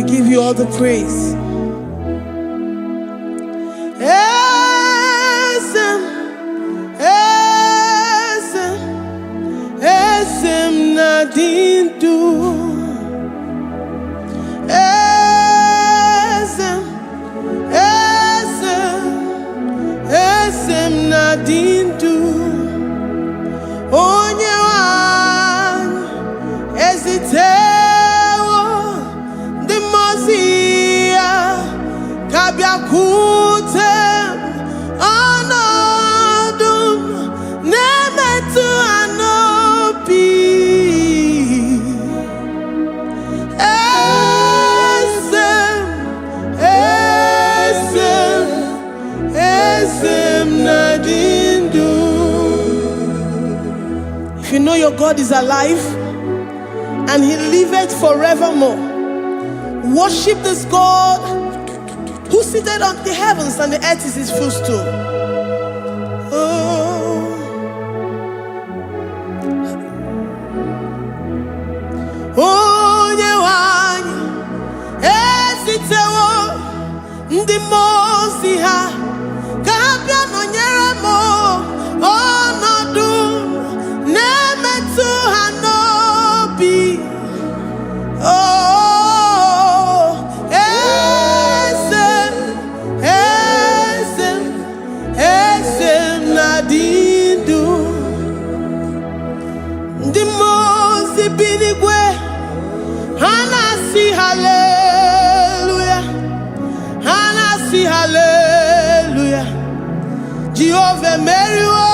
give you all the praise. Esem nadindu. Esem nadindu. Onye wan ezitewo di mozia kabia kutem anodum nemetu anopi. Esem nadindu. If you know your God is alive and he liveth forevermore, worship this God who seated on the heavens and the earth is his footstool. Oh, Nyewani, esitewo ndi mosi ha kabia no nyeremo onodu nemetu hanobi. Oh, esem nadindu. Ndi mosi binigwe hanasi hallelujah, hanasi hallelujah. Jehovah Meriwo,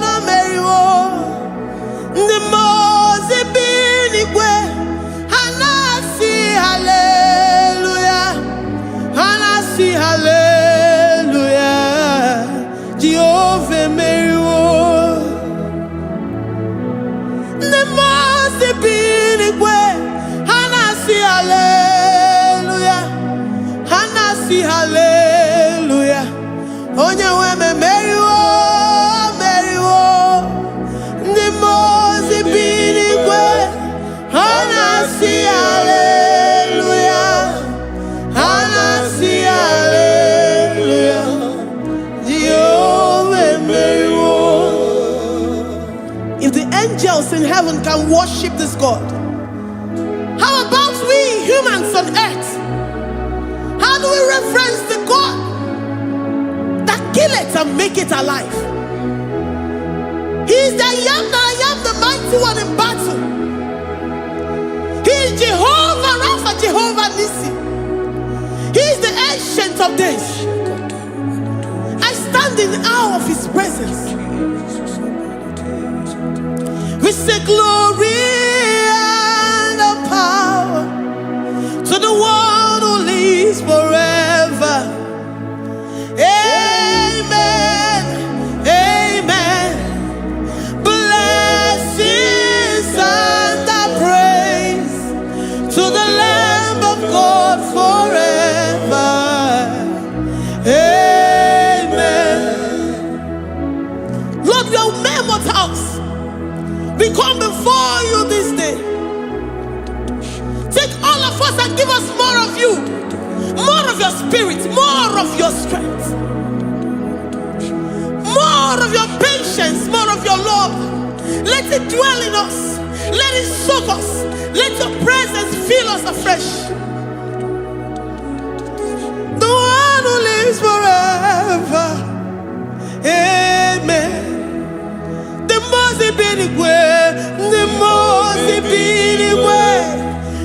no Meriwo. The Mose binigwe hanasi hallelujah, hanasi hallelujah. Jehovah Meriwo. The Mose binigwe hanasi hallelujah, hanasi hallelujah. Onye weme Meriwo, Meriwo. The Mose binigwe hanasi hallelujah, hanasi hallelujah. Jehovah Meriwo. If the angels in heaven can worship this God, how about we humans on earth? How do we reference the God that kill it and make it alive? He is the I am that I am, the mighty one in battle. He is Jehovah Rapha, Jehovah Nissi. He is the ancient of days. I stand in awe of his presence. We say glory and power to the one who lives forever. Amen, amen. Blessings and praise to the Lamb of God forever. Amen. Lord, we are mammoth house. We come before you this day. Take all of us and give us more of you, more of your spirit, more of your strength, more of your patience, more of your love. Let it dwell in us. Let it soak us. Let your presence fill us afresh. The one who lives forever. Amen. The Mose binigwe, the Mose binigwe.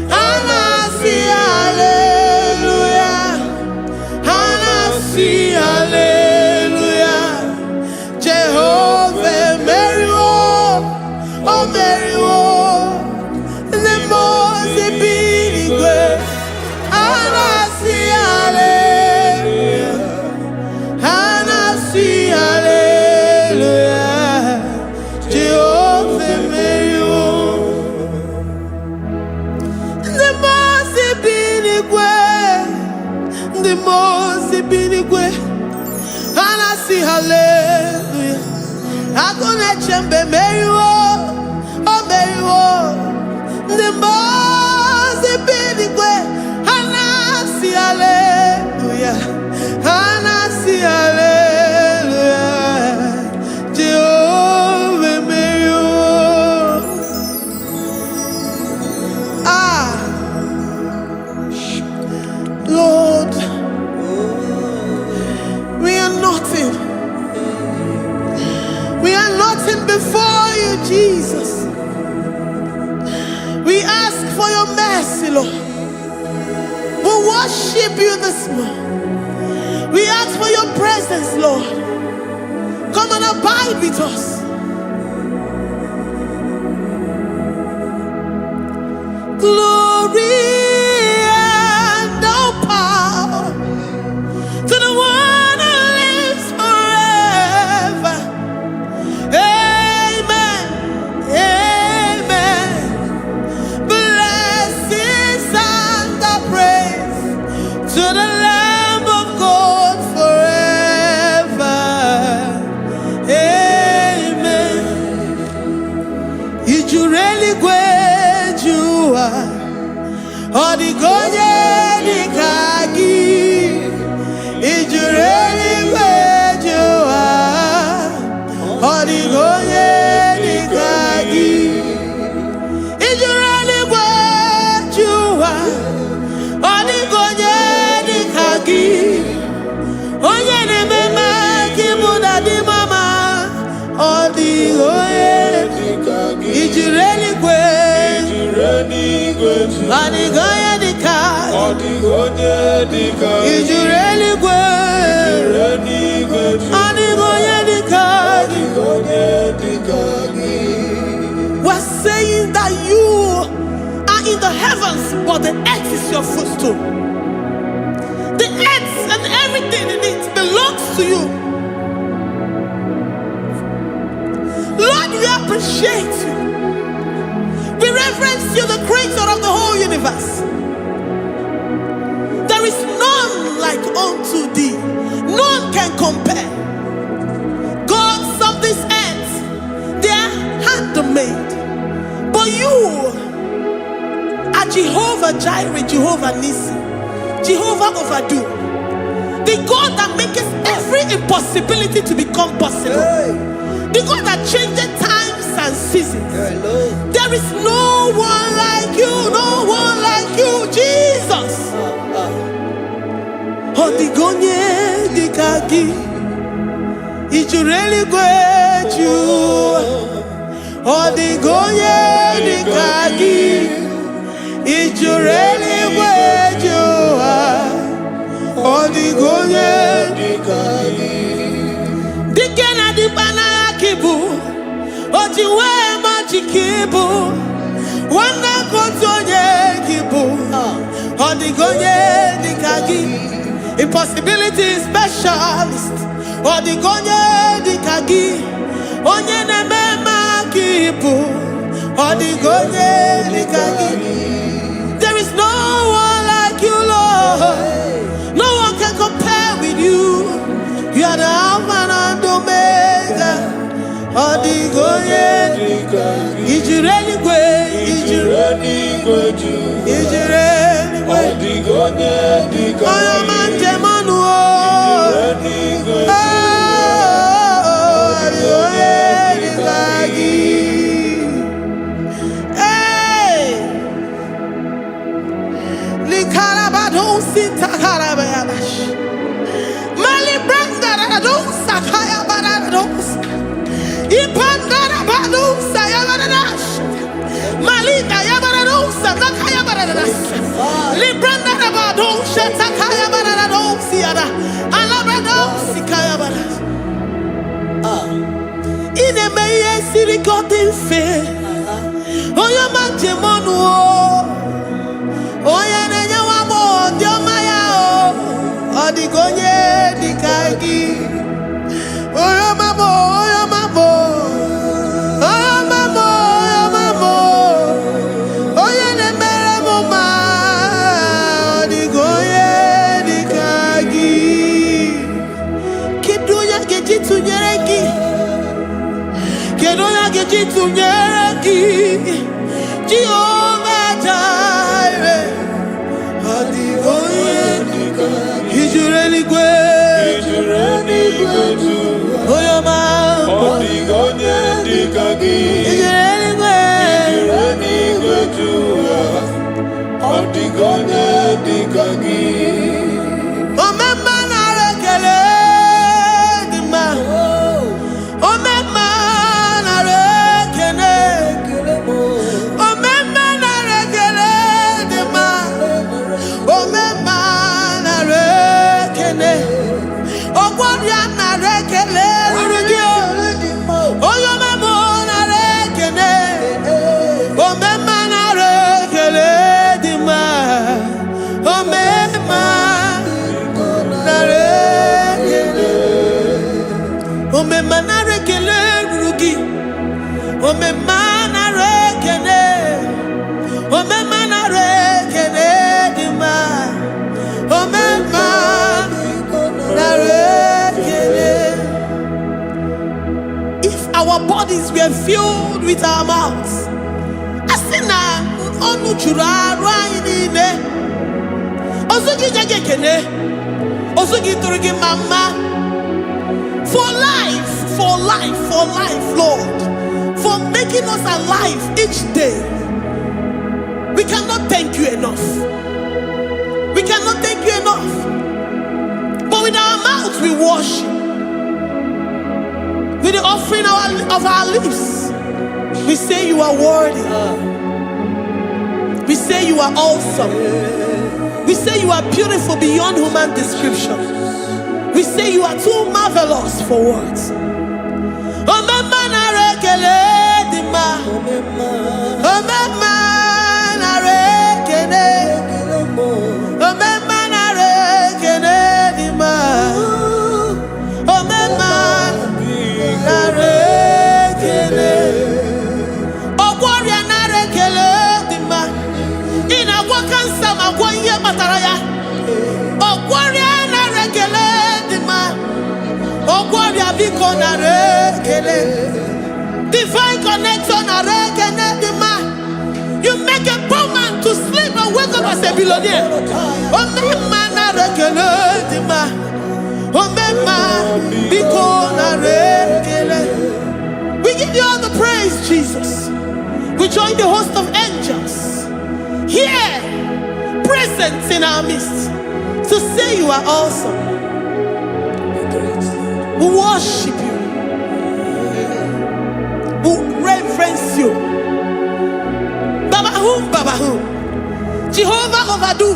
Hanasi hallelujah, hanasi hallelujah. Jehovah Meriwo, oh Meriwo. The Mose binigwe, hanasi hallelujah, hanasi hallelujah. Jehovah Meriwo. The Mose binigwe, hanasi hallelujah. Akone chembe Meriwo, oh Meriwo. The Mose binigwe, for your mercy, Lord. We worship you this morning. We ask for your presence, Lord. Come and abide with us. Glory and all power to the one who lives forever. Amen. Amen. Blessings and the praise to the Lamb of God forever. Amen. Ijureli gwejua Odigonye nikagi Ijureli gwejua Odigonye nikagi Ijureli gwejua Odigonye nikagi Onye nemema kimuda di mama Odigonye nikagi Ijureli gwejua Odigonye nikagi Odigonye nikagi Ijureli gwejua Odigonye nikagi We're saying that you are in the heavens, but the earth is your footstool. The earth and everything in it belongs to you. Lord, we appreciate you. We reverence you, the creator of the whole universe. There is none like unto thee. None can compare. Gods of this earth, they are handmade. But you are Jehovah Jireh, Jehovah Nissi, Jehovah Overdo, the God that makes every impossibility to become possible, the God that changes times and seasons. There is no one like you, no one like you, Jesus. Odigonye dikagi Ijureli gwejua Odigonye dikagi Ijureli gwejua Odigonye dikagi Dikena dibana kibu Ojiwe majikibu Wana kotonye kibu Odigonye dikagi Impossibility specialist Odigonye dikagi Onye nemema kibu Odigonye dikagi There is no one like you, Lord. No one can compare with you. You are the Alpha and Omega. Odigonye dikagi Ijureli gwe Ijureli Odigonye dikagi Oyomanje manuo Odigonye dikagi Hey Likarabado sita karabayabash Mali branga radosa kaya baradosa Ipangara badosa yabaradosh Malika yabaradosa nakaya baradosa Libranda rabadosa takaya baradosa yada Alabradosa kaya baradosa Ine meye siri godin fe Oya manje monuo Oya nenya wamo diomaya o Odigonye dikagi Oya mamo Oya mamo Oya mamo Oya mamo Oya nemere moma Odigonye dikagi Kidunya gejitu nyereki Kedonya gejitu nyereki Jehovah Jireh Odigonye dikagi Ijureli gwe Oya mamo Odigonye dikagi Ijureli gwe Odigonye dikagi Omema na rekele dima Omema na rekele Omema na rekele bodies were filled with our mouths. Asina onu chura rainine. Osugi jagekene. Osugi turigi mama. For life, Lord. For making us alive each day. We cannot thank you enough. We cannot thank you enough. But with our mouths we worship. With the offering of our lips, we say you are worthy. We say you are awesome. We say you are beautiful beyond human description. We say you are too marvelous for words. Divine connection. You make a poor man to sleep and wake up as a billionaire. We give you all the praise, Jesus. We join the host of angels here, present in our midst, to say you are awesome. We worship you. We reverence you. Babahum. Jehovah overdo.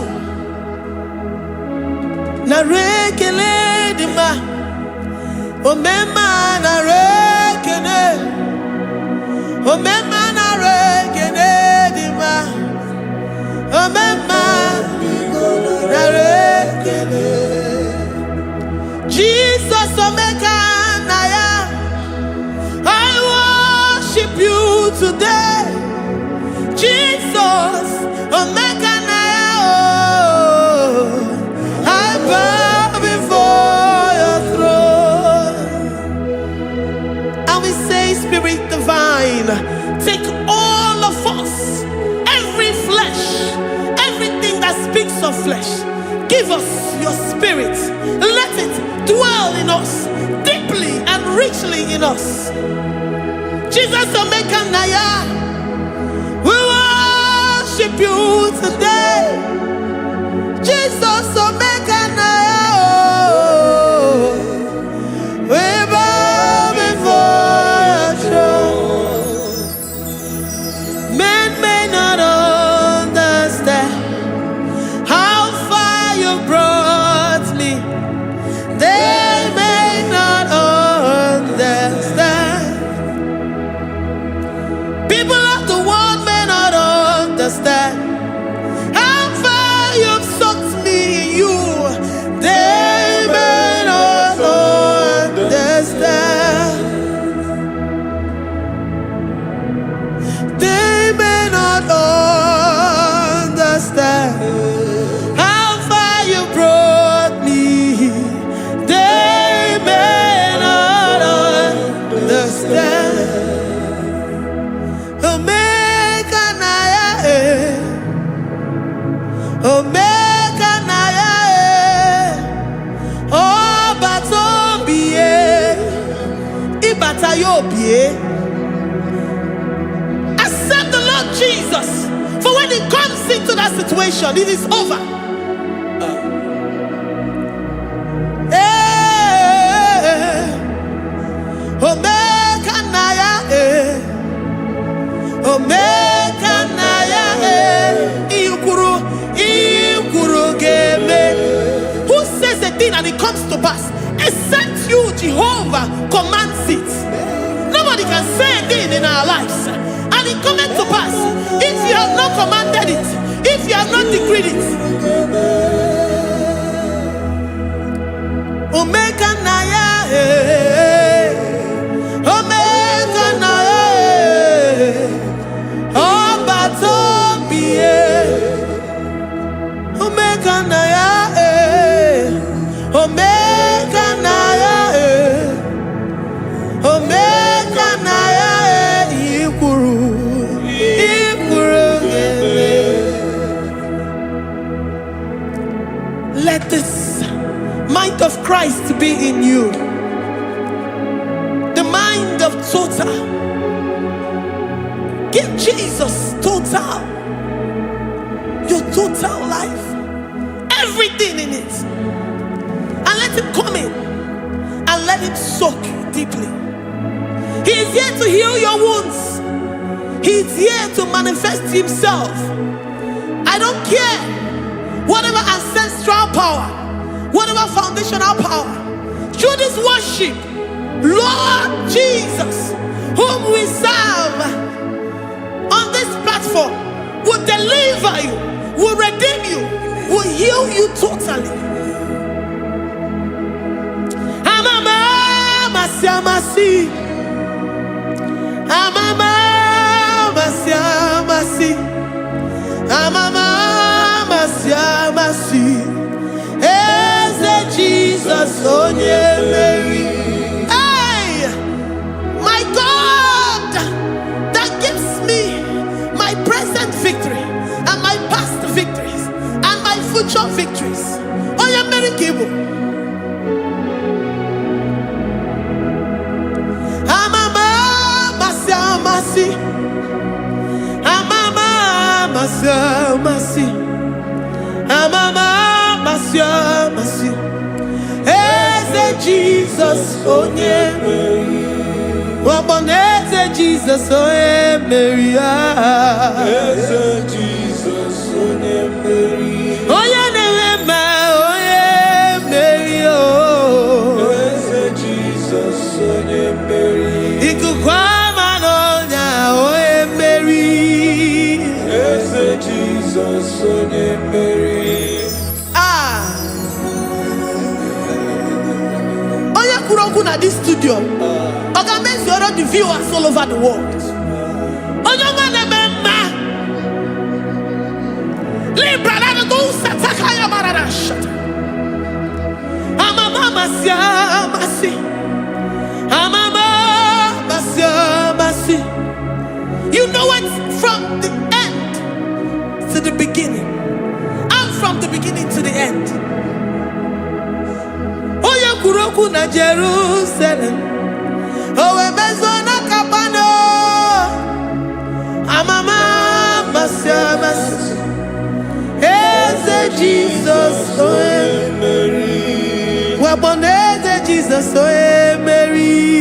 Narekele dima. Omema narekene. Omema narekene dima. Omema narekene. Jesus Omega Naya, I worship you today. Jesus Omega Naya, I bow before your throne. And we say, Spirit Divine, take all of us, every flesh, everything that speaks of flesh. Give us your spirit. Let it dwell in us, deeply and richly in us. Jesus Omega Naya, we worship you today. Jesus Omega Naya, we bow before your throne. Men may not understand how far you brought me. They may not understand. People of the world may not understand how far you've sucked me in you. They may not understand. They may not understand how far you brought me. They may not understand. Omega Naya, Omega Naya, oh Batobie, Ibatayobie. Accept the Lord Jesus, for when He comes into that situation, it is over. Omega Naya, Omega Naya, Ikuru Geme. Who says a thing and it comes to pass? Except you, Jehovah, commands it. Nobody can say a thing in our lives and it comes to pass if you have not commanded it, if you have not decreed it. Omega Naya, Omega Naya, oh Batobie, Omega Naya, Omega Naya, Omega Naya. Christ be in you. The mind of total. Give Jesus total. Your total life. Everything in it. And let him come in. And let him soak deeply. He is here to heal your wounds. He is here to manifest himself. I don't care. Whatever ancestral power, whatever foundational power, through this worship, Lord Jesus, whom we serve on this platform, will deliver you, will redeem you, will heal you totally. Amama siamasi, amama siamasi, amama siamasi. Eze Jesus onye Mary. Hey, my God, that gives me my present victory and my past victories and my future victories. Onye Mary Kibu. Amama siamasi, amama siamasi. Amama siamasi. Eze Jesus onye Mary. Waboneze Jesus onye Mary. Eze Jesus onye Mary. Onye Nehema onye Mary. Eze Jesus onye Mary. Ikukwama n'ọnya onye Mary. Eze Jesus onye Mary. At this studio, organize all the viewers all over the world. You know it from the end to the beginning, and from the beginning to the end. Kuroku na Jerusalem, owe bezona kapano, amama masiamas. Eze Jesus oe Mary. Waboneze Jesus oe Mary.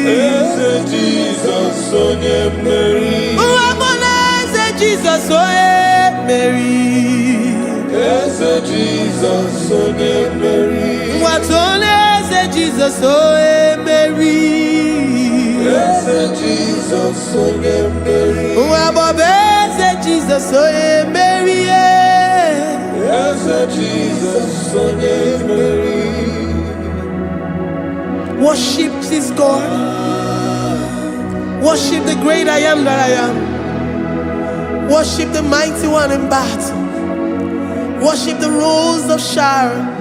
Eze Jesus oe Mary. Waboneze Jesus oe Mary. Eze Jesus oe Mary. Watoleze Jesus oe Mary. Eze Jesus oe Mary. Wabobeze Jesus oe Mary. Eze Jesus oe Mary. Worship this God. Worship the great I am that I am. Worship the mighty one in battle. Worship the rose of Sharon.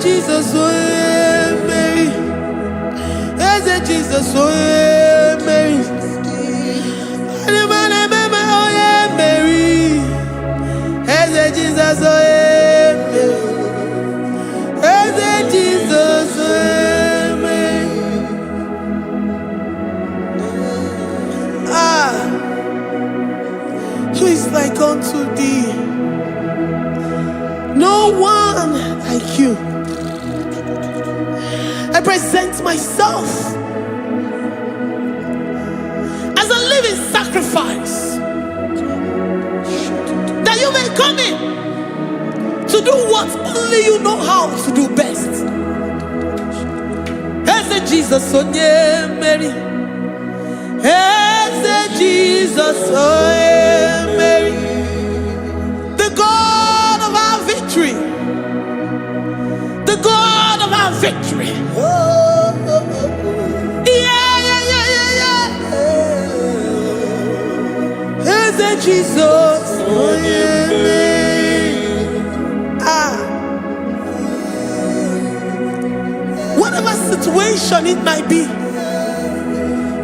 Jesus oe Mary. Eze Jesus oe Mary. Oye Mary. Eze Jesus oe Mary. Eze Jesus oe Mary. Who is like unto thee? No one like you. I present myself as a living sacrifice, that you may come in to do what only you know how to do best. Eze Jesus onye Mary. Eze Jesus onye Mary. The God of our victory. The God of our victory. Eze Jesus onye Mary. situation it might be,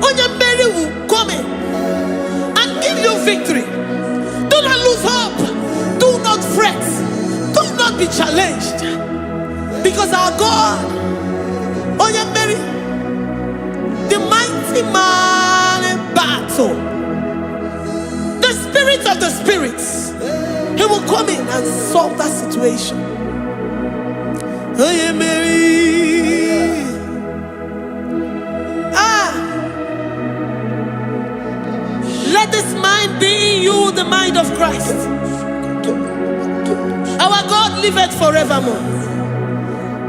Onyemeri will come in and give you victory. Do not lose hope. Do not fret. Do not be challenged. Because our God, Onyemeri, the mighty man in battle, the spirit of the spirits, he will come in and solve that situation. Onyemeri. Let this mind be in you, the mind of Christ. Our God liveth forevermore.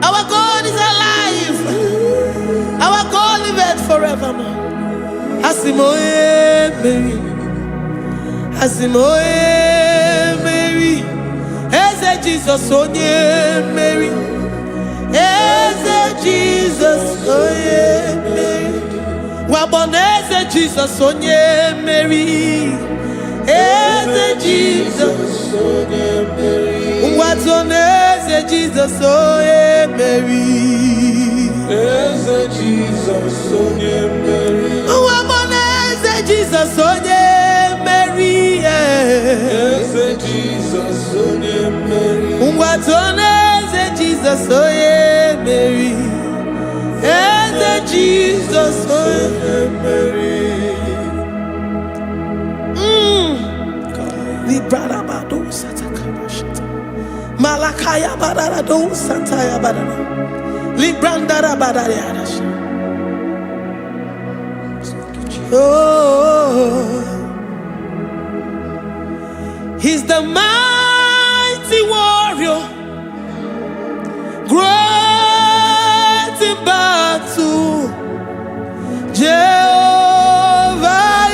Our God is alive. Our God liveth forevermore. Asimoye Mary. Asimoye Mary. Eze Jesus onye Mary. Eze Jesus onye Mary. Waboneze Jesus onye Mary. Eze Jesus onye Mary. Watoneze Jesus onye Mary. Eze Jesus onye Mary. Waboneze Jesus onye Mary. Eze Jesus onye Mary. Watoneze Jesus onye Mary. Eze Jesus onye Mary. Librarabado satakabashita. Malakaya bararado santaya barara. Librandara barariadash. Oh, he's the mighty warrior, great in battle. Jehovah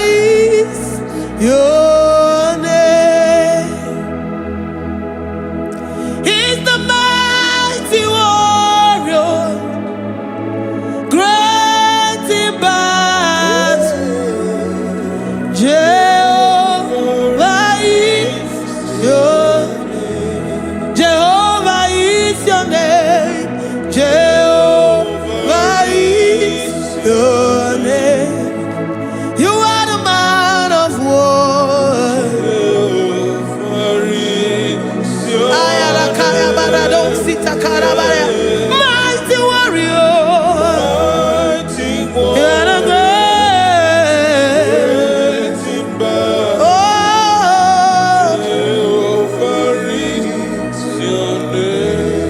is your name. He's the mighty warrior, great in battle. Jehovah is your name. Jehovah is your name. Jehovah is your name. You are the man of war. Ayarakaya barado sitakarabaya. Mighty warrior. You are the great. Oh, Jehovah is your name.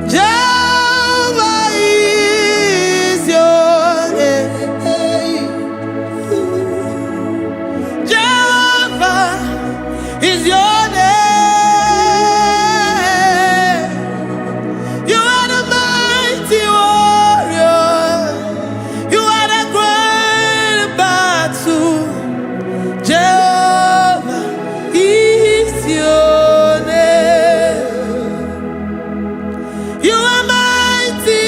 Jehovah is your name. Jehovah is your name. You are the mighty warrior. You are the great battle. Jehovah is your name. You are mighty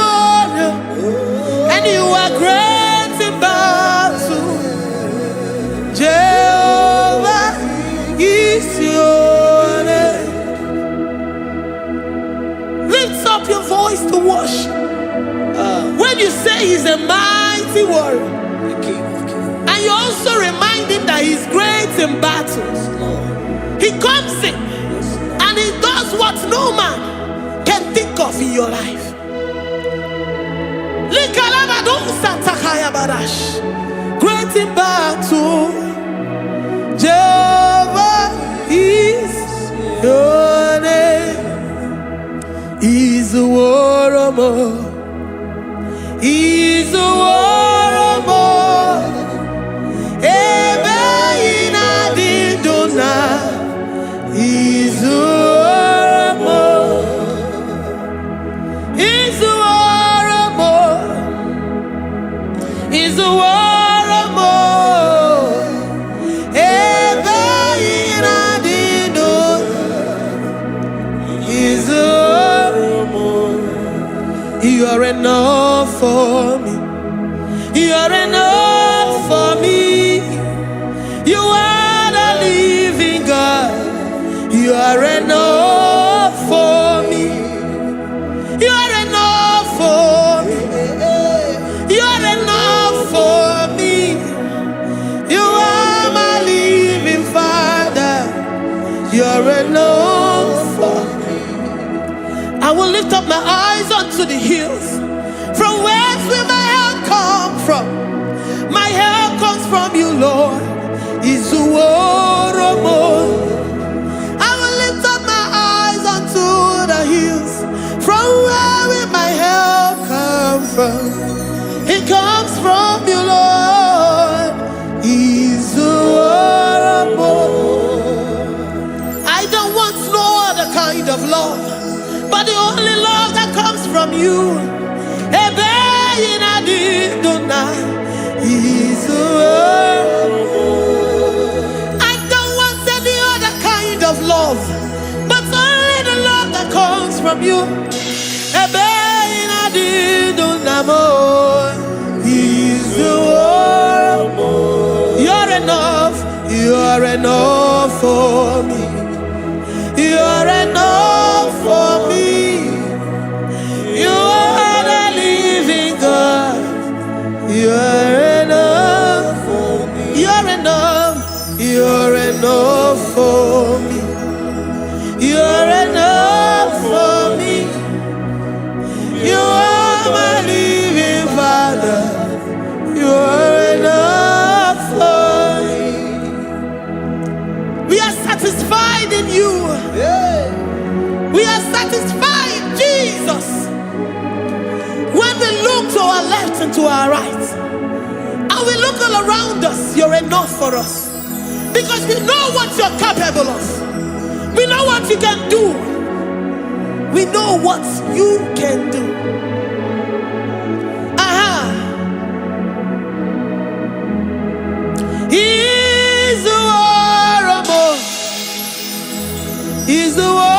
warrior, and you are great in battle. Jehovah is your name. Lift up your voice to worship. When you say he's a mighty warrior, and you also remind him that he's great in battles, he comes in and he does what no man can think of in your life. Great in battle, Jehovah is your name. He's a warrior. He's a warrior. Ebe ina didona. He's a warrior. He's a warrior. He's a warrior. Ebe ina didona. He's a warrior. You are enough for me. You are enough for me. You are the living God. You are enough for me. You are enough for me. I will lift up my eyes unto the hills. From whence will my help come from? My help comes from you, Lord. Izuoromo. I will lift up my eyes unto the hills. From where will my help come from? It comes from you, Lord. Izuoromo. I don't want no other kind of love, but the only love that comes from you. I don't want any other kind of love, but only the love that comes from you. You're enough. You're enough for me. You're enough for me. You are the living God. You're enough for me. You're enough. You're enough for me. You're enough for me. You are my living Father. You're enough for me. We are satisfied in you. We are satisfied, Jesus. When we look to our left and to our right, and we look all around us, you're enough for us. Because we know what you're capable of. We know what you can do. We know what you can do. He's the war. He's the war.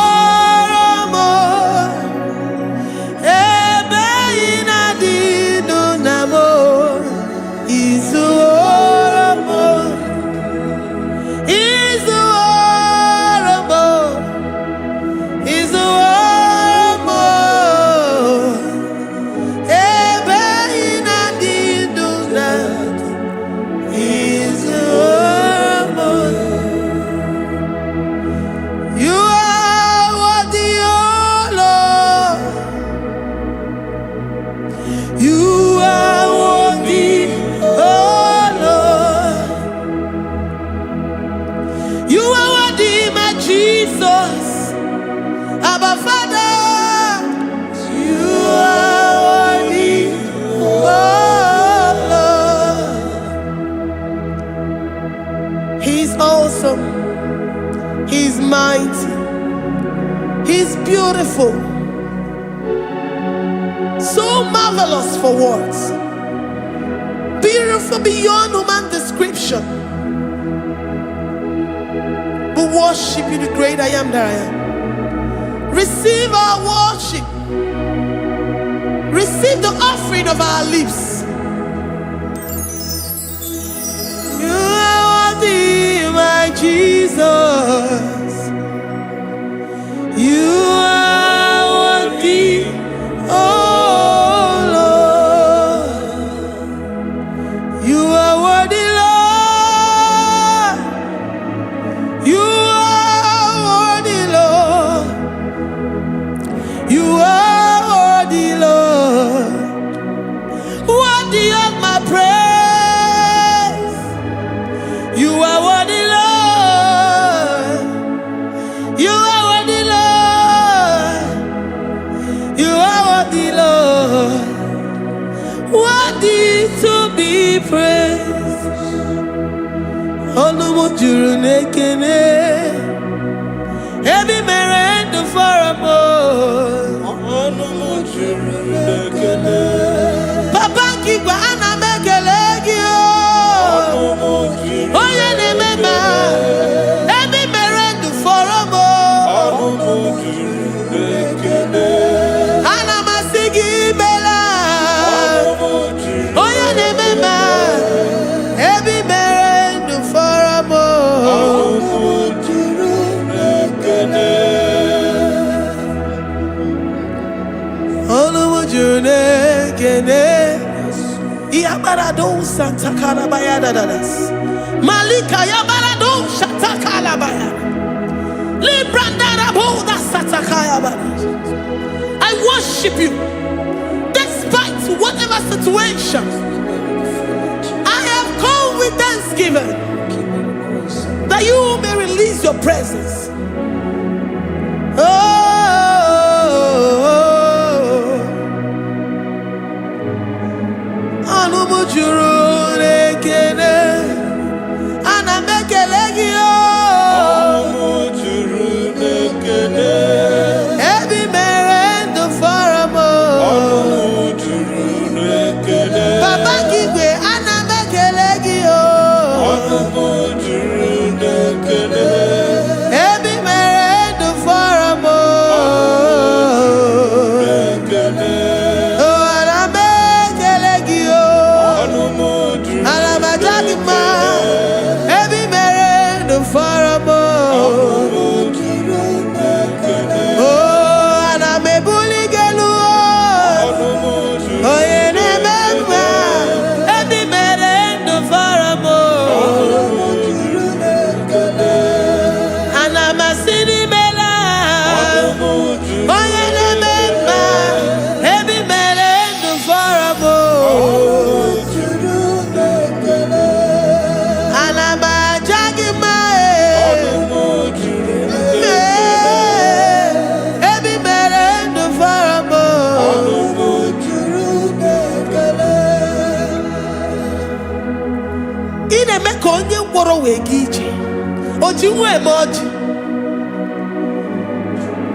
He's mighty. He's beautiful. So marvelous for words. Beautiful beyond human description. We worship you, the great I am that I am. Receive our worship. Receive the offering of our lips. You are worthy, my Jesus. You are worthy, oh Lord. You are worthy, Lord. You are worthy, Lord. You are worthy, Lord. Worthy of my praise. You are worthy, Lord. You are worthy, Lord. You are worthy, Lord. Worthy to be praised. Onumujuru nekene. Every merend for a more. Onumujuru nekene. Papa kigwa ana mekelegio. Oye ne mema. Every merend for a more. Onumujuru nekene. Ana masigi bela. Oye ne mema. Every merend for a more. Onumujuru nekene. Onumujunekene. Iabarado Santa Calabayadadas. Malika Yabarado Shata Calabaya. I worship you despite whatever situation. I have come with thanksgiving that you may release your presence.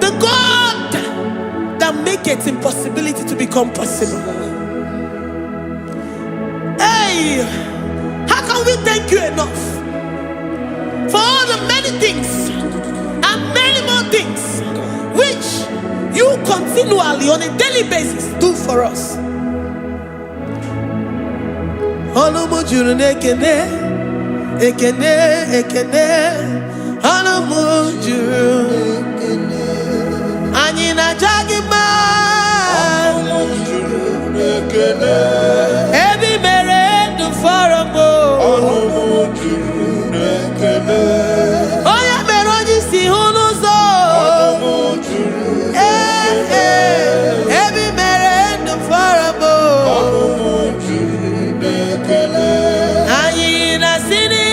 The God that makes impossibility to become possible. Hey, how can we thank you enough for all the many things and many more things which you continually on a daily basis do for us? Ekene, Anamujuru, Anina Jagima, Ebi Mere do Faramo, Oya Meroji si Hunuzo, Ebi Mere do Faramo, Anina Sini.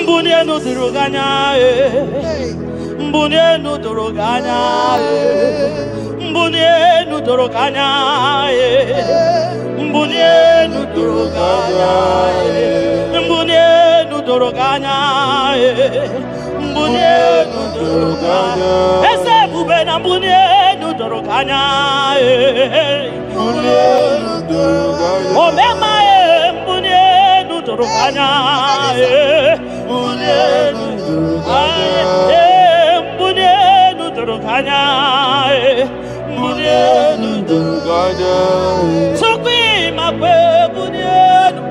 Mbunienu duruganya, Mbunienu duruganya, Mbunienu duruganya, Mbunienu duruganya, Mbunienu duruganya, Mbunienu duruganya. Ese bubena Mbunienu duruganya, Mbunienu duruganya. Omema Mbunienu duruganya, Mbunienu duruganya, Mbunienu duruganya, Mbunienu duruganya. Sukwi makwe Mbunienu,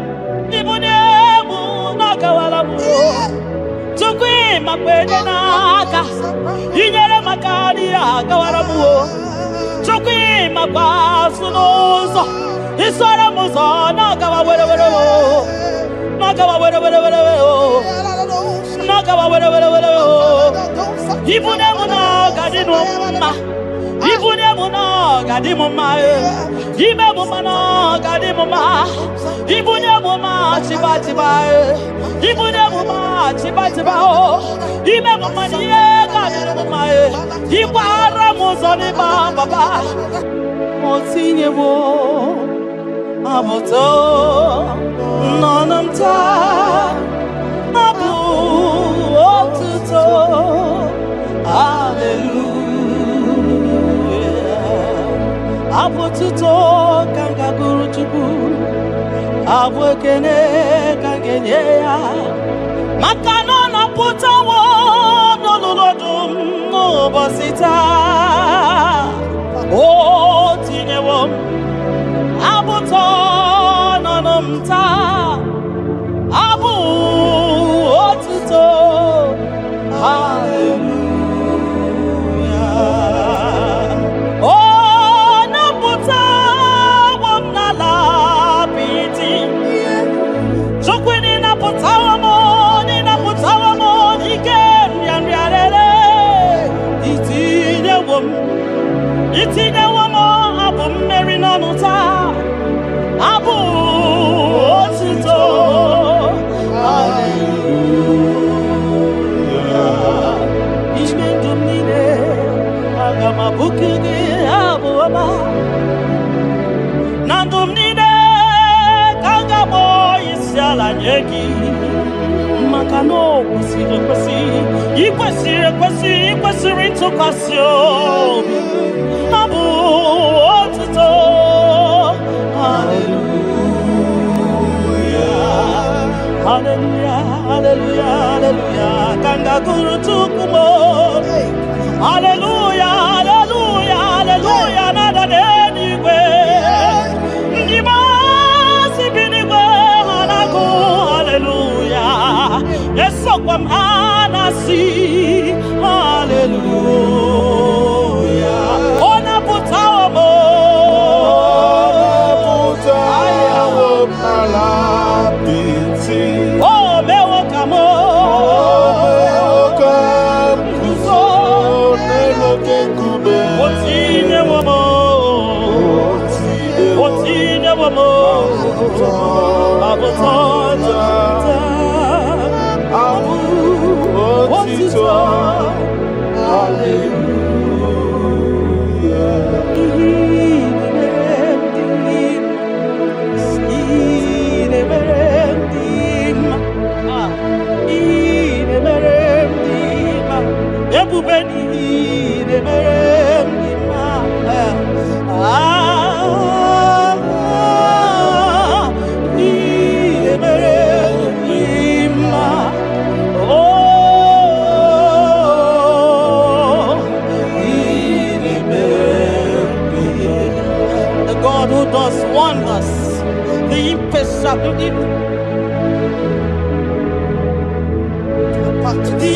Mbunienu nakawalamu. Sukwi makwe naka, inyere makani akawalamu. Sukwi makwa sunozo, isora muzo nakawawere. Ibunebuna gadinuma, Ibunebuna gadimuma, Ibebumana gadimuma, Ibunebuma chiba chiba. Ibune muma chiba chiba o. Ime muma niye kadere muma e. Ibara muzoni baba. Motinye wo aboto nonamta abu otuto. Hallelujah. Abotuto kanga guru chuku. Abwekene kangenye ya. Makano na puta wo no lodum no bosita. Oh tinye wo. Abuto no nomta. Abu otuto. Hallelujah. Oh, naputa wamnala piti. Jokwini naputa wamo, ni naputa wamo, ikem yanriarele. Itine wamo, abu meri nonuta. Abu otito. Hallelujah. Ishme dumine, agama bukini abu ama. Nandumnine, kangamo isyala nyeki. Makano ikwesiri ntụkwasị obi. Abu otuto. Hallelujah. Hallelujah, hallelujah, hallelujah. Kanga guru tukumo. Hallelujah, hallelujah, hallelujah. Nada denigwe. Ndima sibinigwe hanaku. Hallelujah. Yeso kwa mhanasi. Hallelujah. Ona putawa mo. Oh, mewakamo. Otine wamo. Otine wamo. Abotona. Abu otito. The God who does wonders, the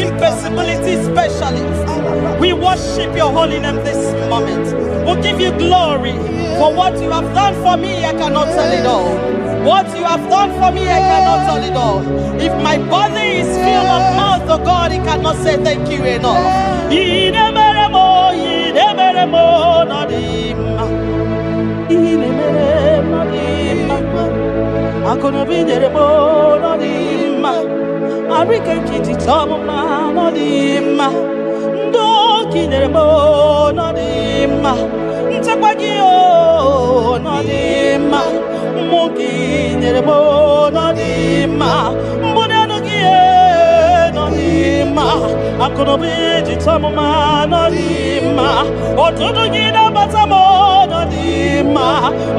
impossibility specialist. We worship your holy name this moment. We'll give you glory for what you have done for me. I cannot tell it all. What you have done for me, I cannot tell it all. If my body is filled of mouth, oh God, it cannot say thank you enough. Arike kiti tomo ma no dimma ndo kineremo no dimma ntakwagi o no dimma muki neremo no dimma mbonano gie no dimma akono biji tomo ma no dimma otudu gida batamo no dimma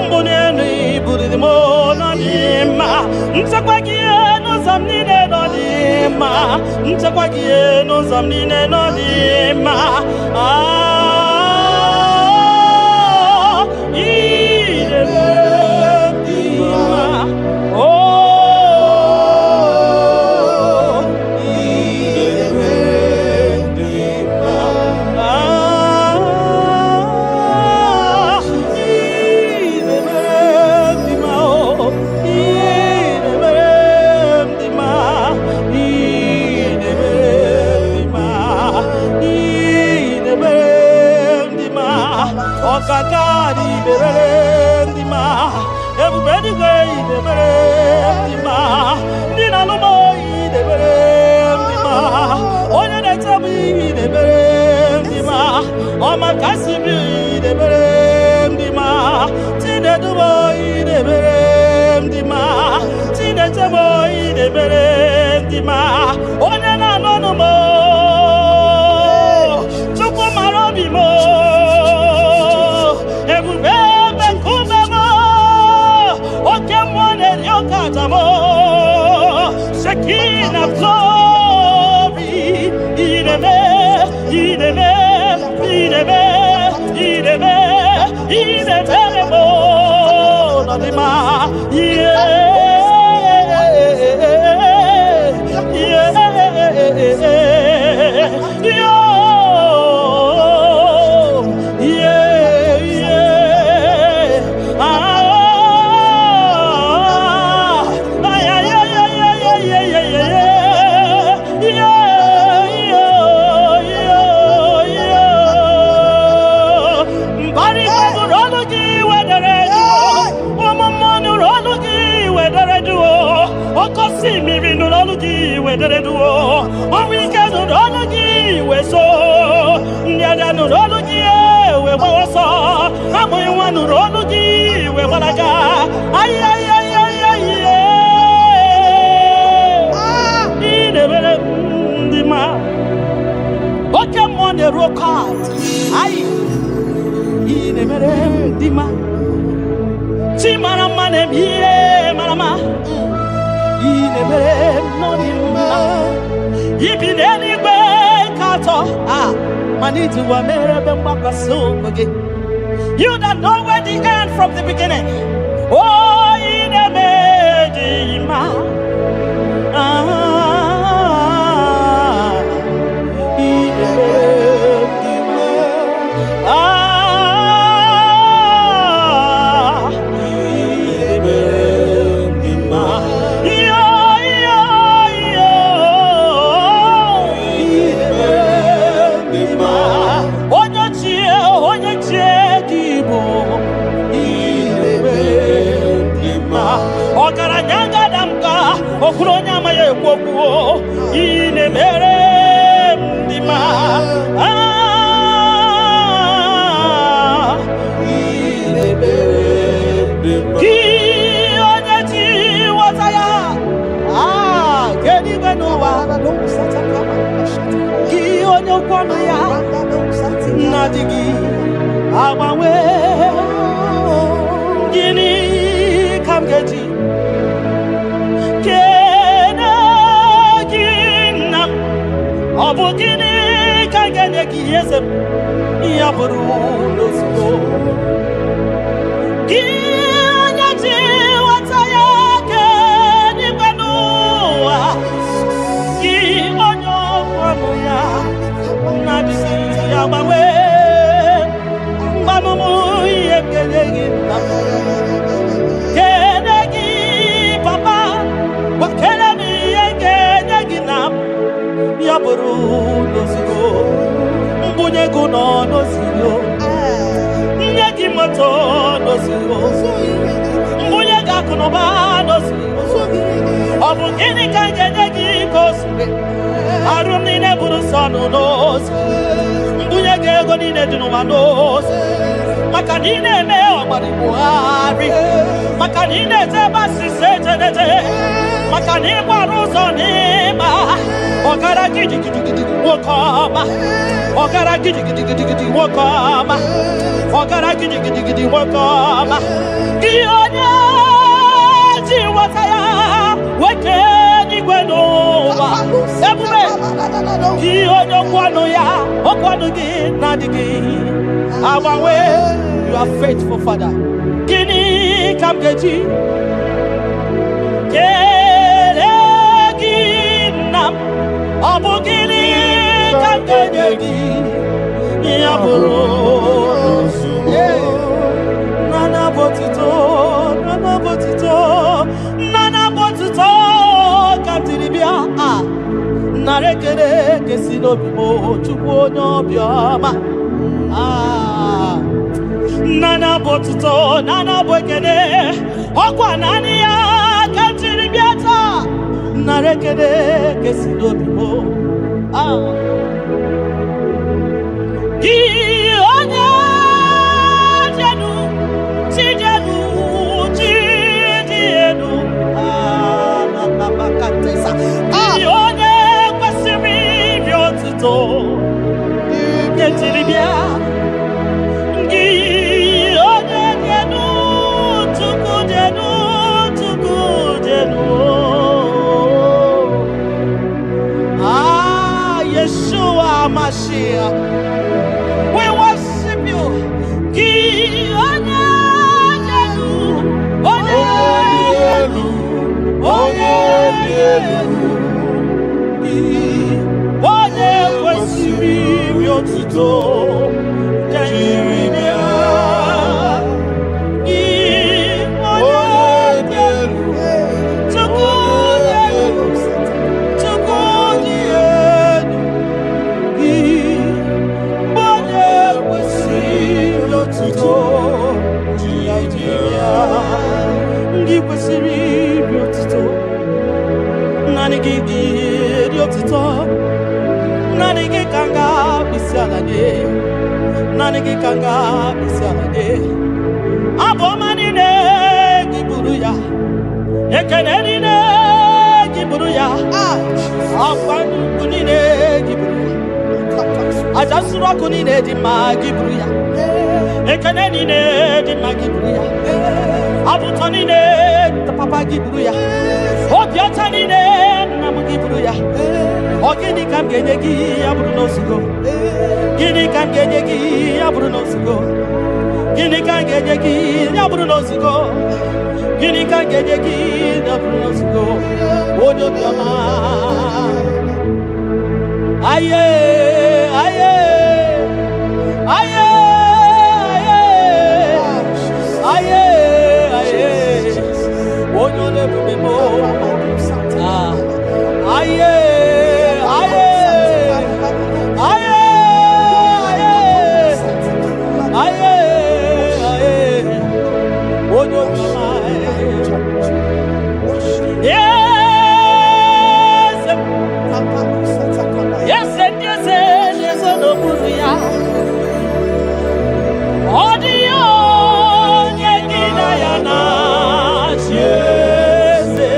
mbonano iburi mo no dimma ntakwagi no zamnine no dimma ntakwagi no zamnine no dimma Amen. mere ndị ma onye na-anọ n'ụmụ Chukwu mara obi m ebube ebe nkume m oke mmụọ na-eri oke aja m Shekinah glory ideme mo nọdịma You that know where the end from the beginning. Oh, in a medima. You are faithful, Father. Gini kamgeji, keleginam, abugini kamgeji, yaburu, nana botito, kamtiribia, narekere kesinobibo, chukwonyo bioma. Nana botuto, nana bokene, okwa nani ya kantiri biata, narekede kesido bibo. Ki onya jenu, ti jenu, na bakata. onye kwesịrị iri otuto jiri bịa. Ndị kwesịrị iri otuto, naanị gị iri otuto, naanị gị ka m ga-akpịsị ala gị, naanị gị ka m ga-akpịsị ala gị. Abụ ọma niile gị buru ya, ekele niile gị buru ya, akwa nnukwu niile gị buru ya, aja nsure ọkụ niile dị mma gị buru ya, ekele niile dị mma gị buru ya, abụtọ niile papa gị buru ya, obi ọcha niile nna m gị buru ya. Ọ gịnị ka m ga-enye gị ya bụrụ n'ozugo? Gịnị ka m ga-enye gị ya bụrụ n'ozugo? Gịnị ka m ga-enye gị ya bụrụ n'ozugo? Gịnị ka m ga-enye gị ya bụrụ n'ozugo? Onye obiọma, aye aye aye aye aye, onye ole ebube m, aye aye aye aye aye, onye obiọma. Yes, yes, yes, n'okpuru ya. Ọ dị onye gị na ya na-achị eze.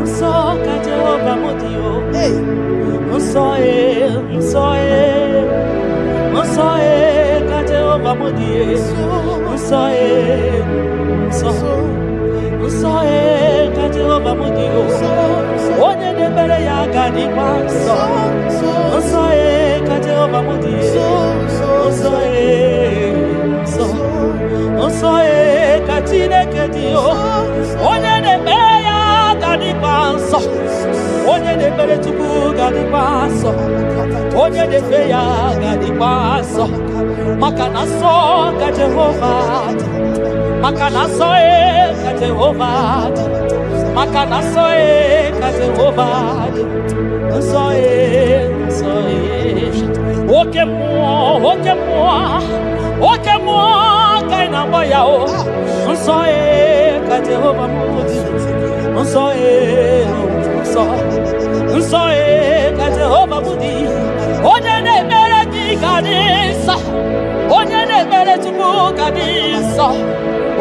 Nsọ ka Jehova m dị o. Nsọ nsọ nsọ ka Jehova m dị. Nsọ nsọ nsọ ka Jehova m dị o. Onye na-ekpere ya ga-adịkwa nsọ. Nsọ ka Jehova m dị. Nsọ nsọ nsọ ka Chineke dị o. Onye na-ekpere ya ga-adịkwa nsọ. Onye na-ekpere Chukwu ga-adịkwa nsọ. Onye na-efe ya ga-adịkwa nsọ. Maka na nsọ ka Jehova dị. Maka na nsọ ka Jehova dị. Maka na nsọ ka Jehova dị. Nsọ nsọ oke mmụọ, oke mmụọ, oke mmụọ ka ị na-agba ya o. Nsọ ka Jehova m dị. Nsọ nsọ nsọ ka Jehova m dị. Onye na-ekpere gị ga-adị nsọ. Onye na-ekpere Chukwu ga-adị nsọ.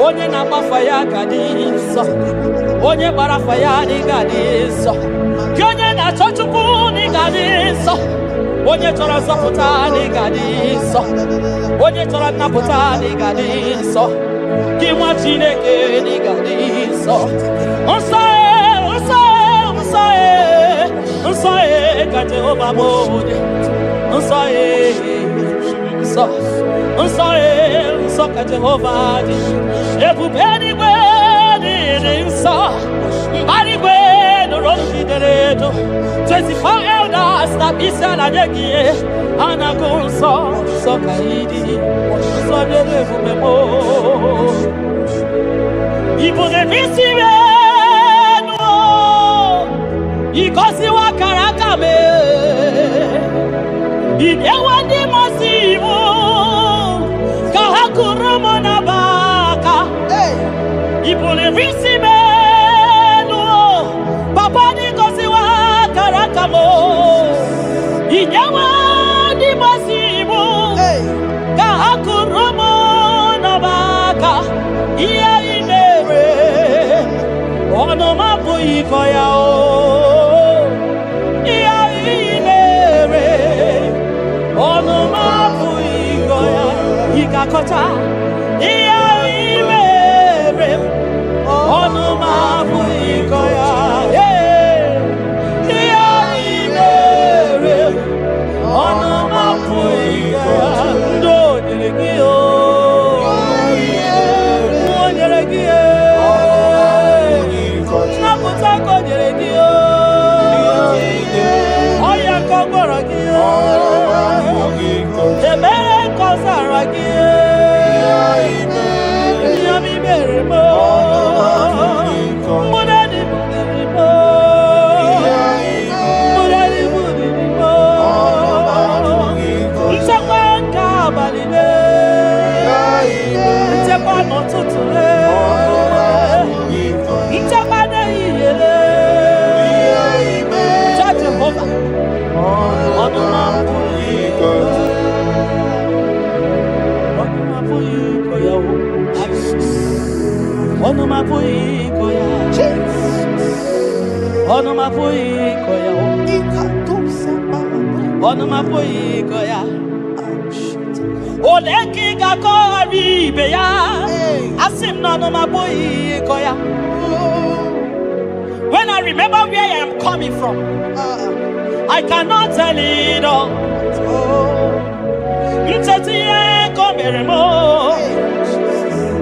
Onye na-agbafa ya ga-adị nsọ. Onye gbara afa ya ga-adị nsọ. Gị onye na-achọ Chukwu ga-adị nsọ. Onye chọrọ nzọpụta ga-adị nsọ. Onye chọrọ nnapụta ga-adị nsọ. Gị nwa Chineke ga-adị nsọ. Nsọ nsọ nsọ nsọ ka Jehova m dị. Nsọ nsọ nsọ nsọ ka Jehova dị. Ebube eluigwe dị nsọ. Mbara igwe nụrụ jidere edo. 24 elders na-akpịsị ala nye gị, ha na-agụ nsọ nsọ ka ị dị. Nsọ dịrị ebube m. Ibu na-ebisi enu, ịgọziwa akara aka m. Ị na-enwe ndị mmasị iwu ka ha kụrụ m n'aba aka. Ibu na-ebisi enu, papa dị gọziwa akara aka m. Ị na-enwe ndị mmasị iwu ka ha kụrụ m n'aba aka. Ihe ị mere ọnụ m abụghị ịkọ ya o. Ihe ị mere ọnụ m abụghị ịkọ ya. Ị ga-akọcha ihe ị mere ọnụ m abụghị ịkọ ya. Ihe ị mere ọnụ m abụghị ịkọ ya. Ndị o nyere gị o. Nnapụta ka o nyere gị o. Onuma puiko ya. Onuma puiko ya. Oleki gakori beya. Asim no onuma puiko ya. When I remember where I am coming from, I cannot tell it all. Mtetiye komeremo.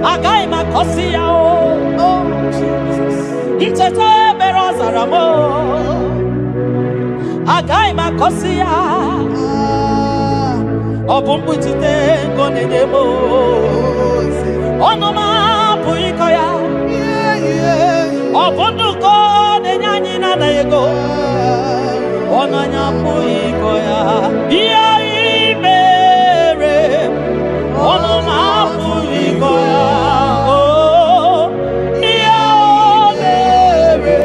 Agai makosia o. Mtete berozaramo. Agai makosia. Obumbutite konedemo. Onoma puikoya. Obunduko nenyanyi na yego. Onanya puikoya. Iya imere. Onoma puikoya. Oh, iya imere.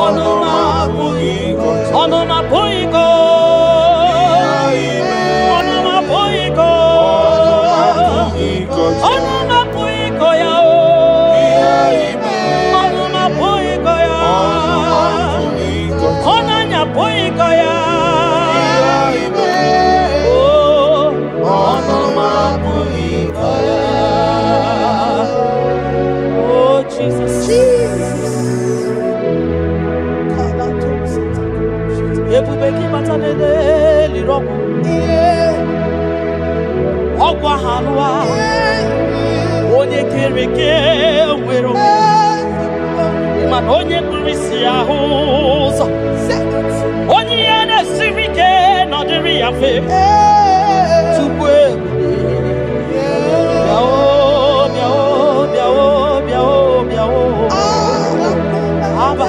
Onoma puiko. Onoma puiko. Onoma puiko. Onoma puiko ya. Onoma puiko ya. Onanya puiko ya. Oh, onoma puiko ya. Oh, Jesus. Ebubeki matanele lirobo. Ogwa hanwa. Onye kereke wero. Man onye kurisi ahuzo. Onye ene sirike no diri afe. Tukwe. Biao, biao, biao, biao, biao. Aba.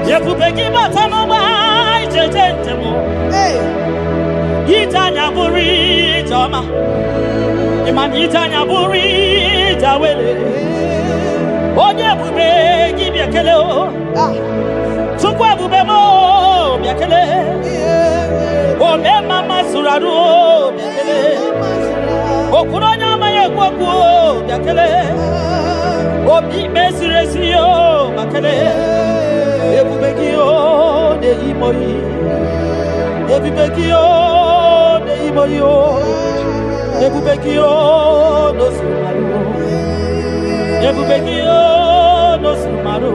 Yekubeki batano ba itetentemo. Itanya buri jama. Iman itanya buri jawele. Onye bube gibiakele o. Tukwa bube mo biakele. Ome mama suradu o biakele. Okuno nyama ye kwaku o biakele. Obi mesiresi o makele. Ebubeki o de imoyi. Ebubeki o de imoyi o. Ebubeki o no sumaru. Ebubeki o no sumaru.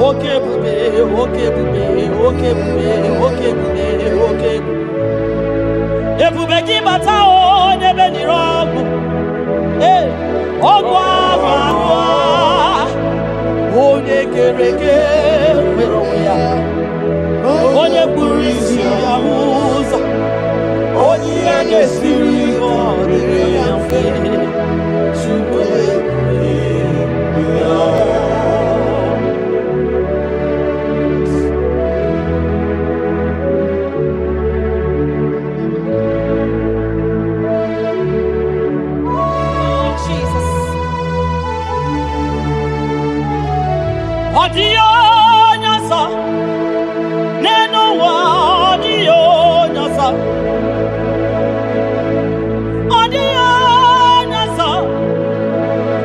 Oke bube, oke bube, oke bube, oke bube, oke bube. Ebubeki bata o nebe ni rogu. Ogwa manwa. Onye kereke wero ya. Onye kurisi amuza. Onye ene siri o dere afe. Odio nyasa, neno wa odio nyasa, odio nyasa,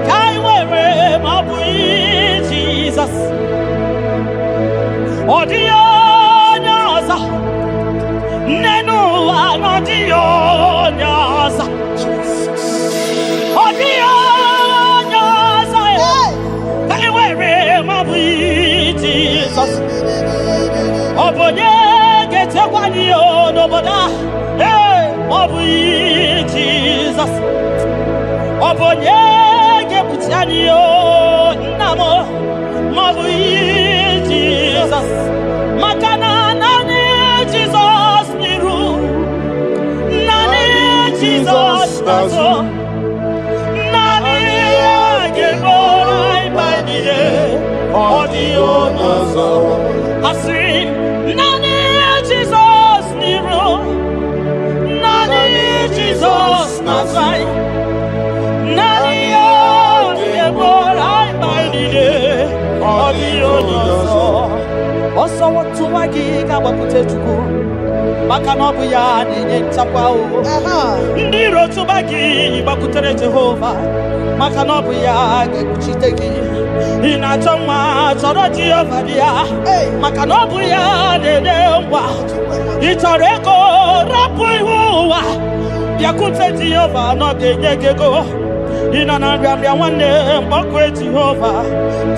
kai wewe mabui Jesus, odio nyasa, neno wa odio nyasa, odio nyasa, kai wewe mabui Jesus. Obonye gete kwani ono boda. Mabui Jesus. Obonye gebutiani o namo. Mabui Jesus. Makana nani Jesus niru. Nani Jesus nazo. Nani agebora ibadide. Odio nazo. Asri nani Jesus niru. Nani Jesus nazai. Nani agebora ibadide. Odio nazo. Oso watu wagiga wakute chuku. Maka nobu ya nenye nchakwa o. Ndiro tubagi bakutere Jehova. Maka nobu ya gekuchitegi. ịna-achọ nwa chọrọ Jehova dị ya maka na ọ bụ ya na-enye ngwa ị chọrọ ego rapụ ihu ụwa bịakwute Jehova na ọ ga-enye gị ego ị nọ na nrịanrịa nwanne mgbakwe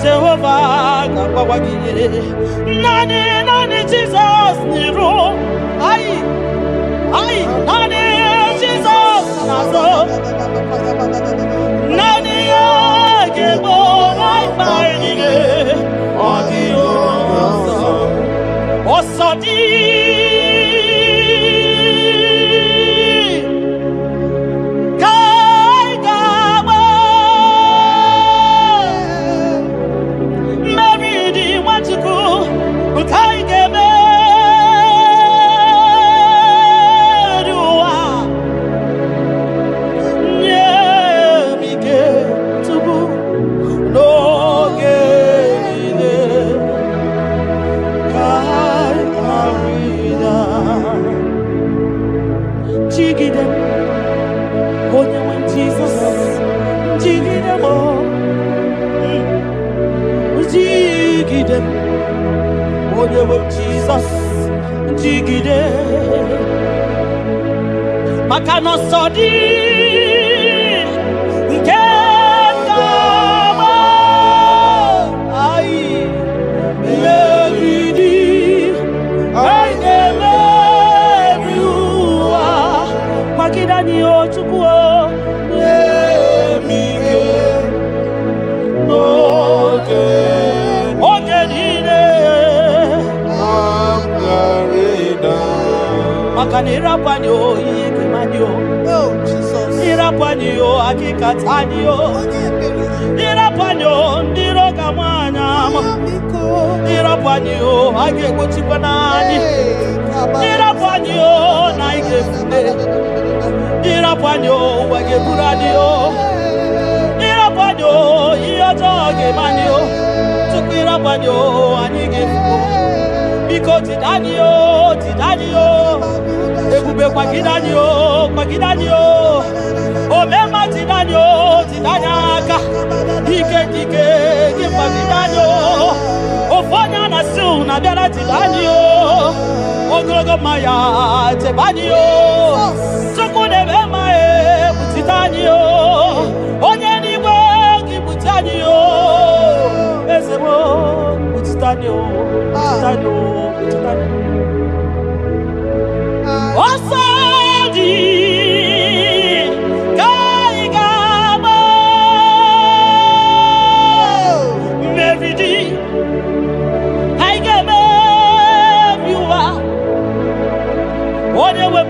Jehova ga-agbawa gị naanị Jizọs n'iru naanị Jizọs n'azụ naanị ya ga-egbo mkpa niile ọ dịghị ọzọ dị ka anyị ga-agba mmeri dị Nwachukwu nke anyị ga-emeri ụwa nye m ike tupu n'oge niile ka anyị arịda jigide m onye nwe Jizọs jigide m jigide m onye nwe Jizọs jigide maka na ọsọ dị nke ga-agba anyị megide anyị ga-emeri ụwa kwagide anyị o Chukwu nye m ike n'oge niile maka na ịrapụ anyị o ihe kemanyị o ịrapụ anyị o akịkata anyị o ịrapụ anyị o ndị iro ga-amụ anyị ama ịrapụ anyị o a ga-egbochikwa n'anyị ịrapụ anyị o na anyị ga-efute ịrapụ anyị o ụwa ga-eburu anyị o ịrapụ anyị o ihe ọjọọ ga-eme anyị o tupu ịrapụ anyị o anyị ga-efu biko jide anyị o ebube kwagide anyị o omema jide anyị aka ike dike gị kwagide anyị o ofu onye a na-asị na bịara jide anyị o ogologo mma ya chebe anyị o Chukwu na-eme mma ebutite anyị o onye n'igwe gị bute anyị o eze m butite anyị o ọsọ dị ka anyị ga-agba mmeri dị anyị ga-emeri ụwa onye nwe m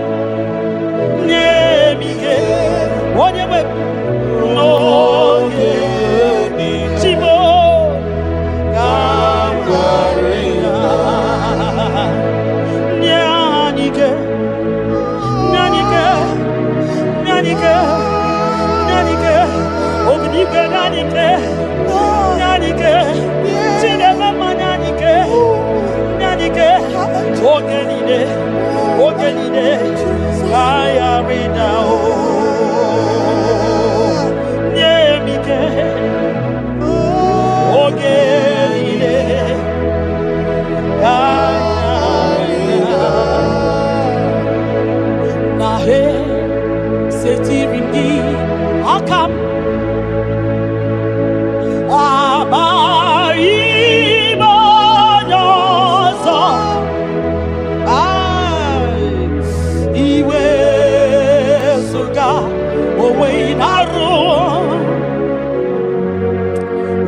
nye m ike onye nwe m n'oge Chimo ka oge niile ka ya rịda nye m ike oge niile ka ya rịda na he setiri gị aka m amaghị m onye ọzọ iwezuga onwe na-arụ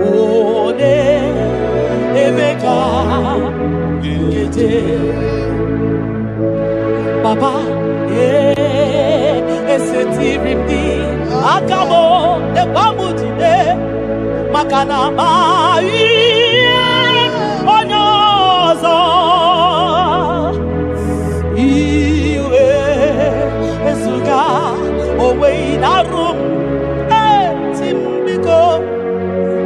onye eme ka nkete Papa esetiri m gị aka m ebe m jide maka na amaghị onye ọzọ iwe ezuga onwe na-arụ m eti m biko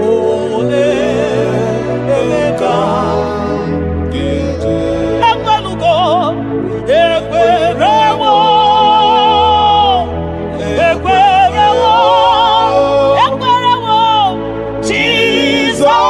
ole eme ka ekwelugo ekwerewo Jesus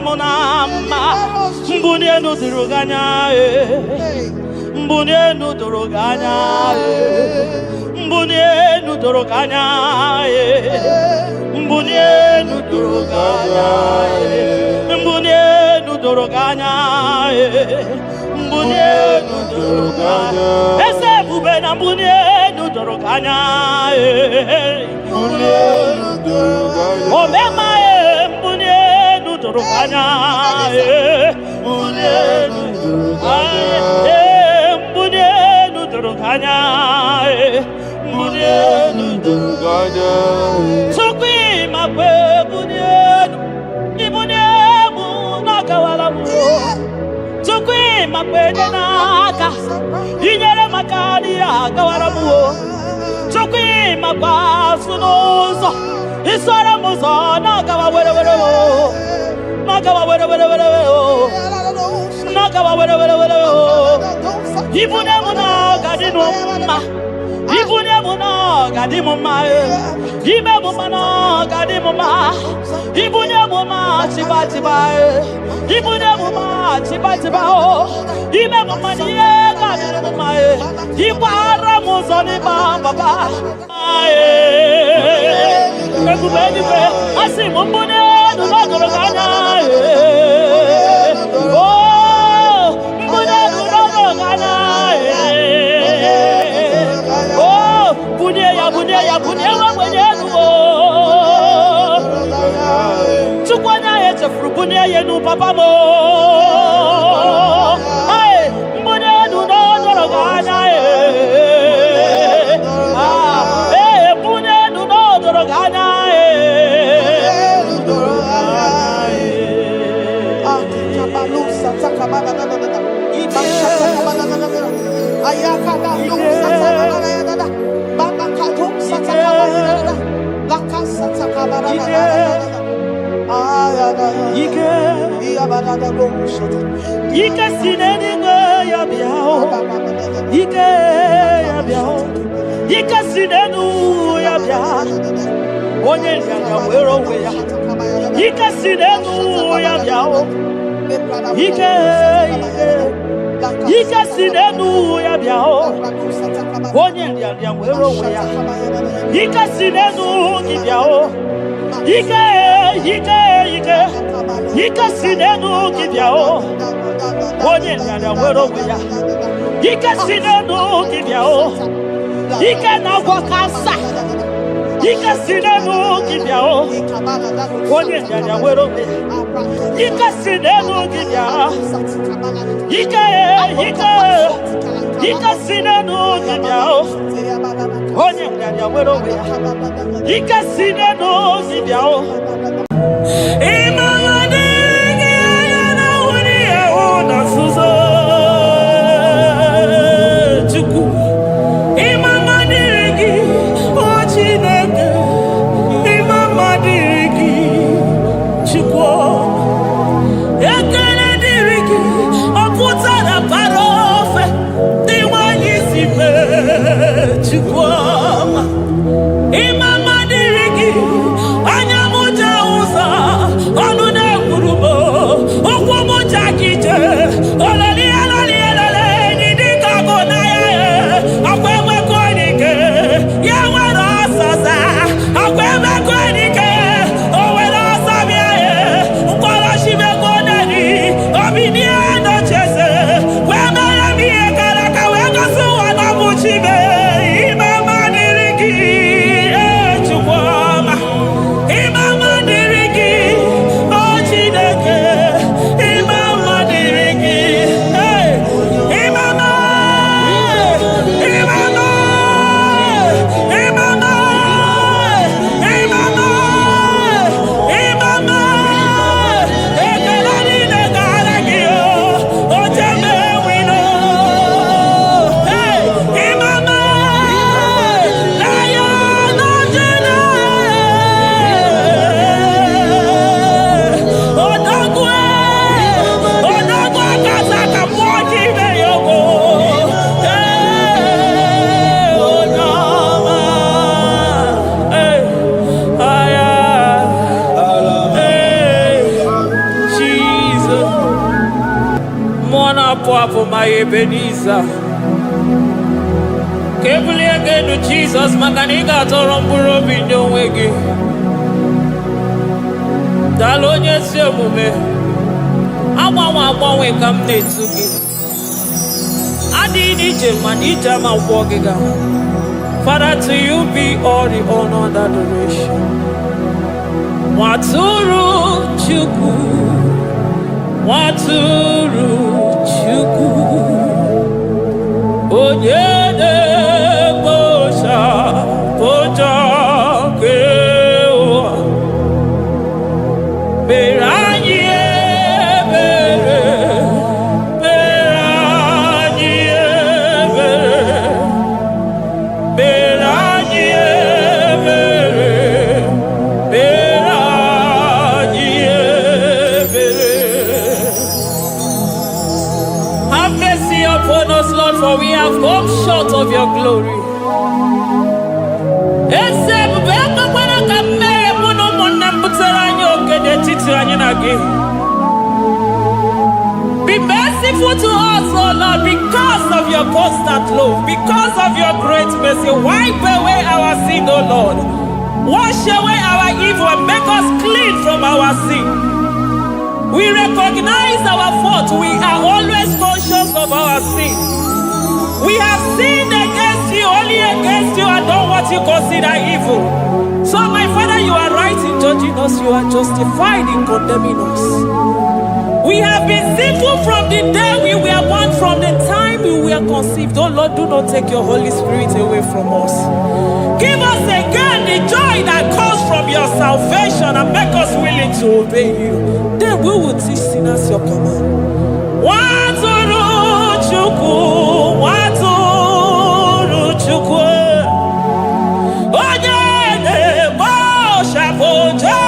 Munama, Mbunienu Duruganya, Mbunienu Duruganya, Mbunienu Duruganya, Mbunienu Duruganya, Mbunienu Duruganya, Mbunienu Duruganya, Ese Bubena Mbunienu Duruganya, Mbunienu Duruganya, Omema Mbunienu Duruganya, Mbunienu Duruganya, Mbunienu Duruganya, Mbunienu Duruganya, Sukwi Makwe Mbunienu, Mbunienu Nakawalamu, Sukwi Makwe Naka, Inyere Makani Akawalamu, Sukwi Makwa Sunuzo, Isora Muzo, Nakawa Wero, Nakawa Wero, Nakawa Wero, Ibunemu Gadinuma, Ibunemu Gadimuma, Ibemumana Gadimuma, Ibunemu Chibatiba, Ibunemu Chibatiba, Ibemumania Gadimuma, Ibara Muzoni Baba, Everybody, I see Mumbune, do not go Papa mo, ay, mbune du no dorogana mbune du no dorogana Ike sineni ya biao, Ike ya biao, Ike sinenu ya biao, Onye ya wero weya, Ike sinenu ya biao, Ike sinenu ya biao, Onye ya wero weya, Ike sinenu ya biao, Ike sinenu kibyao, onye nyanya wero weya. Ike sinenu kibyao, ike na wakasa. Ike sinenu kibyao, onye nyanya wero weya. Ike sinenu kibyao, ike sinenu kibyao, onye nyanya wero weya. Ike sinenu kibyao. Imama dirigi, anyamuja uza, Mwana Papa, my Ebenezer. Kebuli again to Jesus, Makaniga Toromburo Binyo Wegi. Dalonya Semume. Awa we come to give. Adi Nijel Manija Ma Wogiga. Father, to you be all the honor and adoration. Waturu Chuku. Waturu Chuku. Onyene Bosha Boja Kewa. Beranye Bere. Beranye Bere. Beranye Bere. Beranye Bere. Have mercy upon us, Lord, for we have come short of your glory. Be merciful to us, oh Lord, because of your constant love, because of your great mercy. Wipe away our sin, oh Lord. Wash away our evil and make us clean from our sin. We recognize our fault. We are always conscious of our sin. We have sinned against you, only against you, and done what you consider evil. So, my Father, you are right in judging us. You are justified in condemning us. We have been sinful from the day we were born, from the time we were conceived. Oh Lord, do not take your Holy Spirit away from us. Give us again the joy that comes from your salvation and make us willing to obey you. Then we will teach sinners your command. Waturu Chuku, Waturu Chuku. Onyene Bosha Boja.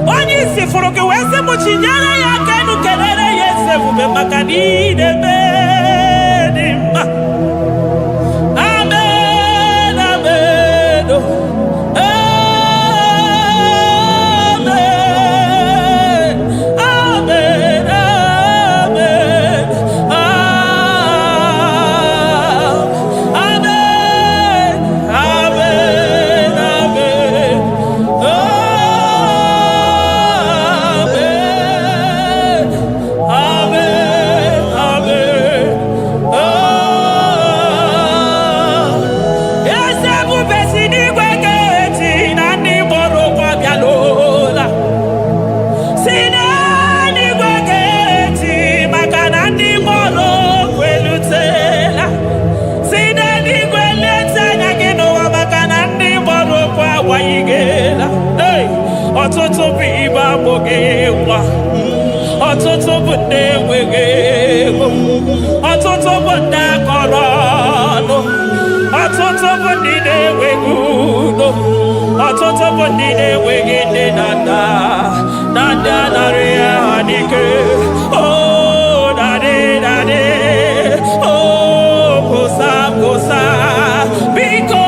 Onye isi furu gị wee sị m chinyere ya aka enu kelere ya eze ebube maka na ị na-eme dị mma. Amen, amen, amen, amen, amen, amen, amen. ọtụtụ bụ ndị akọrọ ọnụ, ọtụtụ bụ ndị na-enweghị udo, ọtụtụ bụ ndị na-enweghị nne na nna, na ndị anarị ya n'ike. Oh, daddy, daddy, oh, kosa, kosa, biko.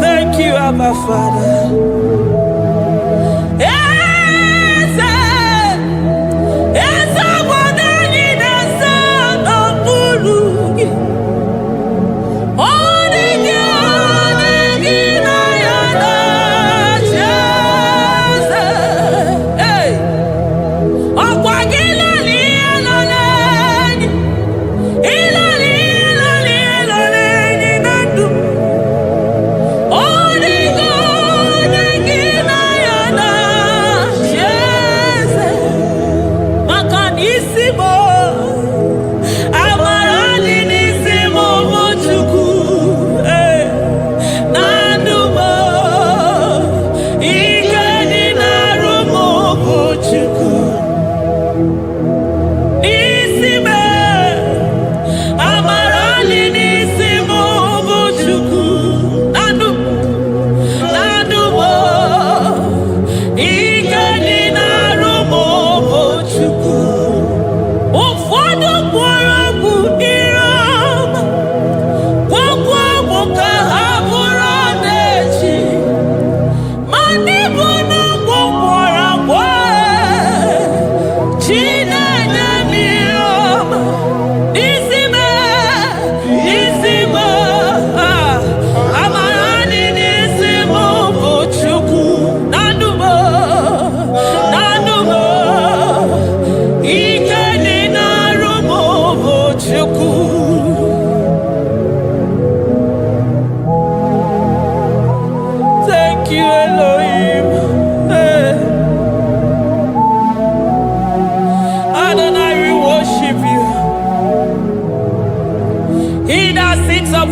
Thank you, Abba Father.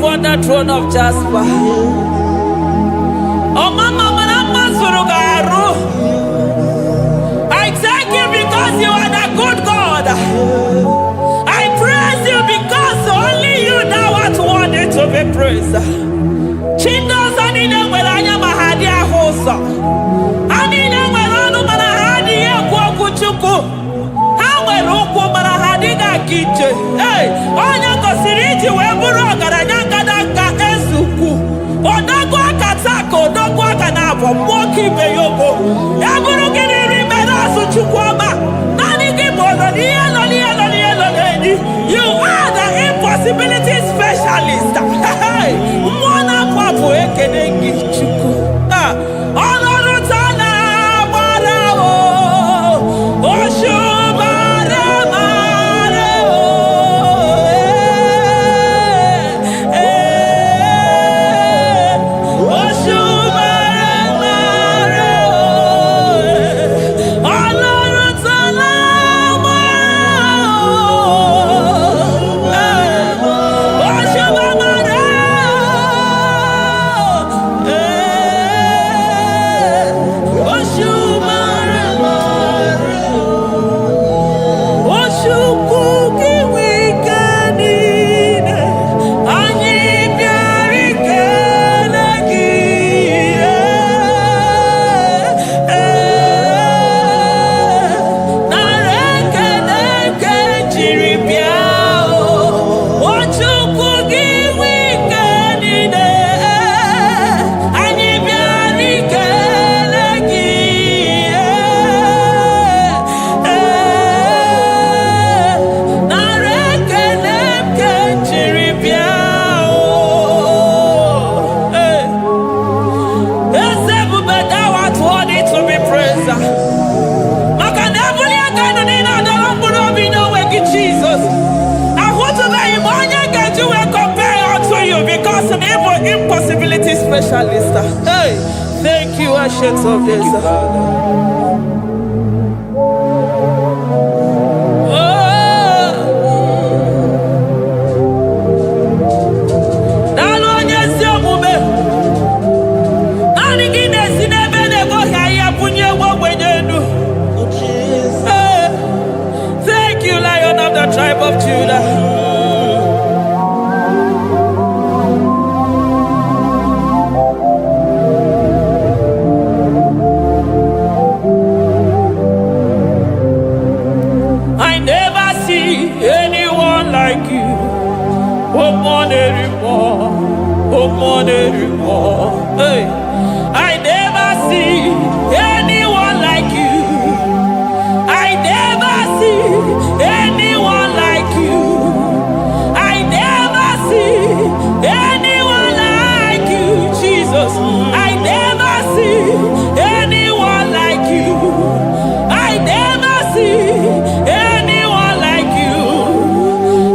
upon the throne of Jasper. Oh, Mama, I thank you because you are the good God. I praise you because only you now are worthy to be praised. Chindos anine welanya mahadi ahosa. Anine welanu manahadi yekwa kuchuku. Hawe rukwu manahadi na kiche. Hey, onya kosiriji weburu ogaranya kadaka ezuku. Odago akatako, odago akanabo, mwoki beyobo. Eburu gini rimera suchukwama. Nani gibolo, you are the impossibility specialist. Hey, mwana papu ekenengi chuku. Honoru tana marao, oshu marao. Impossibility specialist. Hey, thank you, Ancient of Days. Thank you, Lion of the tribe of Judah. Hey, I never see anyone like you. I never see anyone like you. I never see anyone like you, Jesus. I never see anyone like you. I never see anyone like you.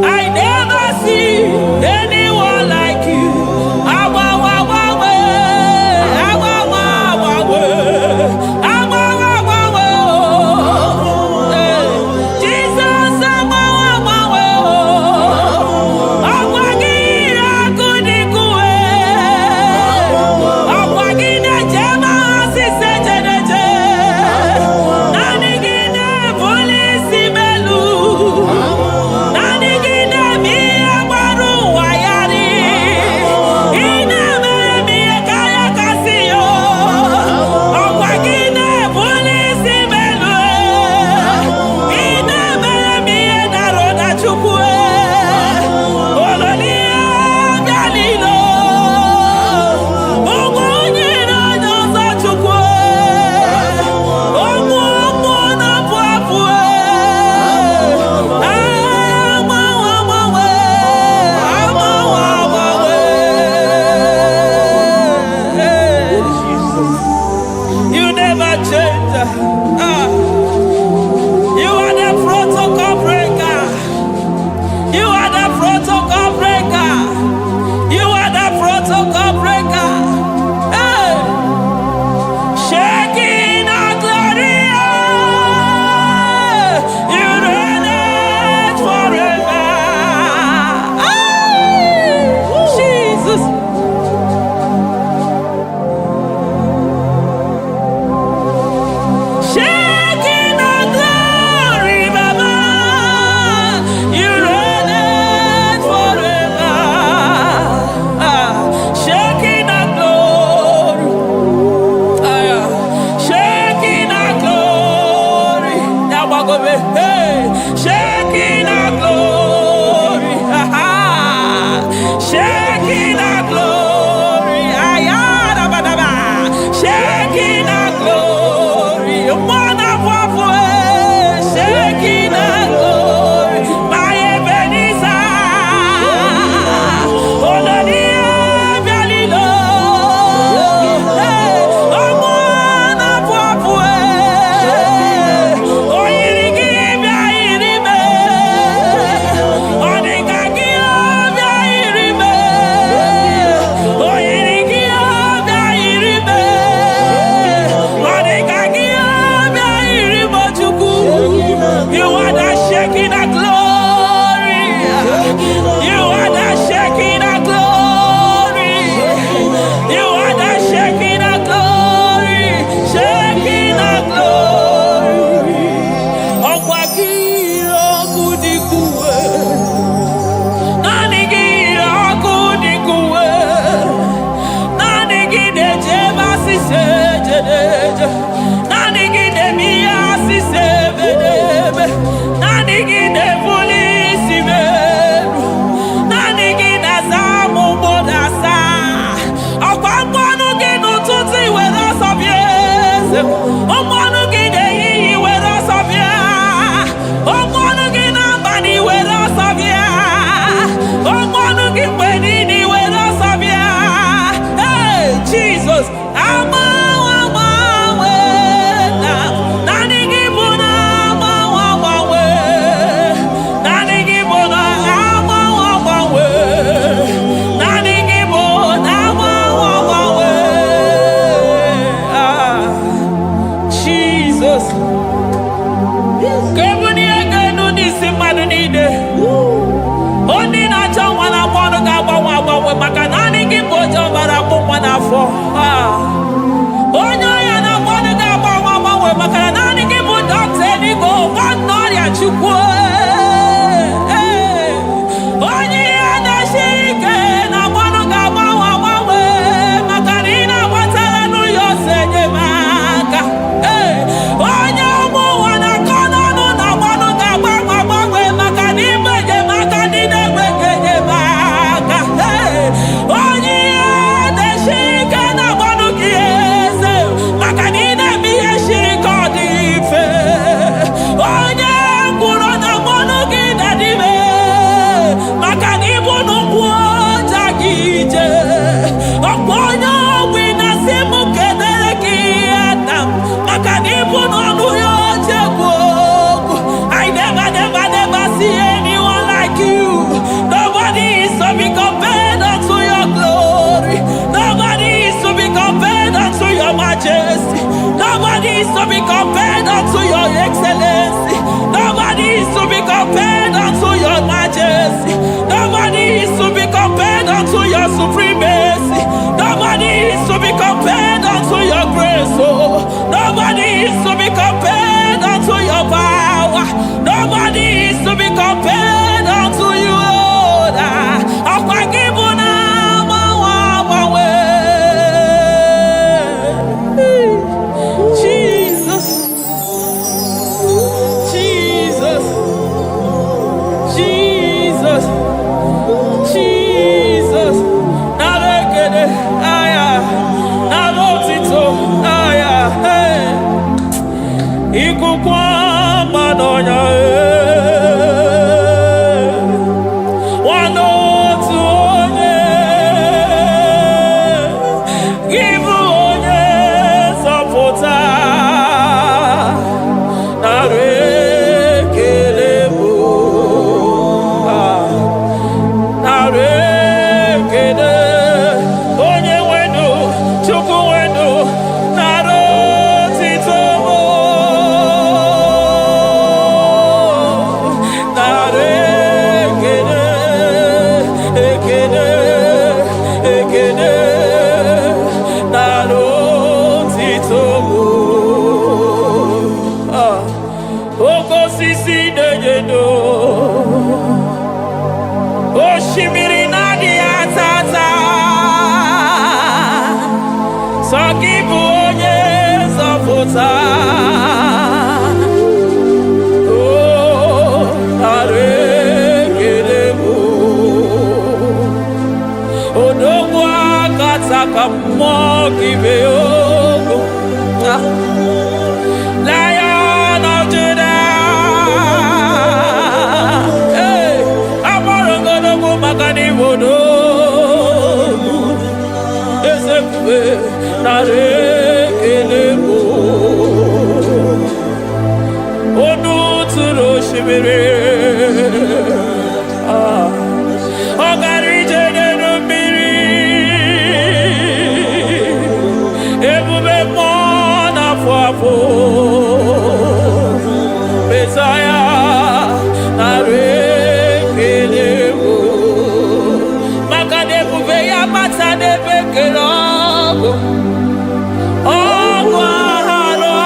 I never see anyone like you. Chukwu onye ihe na-esiri ike na mmanụ ga-agbanwe agbanwe maka na ị na-agbatara n'ụyọ ose enyemaka onye ụmụ ụwa na-akọ n'ọnụ na mmanụ ga-agbanwe agbanwe maka na ime enyemaka ndị na-enweghị enyemaka onye ihe na-esiri ike na mmanụ gị eze maka na ị na-eme ihe siri ike ọ dị mfe onye kwuru na mmanụ gị na-adịbe maka na ịbụ n'ụkwụ ọja gị ije ọkwa onye ogbi na-asị m kedere gị ada m maka na ịbụ n'ọnụ ya oche ekwu okwu I never see anyone like you. Nobody is to be compared unto your glory. Nobody is to be compared unto your majesty. Nobody is to be compared unto your excellency. Nobody is to be compared unto your majesty. Nobody is to be compared unto your supremacy. Nobody is to be compared unto your grace. Oh, nobody is to be compared unto your power. Nobody is to be compared unto you, Lord. Akwa gị bụ na agbanwe. Jesus, Jesus, Jesus, Jesus. Narekede aya, narotito aya. Ikukwa madonya wanotu onye gibu onye zọpụta nara ekele bụ nara ekele onye nwenu Chukwu nwenu nara otito bụ nara ekele ekele ekele nara otito bụ oke osisi na-enyedo osimiri na-adịghị atata sọ gị bụ onye nzọpụta nara ekele bụ odogwu akata ka mmụọ gị bee ogo Lion of Judah agbọrọ ngọdọgwu maka na ịbụ odogwu eze ebube nara ekele bụ onu tụrụ osimiri ọ gara ije n'elu mmiri ebube mmụọ na-afụ afụ Mesaya nara ekele bụ maka na ebube ya bata n'ebe kere ọgụ aghara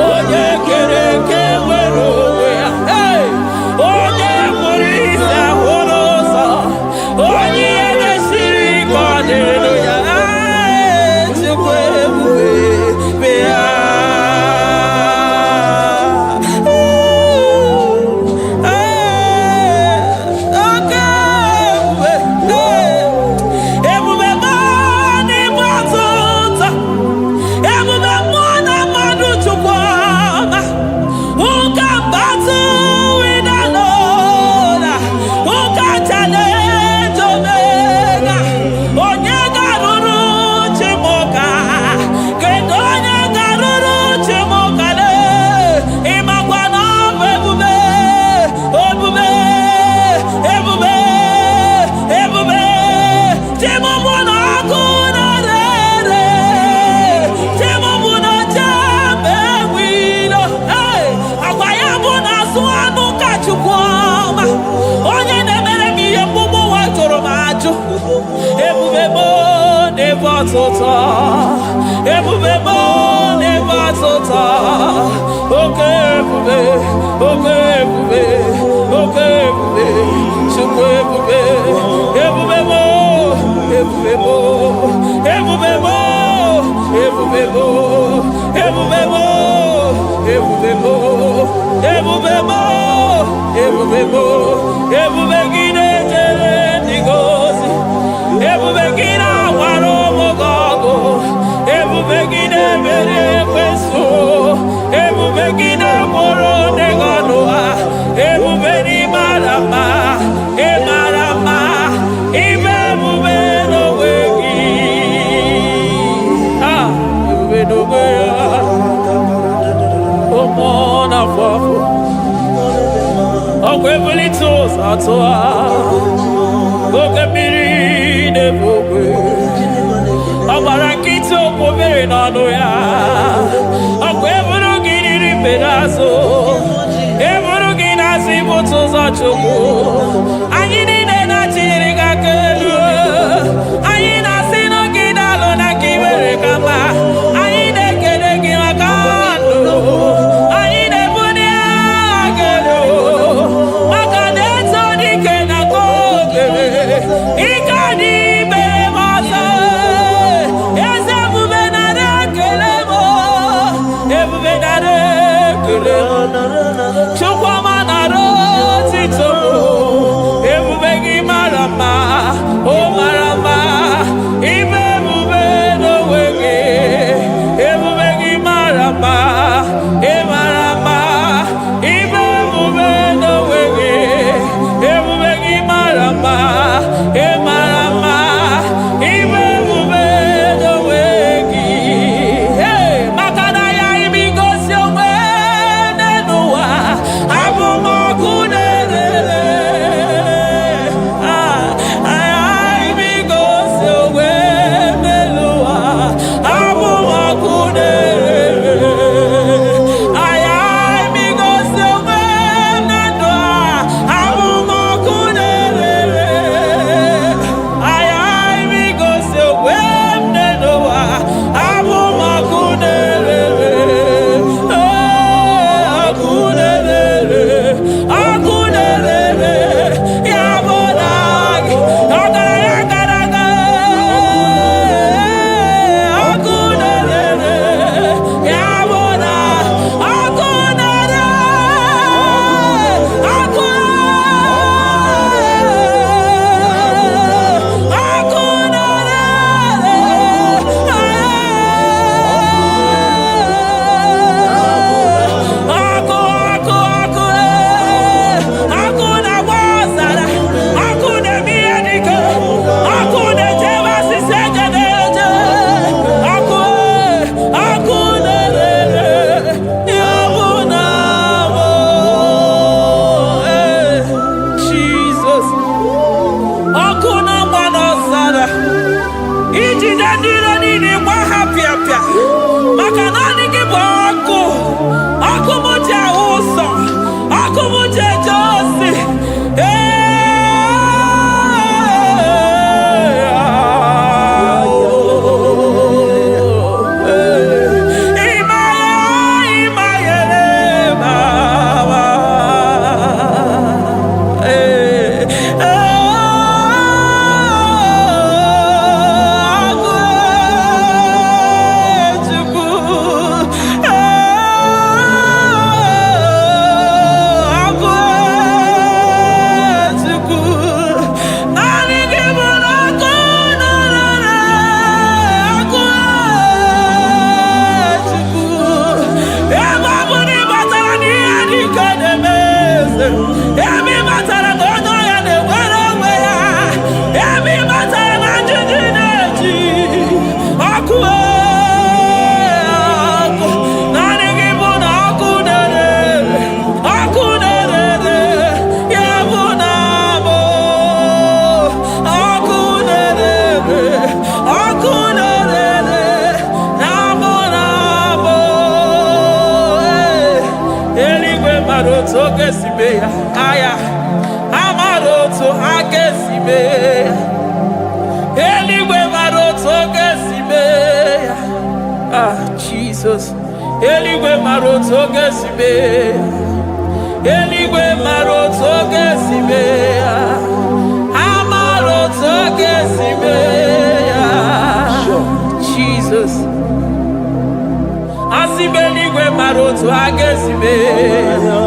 onye kere eke nwere onwe ya onye kpụrụ isi ahụrụ ụzọ onye ihe mesiri ike ọ dịrị ya Chukwu ebube bịa ebube ma n'ime ọtụtụ ebube mmụọ na mmadụ Chukwu ọma who can battle with the Lord, who can challenge Omega, onye garuru Chimoka kedu onye garuru Chimoka le ịmakwa na ọ bụ ebube ebube ebube ebube Chimọmụ na ọkụ na-ere Chimọmụ na jembe wilo agwa ya bụ na azụ anụ ka Chukwu ọma onye na-emere m ihe mgbugbu ụwa jụrụ m ajụ ebube m n'ebe ọtụtụ ebube m n'ebe ọtụtụ oke ebube mo, ebube gide jere ndigozi, ebube gide awaro mogogo, ebube gide mere kweso, ebube gide moro neganoa, ebube ni marama, marama, ebube no wegi, ebube no wegi, omona fafo. Okwebulito satoa Okebiri nebogwe Obarakito kwobere n'ọnụ ya Okweburu gị niri pedazo Eburu gị na-asị bụtụ ụzọ Chukwu Anyị niile na-achịrị gị aka elu Anyị na-asị n'oge dalụ na ka ibere ka mma Anyị na-ekele gị maka ndụ Anyị na-ebuli aka elu maka na-eto dike na kogere ike dị mere m ọzọ eze ebube nara ekele m ebube nara ekele m Chukwuma nara otito m ebube gị mara mma o mara mma ime ebube n'onwe gị ebube gị mara mma ị mara mma ime ebube n'onwe gị ebube gị mara mma ị mara mma ime ebube n'onwe gị maka na ya ime igosi onwe n'ụwa abụ m ọkụ na-erere ime igosi onwe n'ụwa abụ m ọkụ na-erere ime igosi onwe na ndụ abụ m ọkụ na-erere ime igosi onwe n'ụwa abụ m ọkụ na-erere ọkụ na-erere ọkụ na-erere ya bụ na gị ọgaranya gara aga ọkụ na-erere ya bụ na ọkụ na-erere ọkụ ọkụ na-agba ọzara ọkụ na-eme ihe dike ọkụ na-ejebe asịsị ejedeje ọkụ na-erere ya bụ na bụ Jizọs ọkụ na-agba n'ọzara ijide ndị iro niile gba ha pịapịa maka naanị gị bụ ọkụ ọkụ m ji ahụ ụzọ ọkụ m ji eje ozi ebe matara na onye ọya na-enwere onwe ya ebe matara na njiji na-eji ọkụ ọkụ naanị gị bụ na ọkụ na-erere ya bụ na bụ ọkụ na-erere na bụ na bụ eluigwe mara otu oge si mee ya aya amara otu aka esi mee ya eluigwe mara otu oge si mee ya Jizọs eluigwe mara otu oge si mee ya eluigwe mara otu oge si mee ya amara otu oge si mee ya Jizọs asị m eluigwe mara otu aka esi mee ya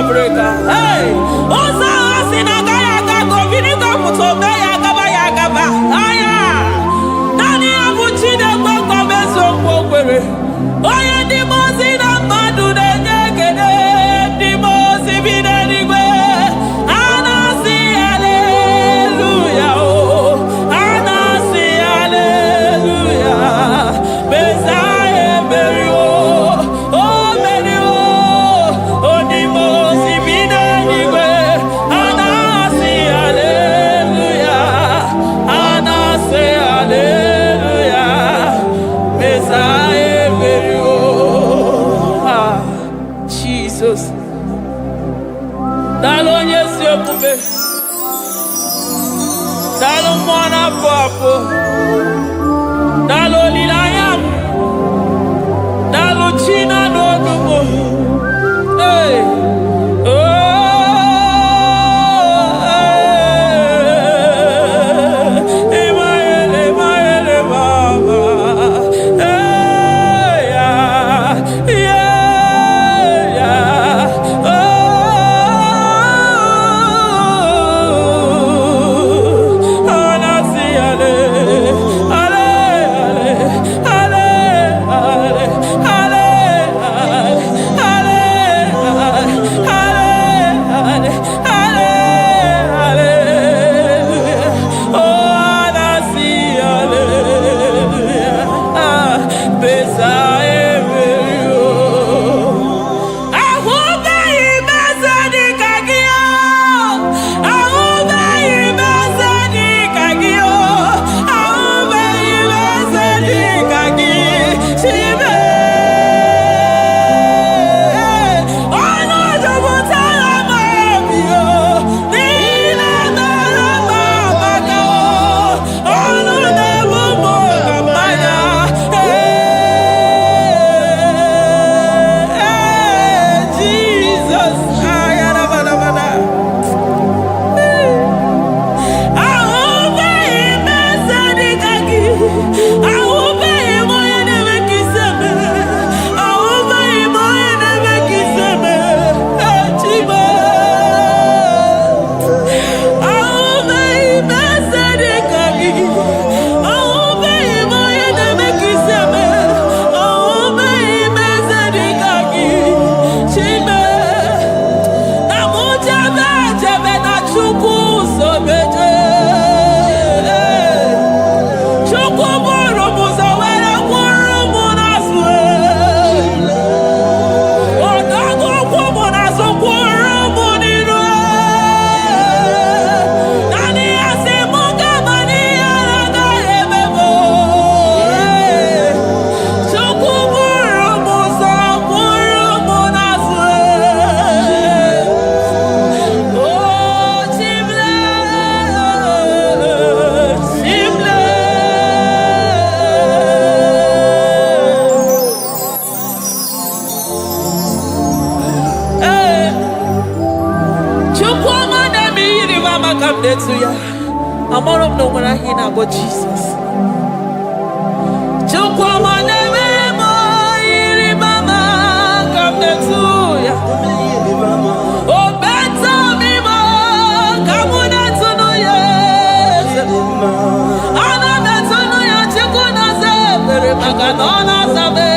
breaker. Hey, Osa Asinaga Yagago, Vinigo Mutobe Yagaba Yagaba. Aya, Nani Abuchide Boko Meso Bokwe. Oya Dimozina Madu de Negede, Dimozi Vinanigwe. Anasi Hallelujah, oh, Anasi Hallelujah. Messiah Merio, oh Merio, oh Dimozi Vinanigwe. Anasi Hallelujah, Anasi Hallelujah. Messiah Merio. Ah, Jesus. Dalo nyesi okube. Dalo mwana papo. Dalo lilayam. Dalo china no dumo. Hey. Oh. Emaele baba. Hey. Yeah. Oh. Anasi ale. Ale. Ale. Ale. Ale. I'm all of no when I hear about Jesus. Oh, better me, come on, that's no yes. Ana better no ya chikuna se, very magadona sabe.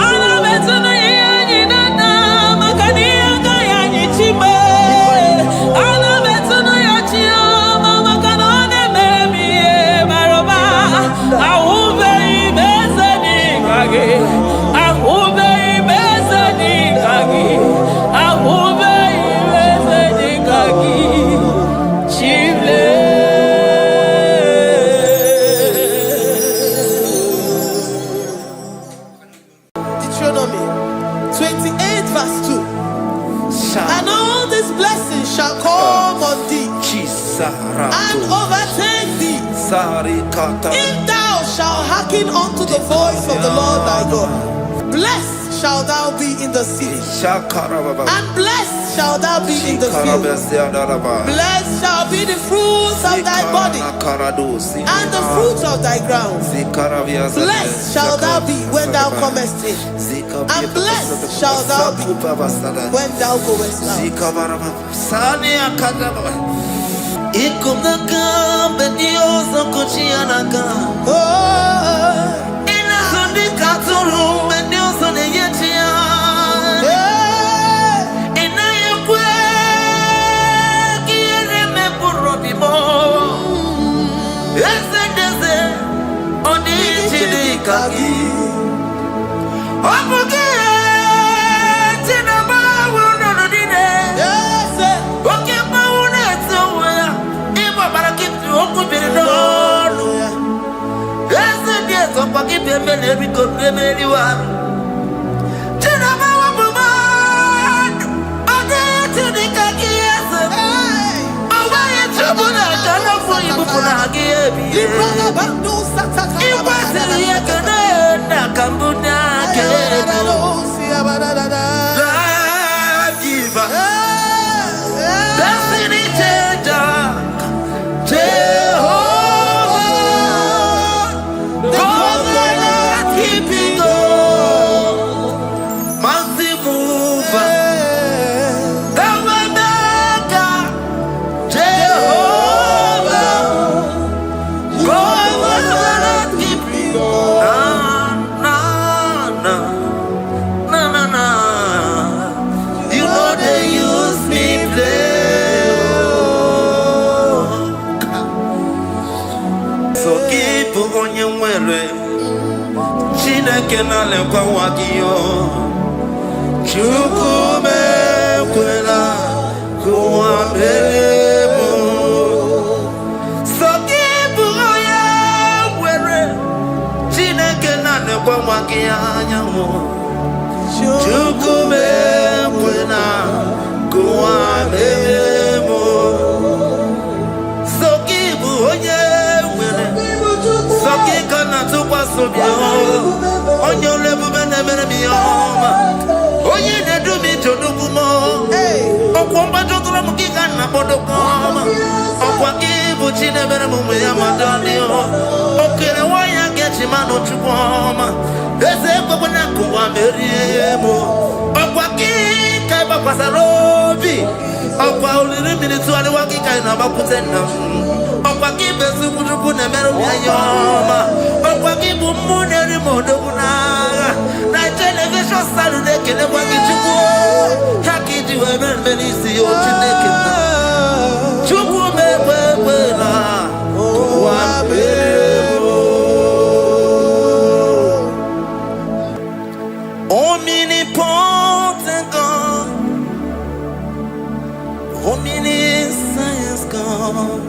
Ana better no ya ni nana, makani anga ya ni chime. Ana better no ya chia, mama kanone baby maroba. Ahube ibeze ni kage, ahube ibeze ni kage, ahube ibeze ni kage. Chile. Deuteronomy 28 verse 2. And all these blessings shall come on thee and overtake thee, if thou shalt hearken unto the voice of the Lord thy God. Blessed shalt thou be in the city, and blessed shall thou be in the field. Blessed shall be the fruits of thy body and the fruits of thy ground. Blessed shall thou be when thou comest in, and blessed shall thou be when thou goest out. Omnipotent God, omniscience God,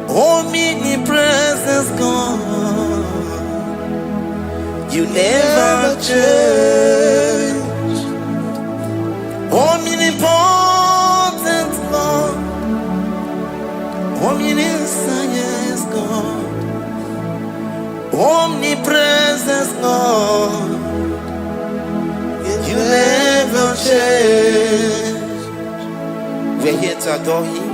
omnipresence God, you never change. Omnipotent God, omniscience God, omnipresence God, you never change. We're here to adore Him.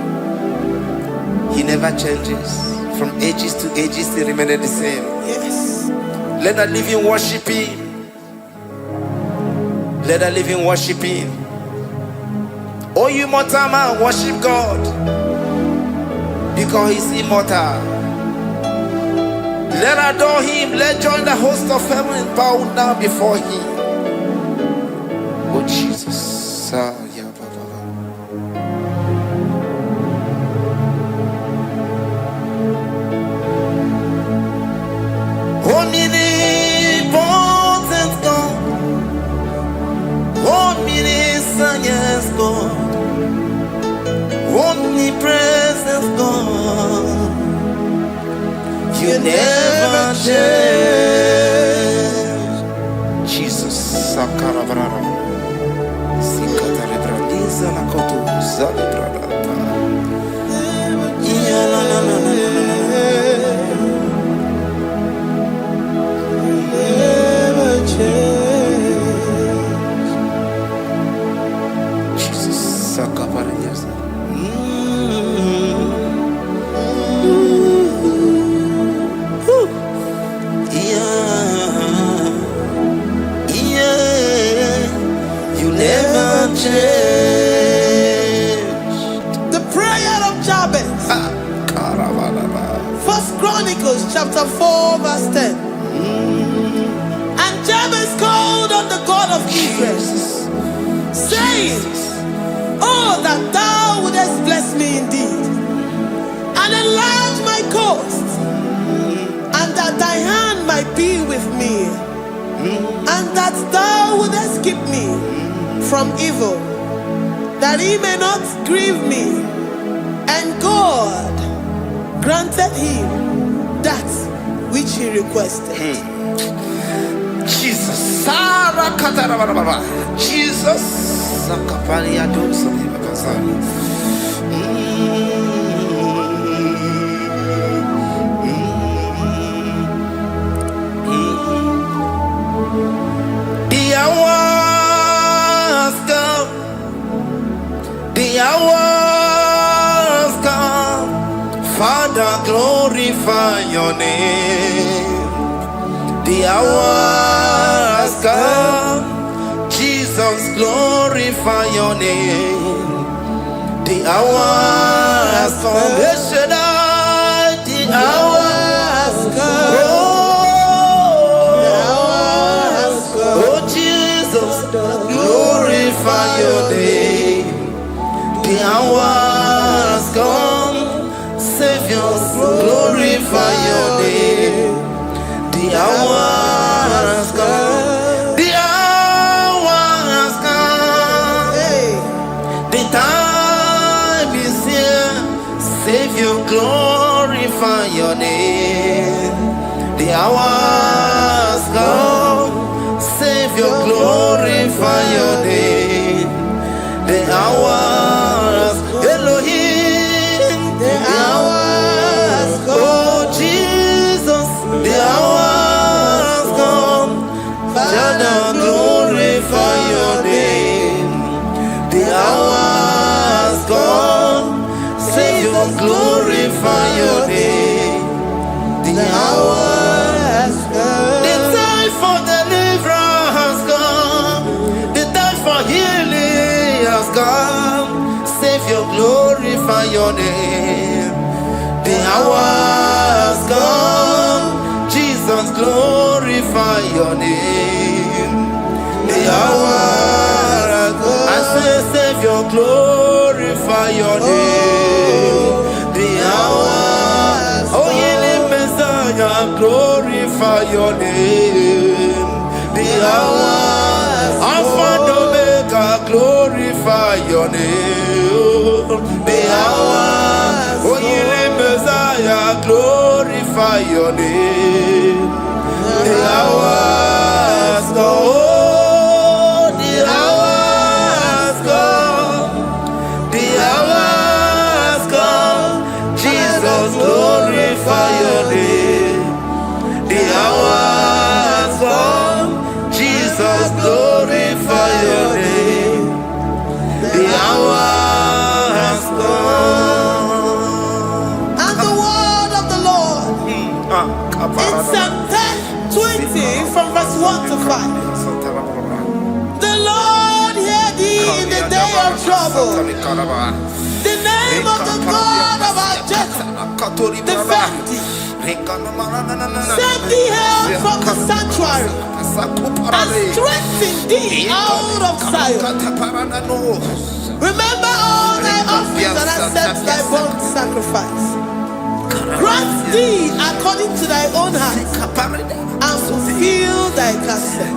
He never changes. From ages to ages, He remains the same. Yes. Let the living worship Him. Let the living worship Him. Oh, you mortal man, worship God, because He's immortal. Let adore Him. Let join the host of heaven and bow down before Him. Oh Jesus. Omnipotent God, omniscience God, omnipresence God, you never change. Jesus. Sakarabrara. Sikataribradiza la kotu zalibrada. chapter 4, verse 10. And Jabez called on the God of Israel, saying, oh, that thou wouldest bless me indeed, and enlarge my coast, and that thy hand might be with me, and that thou wouldest keep me from evil, that he may not grieve me. And God granted him that which he requested. Jesus. The hour has come. The hour has come. Father, glorify your name. The hour has come. Jesus, glorify your name. The hour has come. The hour has come. Oh, Jesus, glorify your name. The hour has come. Savior, glorify your name. The hour has come. The hour has come. The time is here. Savior, glorify your name. The hour has come. Savior, glorify your name. The hour has Elohim. The hour has come. Oh Jesus, the hour has come. Father, glorify your name. The hour has come. Savior, glorify your name. The hour has come. The time for deliverance has come. The time for healing has come. Savior, glorify your name. The hour has come. Jesus, glorify your name. The hour has come. I say, Savior, glorify your name. The hour. Oh, healing Messiah, glorify your name. The hour. Alpha and Omega, glorify your name. The hour. Oh, healing Messiah, glorify your name. The hour has come. Oh, the hour has come. The hour has come. Jesus, glorify your name. The hour has come. Jesus, glorify your name. The hour has come. And the word of the Lord in Psalm 20 from verse 1 to 5. The Lord hear thee in the day of trouble. The name of the God of our Jacob defend thee. Send thee help from the sanctuary and strengthen thee out of Zion. Remember all thy offerings and accept thy burnt sacrifice. Grant thee according to thy own heart and fulfill thy counsel.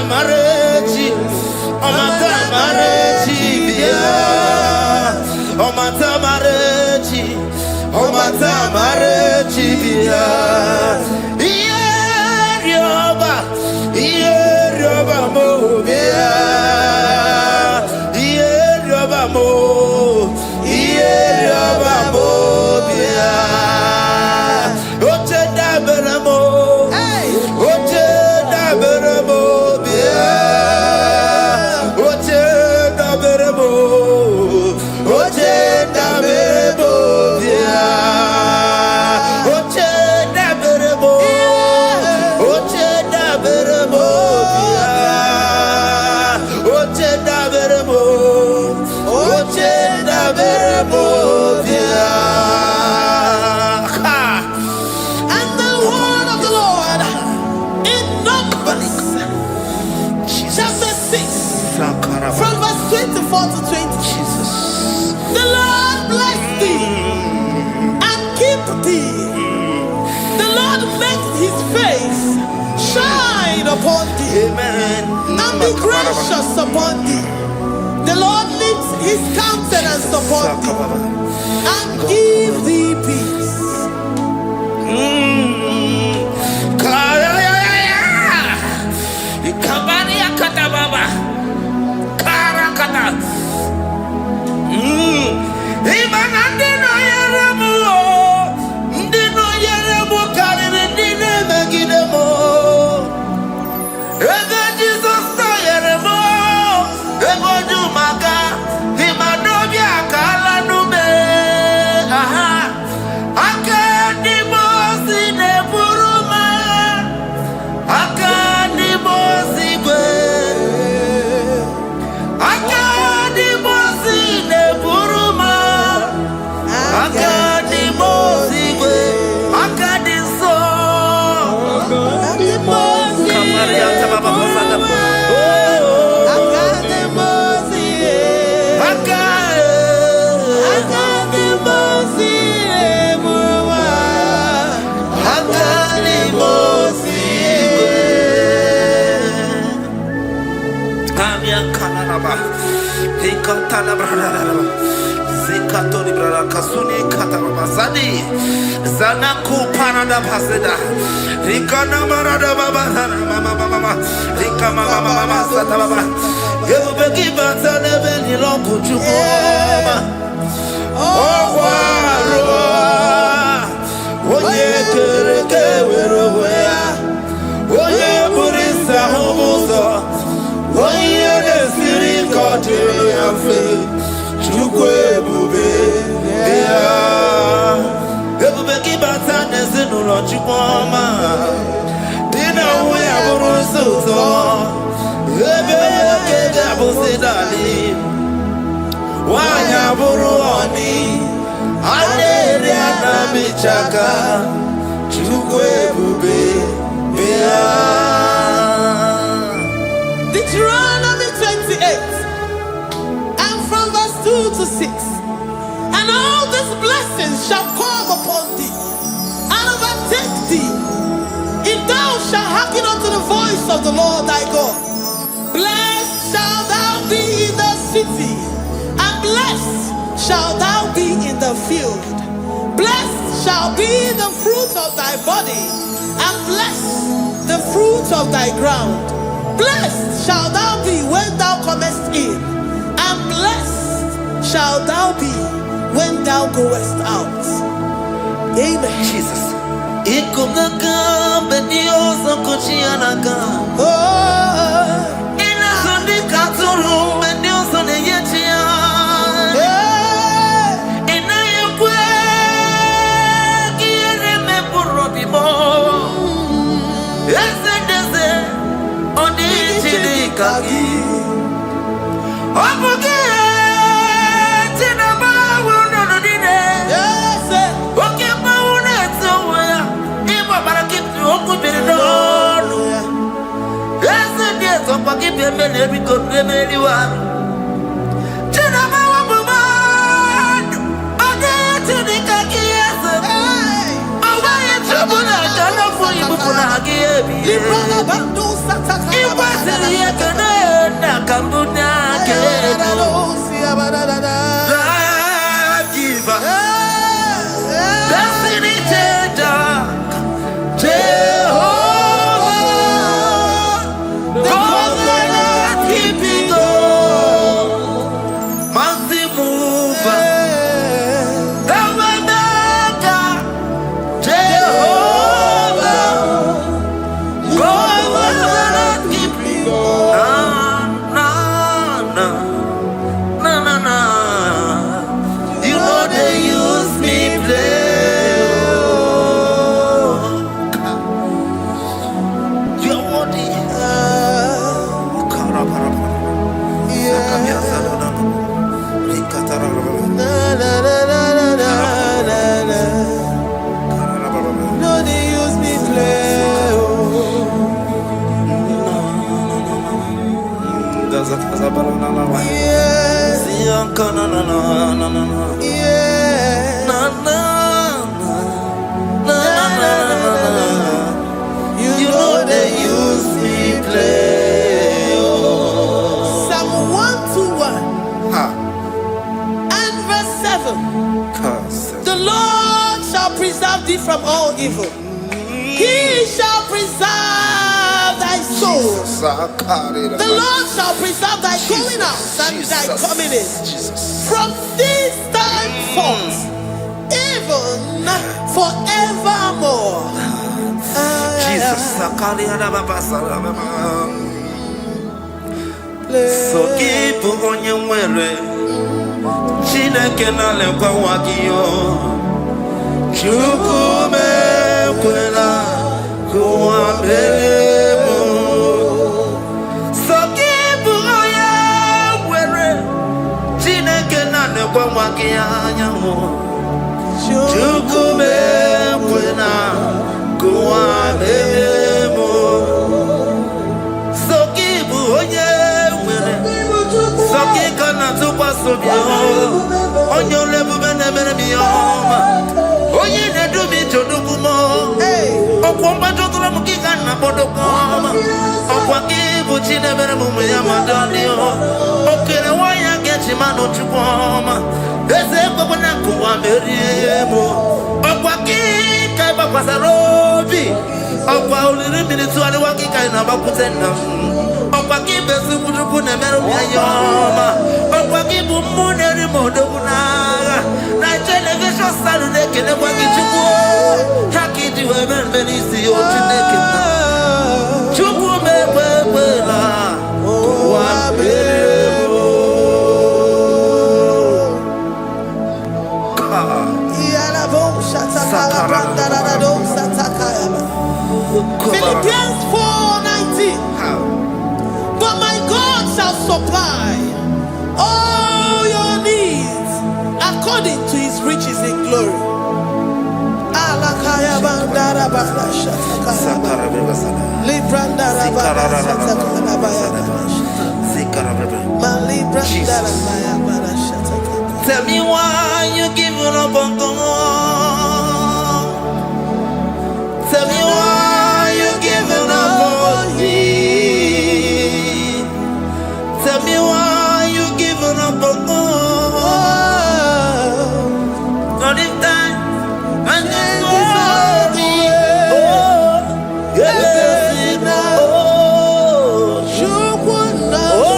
Omatamareti, Omatamareti, Omatamareti, Omatamareti, Ierioba mo, Ierioba mo, Ierioba mo, Oche daberamo, Oche daberamo, Oche daberamo, Oche daberamo, Oche daberamo, Oche daberamo, Oche daberamo, Oche daberamo, And the word of the Lord in Numbers chapter 6 from verse 24 to 20. The Lord bless thee and keep thee. The Lord make his face shine upon thee Amen. and be gracious upon thee. The Lord lifts his countenance upon thee and give thee peace. Zanaku Panada Paseda, Rikana Marada Baba, Mama, Rikama Mama Satababa, Yabaki Batana Beni Longo Chuma, Oh, Oye Kereke, Oye Burisa Homosa, Oye Siri Kotea Fe, Chukwe Bube, Everybody batana zinuro chukoma. Dina uya burusuzo. Ebe kega busidali. Wanya buruoni. Adere anamichaka. Chukwe bube. Deuteronomy 28 and from verse 2 to 6. And all these blessings shall come upon thee and overtake thee, if thou shalt hearken unto the voice of the Lord thy God. Blessed shalt thou be in the city, and blessed shalt thou be in the field. Blessed shall be the fruit of thy body, and blessed the fruit of thy ground. Blessed shalt thou be when thou comest in, and blessed shalt thou be when thou goest out. Amen. Jesus. Ikumaka bedioso kuchianaka. Oh, Ina sundika turu bedioso neyetia. Ina yukwe kiere me burodibo. Ese dese odi chilikagi. Obuge tina bawo no dine. yes, Oke bawo neto ya. Ibo barakitu okubiri Ese dese okwakipe mele bikope meliwa. Tina bawo bumadu. Odi chilikagi ese. hey, Owa yeto Abuna kana fo ibuna gebi. Librana bandu sataka. Ikwasiri yakana na kambuna gebi. Giver. Destiny changer. Jehovah. Covenant keeping God. Mighty mover. Covenant. Jehovah. Covenant keeping God. Na na na na na. You know they use me play. You're worthy. No, they use me play. Yes, yes. You know they use me play. Psalm 121 and verse 7. The Lord shall preserve thee from all evil. He shall preserve thy soul. The Lord shall preserve thy going out and thy coming in from this time forth, even forevermore. Sokibu onye nwere Chineke na-lekwa nwa gị o. Chukwu mekwela ka ụwa mere m. Sokibu onye nwere Chineke na-lekwa nwa gị anya o. Chukwu mekwela ka ụwa mere m. Sokibu onye Sokika na tukwaso bia onye olebube na-emere m ihe ọma onye na-edu m ije odugumo ọkwa mgbajọtụrụ m gị ka nna kpọdokwa ọma ọkwa gị bụ chi na-emere m ụmụ ya ma dọdị okere nwanyị ga-eji manụ chukwu ọma eze ekwekwe na nkụwa merie m ọkwa gị ka ị gbakwasara obi ọkwa oliri mmiri tụgharịwa gị ka ị na-agbakwute nna m ọkwa gị bụ ezikwuchukwu na-emere m ya ọma ọkwa gị bụ mmụọ na-eri m odogwu n'agha na telivishọn stanụ na-ekelekwa gị chukwu ha ka iji wee mere mbe n'isi ya otu na-ekele chukwu m ekwekwela ụwa mere Philippians 4:19. But my God shall supply all your needs according to his riches in glory. Tell me why you giving up on God. Tell me why you giving up on me. Tell me why you giving up on God. Not in time and then glory. Oh, yeah, oh,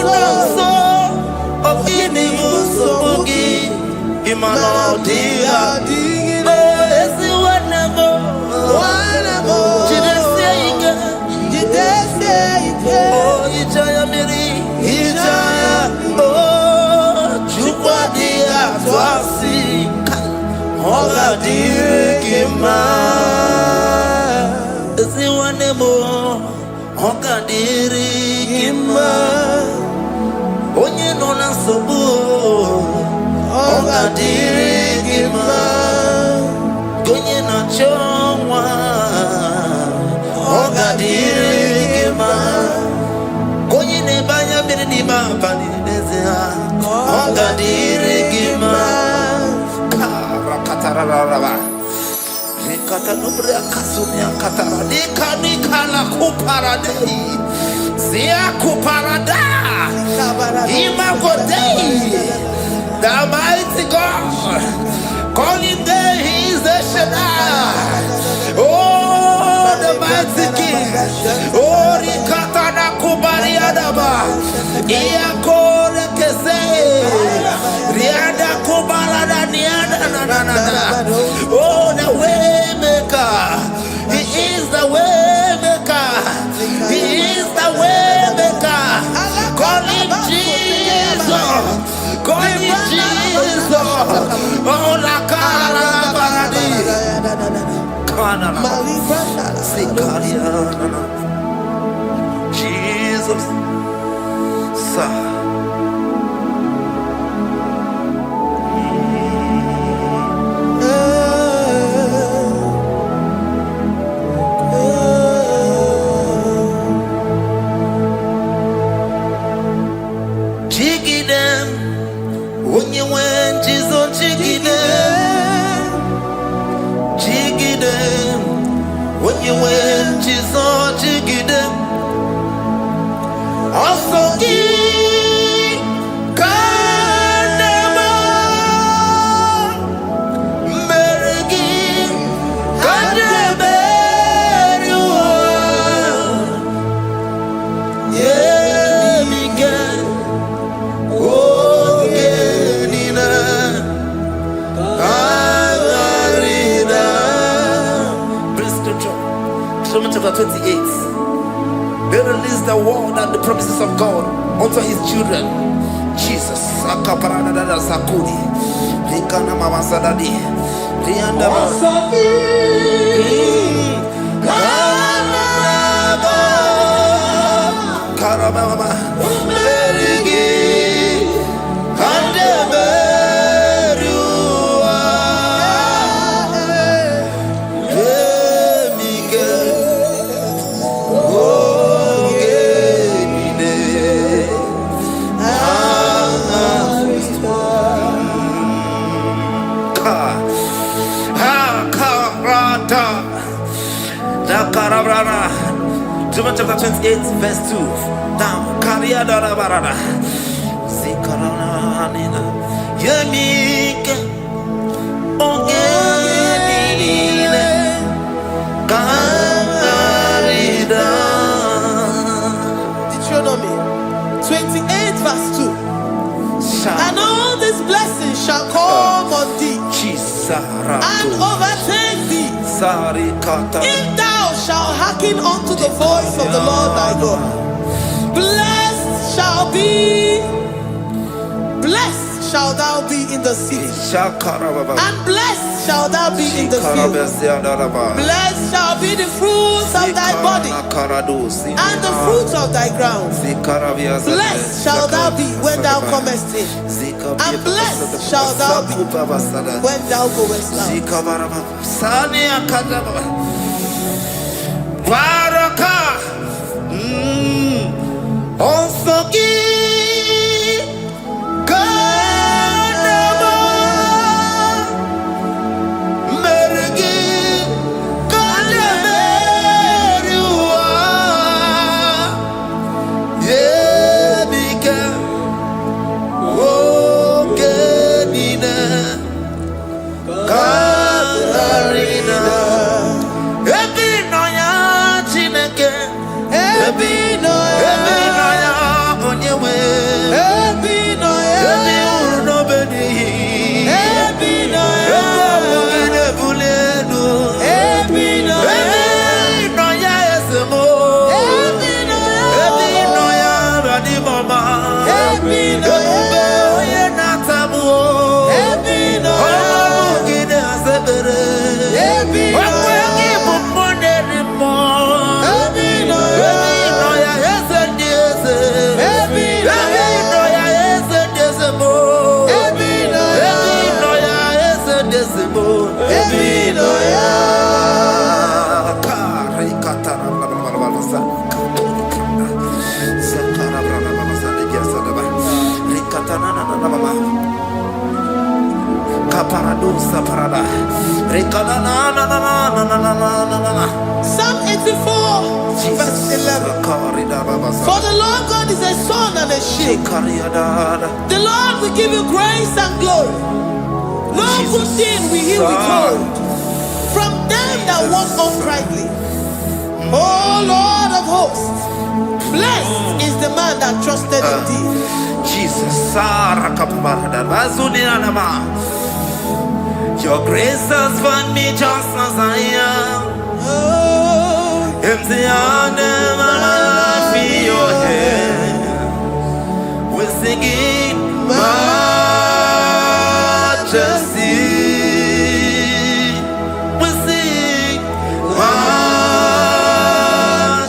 no, so of giving you so boogie. Imanodia. Oga dirigima, ziwanemo. Oga dirigima, onye no na sobu. Oga dirigima, onye na chonwa. Oga dirigima, onye ne banya miri ni mapani nezia. Oga dirigima. Katanubria Kasunia Kataradika Nikala Kuparadei Zia Kuparada Imagodei the mighty God calling there he is the Shaddai. Oh the mighty King. Oh Rikatana Kubariadaba Iakore Kese Riada Kubalada Niada. Oh the way maker. He is the way maker. He is the way maker. Call him Jesus. Call him Jesus. Oh la cara baradi. Kana. Sikaria. Jesus. Sa. Chapter 28. They release the word and the promises of God unto his children. Jesus. Akaparadada Sakudi. Likana Mama Sadadi. Liandaba. Karababa. John chapter 28 verse 2. Down. Karia dara barada. Zikarana nina. Yemike. Ongenine. Karida. Deuteronomy 28 verse 2. And all these blessings shall come on thee and overtake thee if thou shalt hearken unto the voice of the Lord thy God. Blessed shall thou be in the city, and blessed shall thou be in the field. Blessed shall be the fruits of thy body and the fruits of thy ground. Blessed shall thou be when thou comest in, and blessed shall thou be when thou goest out. Psalm 84, verse 11. For the Lord God is a sun and a shield. The Lord will give you grace and glory. No good thing will he withhold from them that walk uprightly. O Lord of hosts, blessed is the man that trusted in thee. Jesus, your grace has found me just as I am. Empty handed, my life in your hand. We're singing majesty. We sing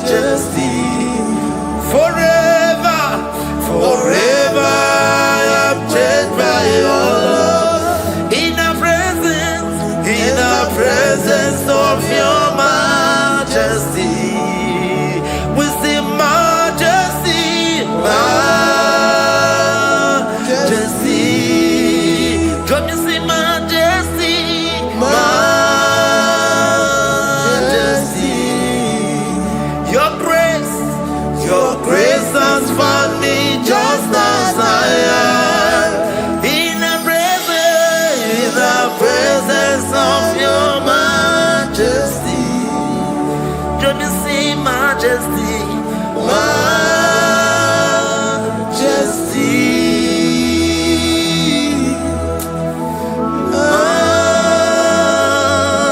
majesty. Forever, forever I'm changed by your love. In the presence of your majesty, we see majesty, majesty. Come you see majesty, majesty. Your grace has found me just as I am. In the presence of your majesty, let me see majesty, majesty,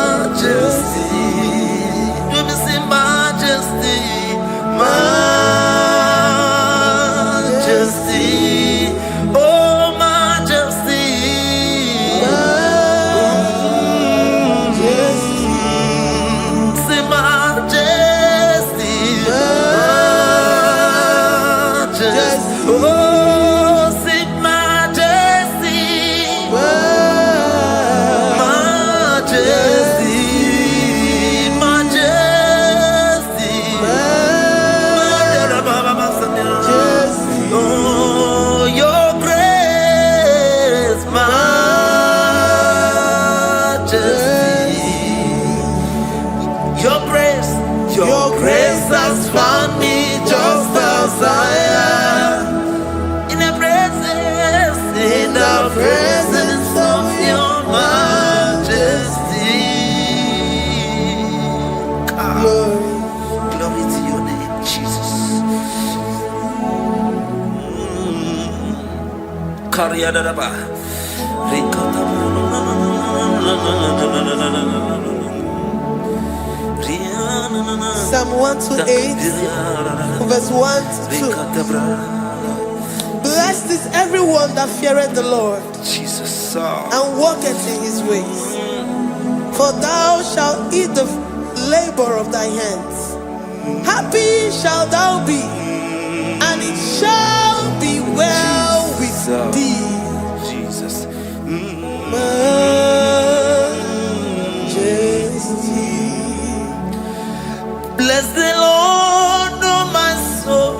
majesty. Let me see majesty, majesty. Oh, majesty. Oh, sing majesty, majesty, majesty, majesty. Oh, your grace, majesty. Your grace has found me just as I am. In the presence of your majesty. Glory to your name, Jesus. Psalm 128, verse 1 to 2. Blessed is everyone that feareth the Lord, Jesus, and walketh in his ways. For thou shalt eat the labor of thy hands. Happy shalt thou be, and it shall be well with thee. Jesus. Majesty. Bless the Lord, oh my soul.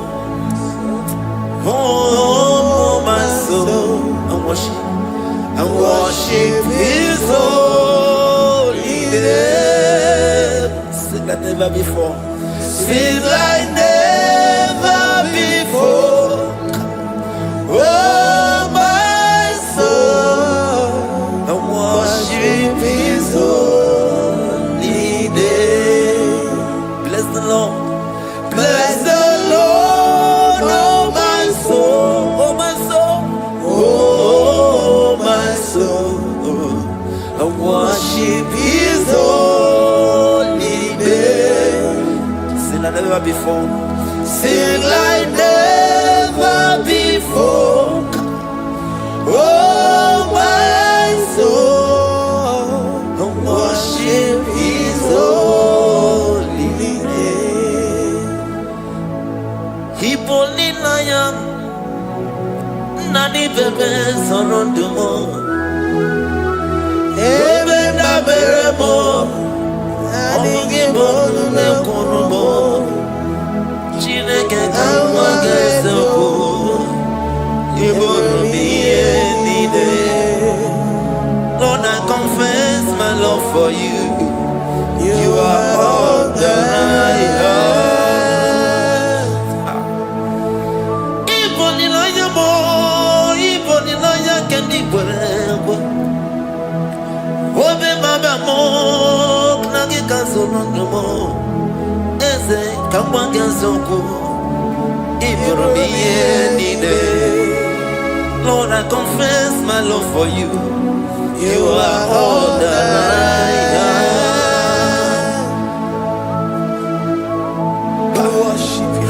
Oh, my soul, and worship his holy name. Sing like never before. Sing like never before. Oh, my soul, and worship his holy name. Bless the Lord. Bless the Lord, oh my soul, oh my soul, oh my soul, I worship his holy name. Sing like never before. Sing like never before. Oh my soul, I worship his holy name. Hipolilaya nani bebe sorondumo ebe na beremo omugi bonu ne konumo Chineke kama gesoko ibonu mi enide. Lord, I confess my love for Kazolonomo, Eze, Kamwagazoku, Ibrahim, Lord, I confess my love for you. You are all that I am. Worship you,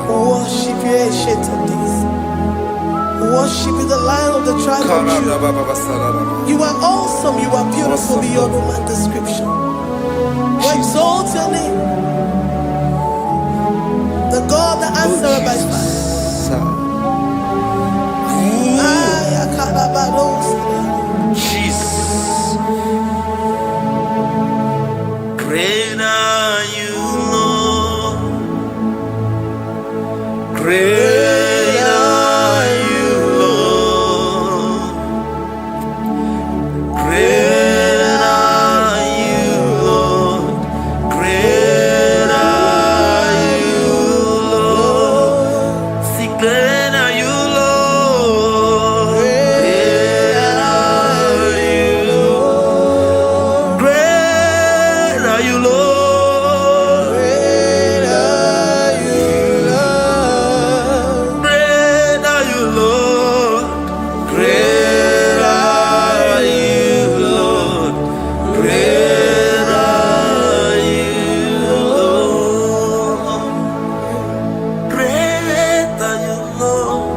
worship you, ancient of days. Worship you, the Lion of the tribe of Judah. You are awesome, you are beautiful beyond human description. We exalt your name, the God that answered by fire. Jesus, great are you, Lord. Great are you, Lord. Great are you, Lord. Great are you, Lord. See, great are you, Lord. Great are you, Lord. Great are you, Lord. Great are you, Lord. Great are you, Lord. Great are you, Lord. Great are you, Lord. Great are you, Lord.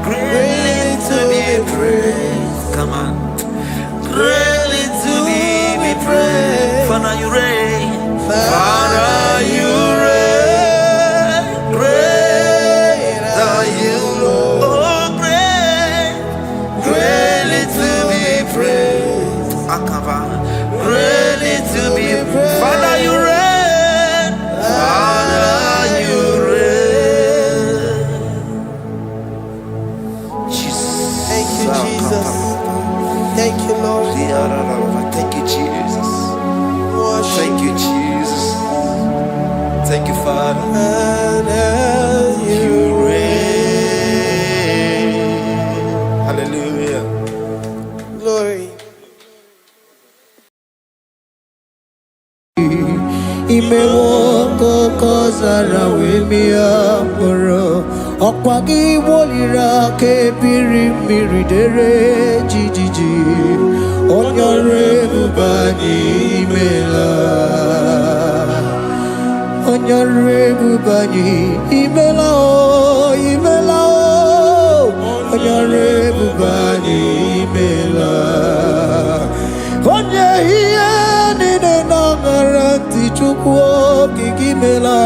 Greatly to be praised. Come on. Greatly to be praised. Father, you reign. Father, you reign. Great are you, Lord. Oh, great. Greatly to be praised. Akava. Greatly to be praised. Father, you reign. Father, you reign. Jesus. Thank you, Jesus. Thank you, Lord. Thank you, Jesus. Worship Thank you, Jesus. Thank you, Father. You reign. Hallelujah. glory. Imewoko kozara wemia moro Okwagi wolira ke biri miridere jijiji Onyore bubani imela Onyore bubani imela o imela o Onyore bubani imela Onye hiye nine nangaranti chukwo kikimela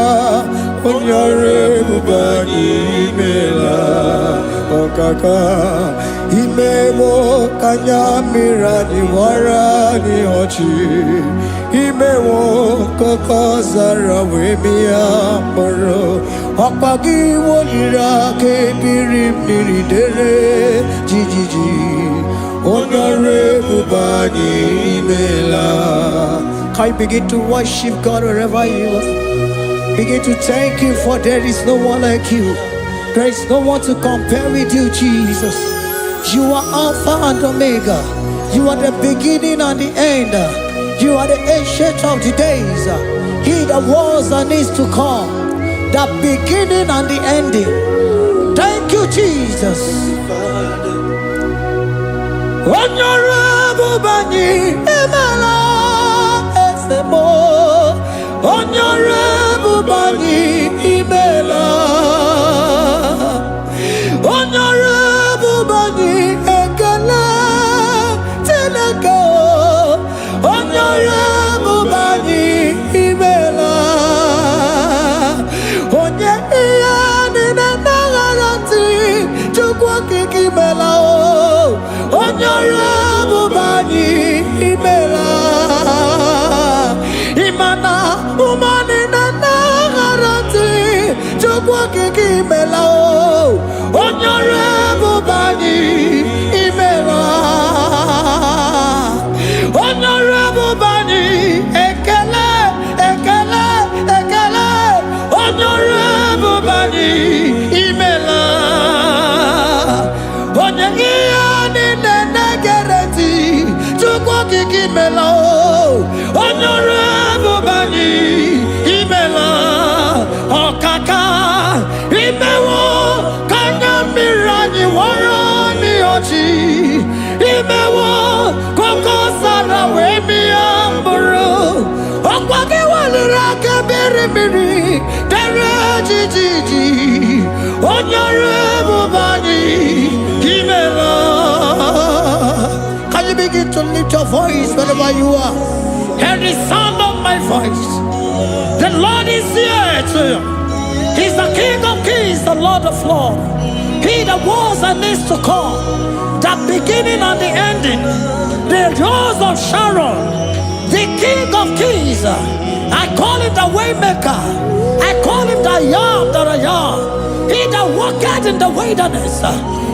Onyore bubani imela Okaka imemo kanyamira ni wara ni ochi Imemo koko zara wemia moro Okpagi wolira ke biri miridere jijiji Onyore bubani imela. Can you begin to worship God wherever you are? Begin to thank Him, for there is no one like you. There is no one to compare with you, Jesus. You are Alpha and Omega. You are the beginning and the end. You are the ancient of the days. He that was and is to come. The beginning and the ending. Thank you, Jesus. Onyore bubani imela esemo. Onyore bubani imela. Onyore bubani ekele teleko. Onyore bubani imela. Onye iya nina nagaranti chukwa kikimela o. Onyore bubani imela. Imana umani nana garanti chukwa kikimela o. Onyore bubani imela. Onyore bubani ekele ekele ekele. Onyore bubani imela. Onye iya nina nagaranti chukwa kikimela o. Can you begin to lift your voice wherever you are? Hear the sound of my voice. The Lord is here to you. He's the King of Kings, the Lord of Lords. He that was and is to come, the beginning and the ending, the Rose of Sharon, the King of Kings. I call him the Waymaker. I call him the Yam that I am. He that walketh in the wilderness,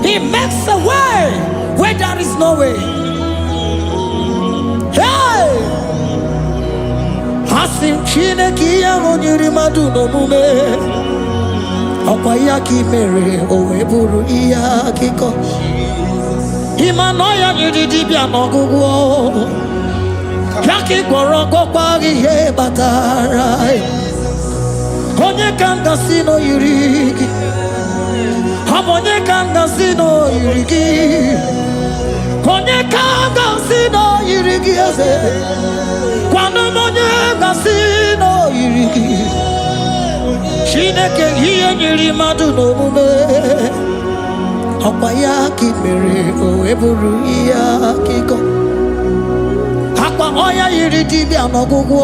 he makes a way where there is no way. Hey! Hasim Chineke ya onyiri madu no mume. Ọkwa ya ki mere o wee bụrụ ihe akụkọ. Ịma na ya nyiri dibịa n'ọgwụgwọ. Ya ka ị gwọrọ gwọkwa ihe batara. Onye ka m gasị n'oyiri gị. Ọ bụ onye ka m gasị n'oyiri gị. Onye ka m gasị n'oyiri gị eze. Kwanụ m onye gasị n'oyiri gị. Chineke ihe nyiri mmadụ n'omume. Ọkwa ya ka ị mere o wee bụrụ ihe akụkọ. Akwa ọya yiri dibịa n'ọgwụgwọ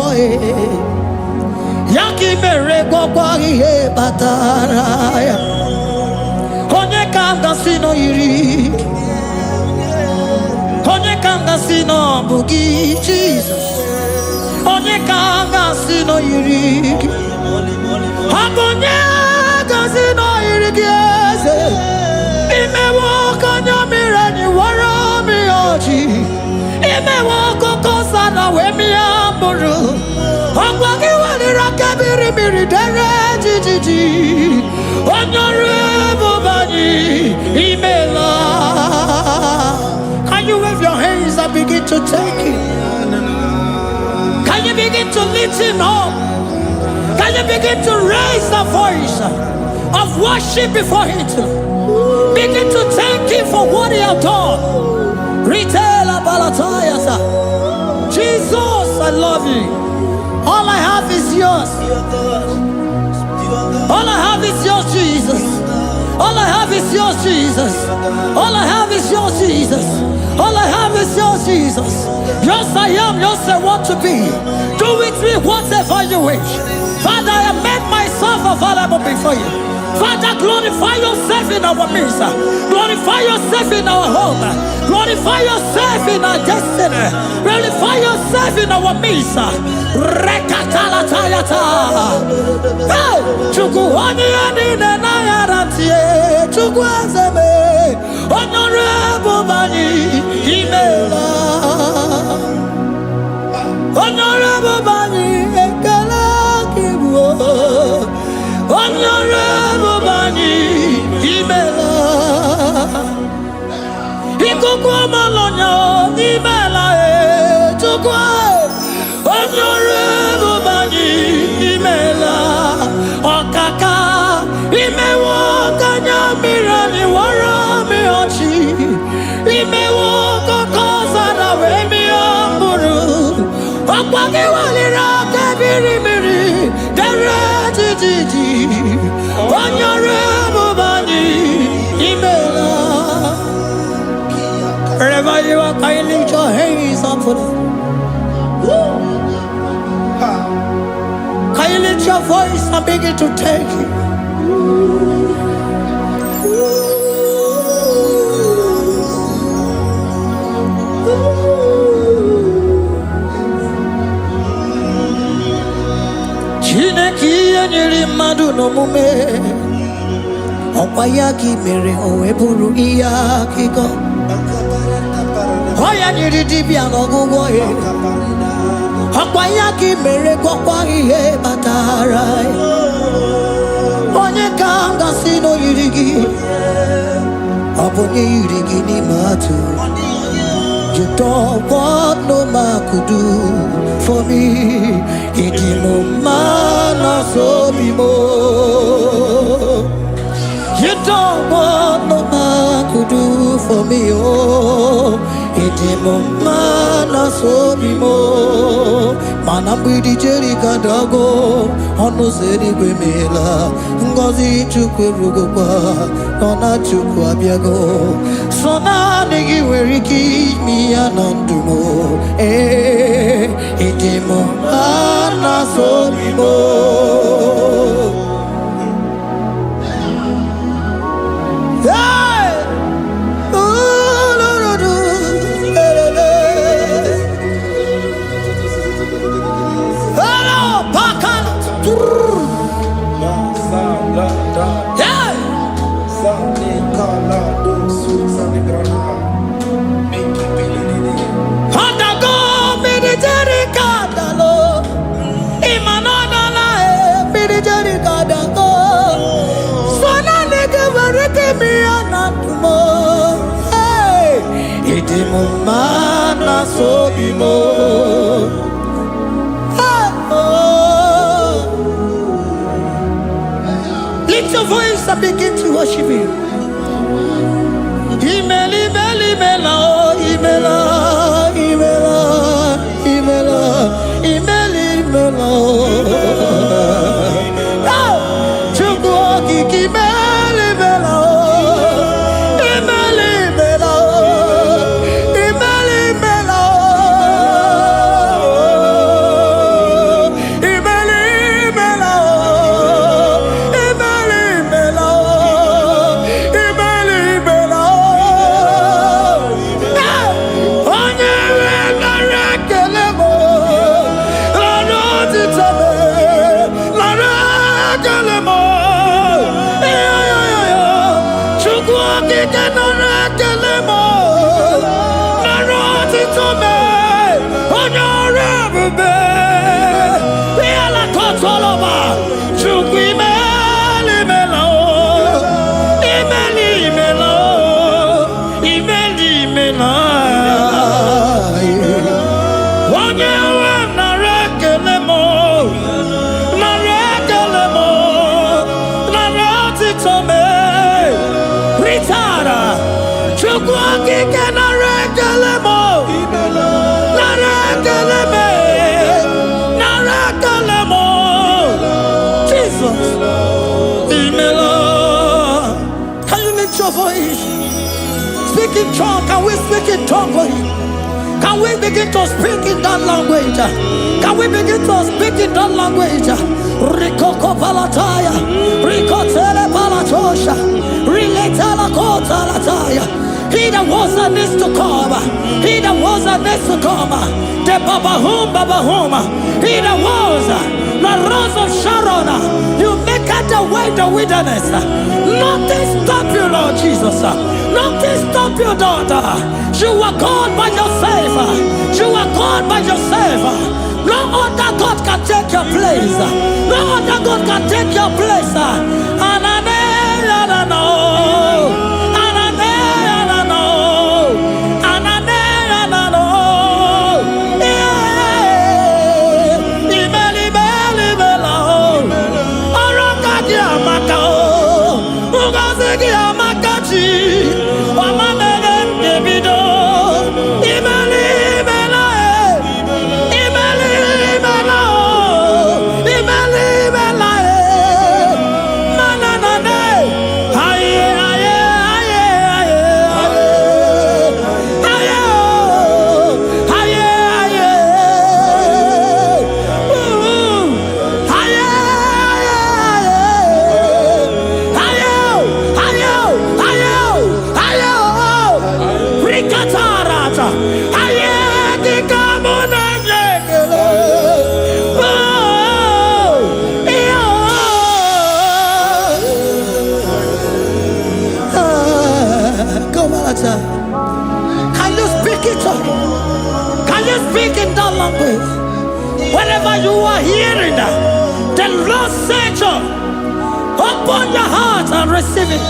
ya ka ị mere gwọkwa ihe batara ya. Onye ka m gasị n'oyiri gị. Onye ka m gasị n'ọbụ gị Jizọs. Onye ka m gasị n'oyiri gị. Ọ bụ onye gasị n'oyiri gị eze. Imewe ọkụ anya mmiri anyị wara mmiri ọjị. Imewe ọkụkọ sana wee mịa mkpụrụ. Ọgwa gị weliri aka mmiri mmiri dere jijiji. Onye ọrụ ebube anyị imela. Can you wave your hands and begin to take it? Can you begin to lift him up? Can you begin to raise the voice of worship before him? Begin to thank him for what he has done. Retailer Balatayasa. Jesus, I love you. All I have is yours. All I have is yours, Jesus. All I have is yours, Jesus. All I have is yours, Jesus. All I have is yours, Jesus. Yours I am, yours I want to be. Do with me whatever you wish. Father, I have made myself available before you. Father, glorify yourself in our midst. Glorify yourself in our home. Glorify yourself in our destiny. Glorify yourself in our midst. Rekatalatayata. Hey! Chukwani anine na yarantie. Chukwazeme. Honorable Bani Imela. Honorable Bani Ekala Kibu. Honorable Bani Imela. Ikukwa Malonya Imela Chukwa. Honorable Bani Imela. Okaka Imewa Kanya Mirani Warami Ochi. Imewa Kokosara Wemi Amburu. Okwagi Walira Kabiri Miri. Dere Jiji. Honorable Bani Imela. Wherever you are, can you lift your hands up for them? Can you lift your voice and begin to take it? Chineke nyiri mmadụ n'omume. Ọkwa ya ka ị mere o wee bụrụ ihe akụkọ. Ọ ya nyiri dibịa n'ọgwụgwọ ya. Ọkwa ya ka ị mere gwọkwa ihe batara ya. Onye ka m gasị n'oyiri gị. Ọ bụ onye yiri gị n'ime atụ. You don't want no man could do for me. Ịdị m mma na so bi mo. You don't want no man could do for me, oh. Ịdị m mma na so bi mo. Anambidi Jerika Dago, Onoseri Bemela, Ngozi Chukwerugopa, Nona Chukwabiago, Sona Nigi Weriki, Mianandumo, Itimo, Anasobimo. Mana sobimo. Lift your voice and begin to worship Him. Imeli, imeli, imela, imela, imela, imela, imeli, imela. Chukwu imeli, imela. Speak in tongue. Can we speak in tongue for Him? Can we begin to speak in that language? Can we begin to speak in that language? Rikoko palataya, rikotele palatosha, riletala kotalataya. He that was and needs to come. He that was and needs to come. The Babahum. He that was the rose of Sharon. You make out the way in the wilderness. Nothing stop you, Lord Jesus. Nothing stop you, daughter. You are God by yourself. You are God by yourself. No other God can take your place. No other God can take your place. Can you speak it? Can you speak in that language? Whenever you are hearing that, the Lord said, open your heart and receive it.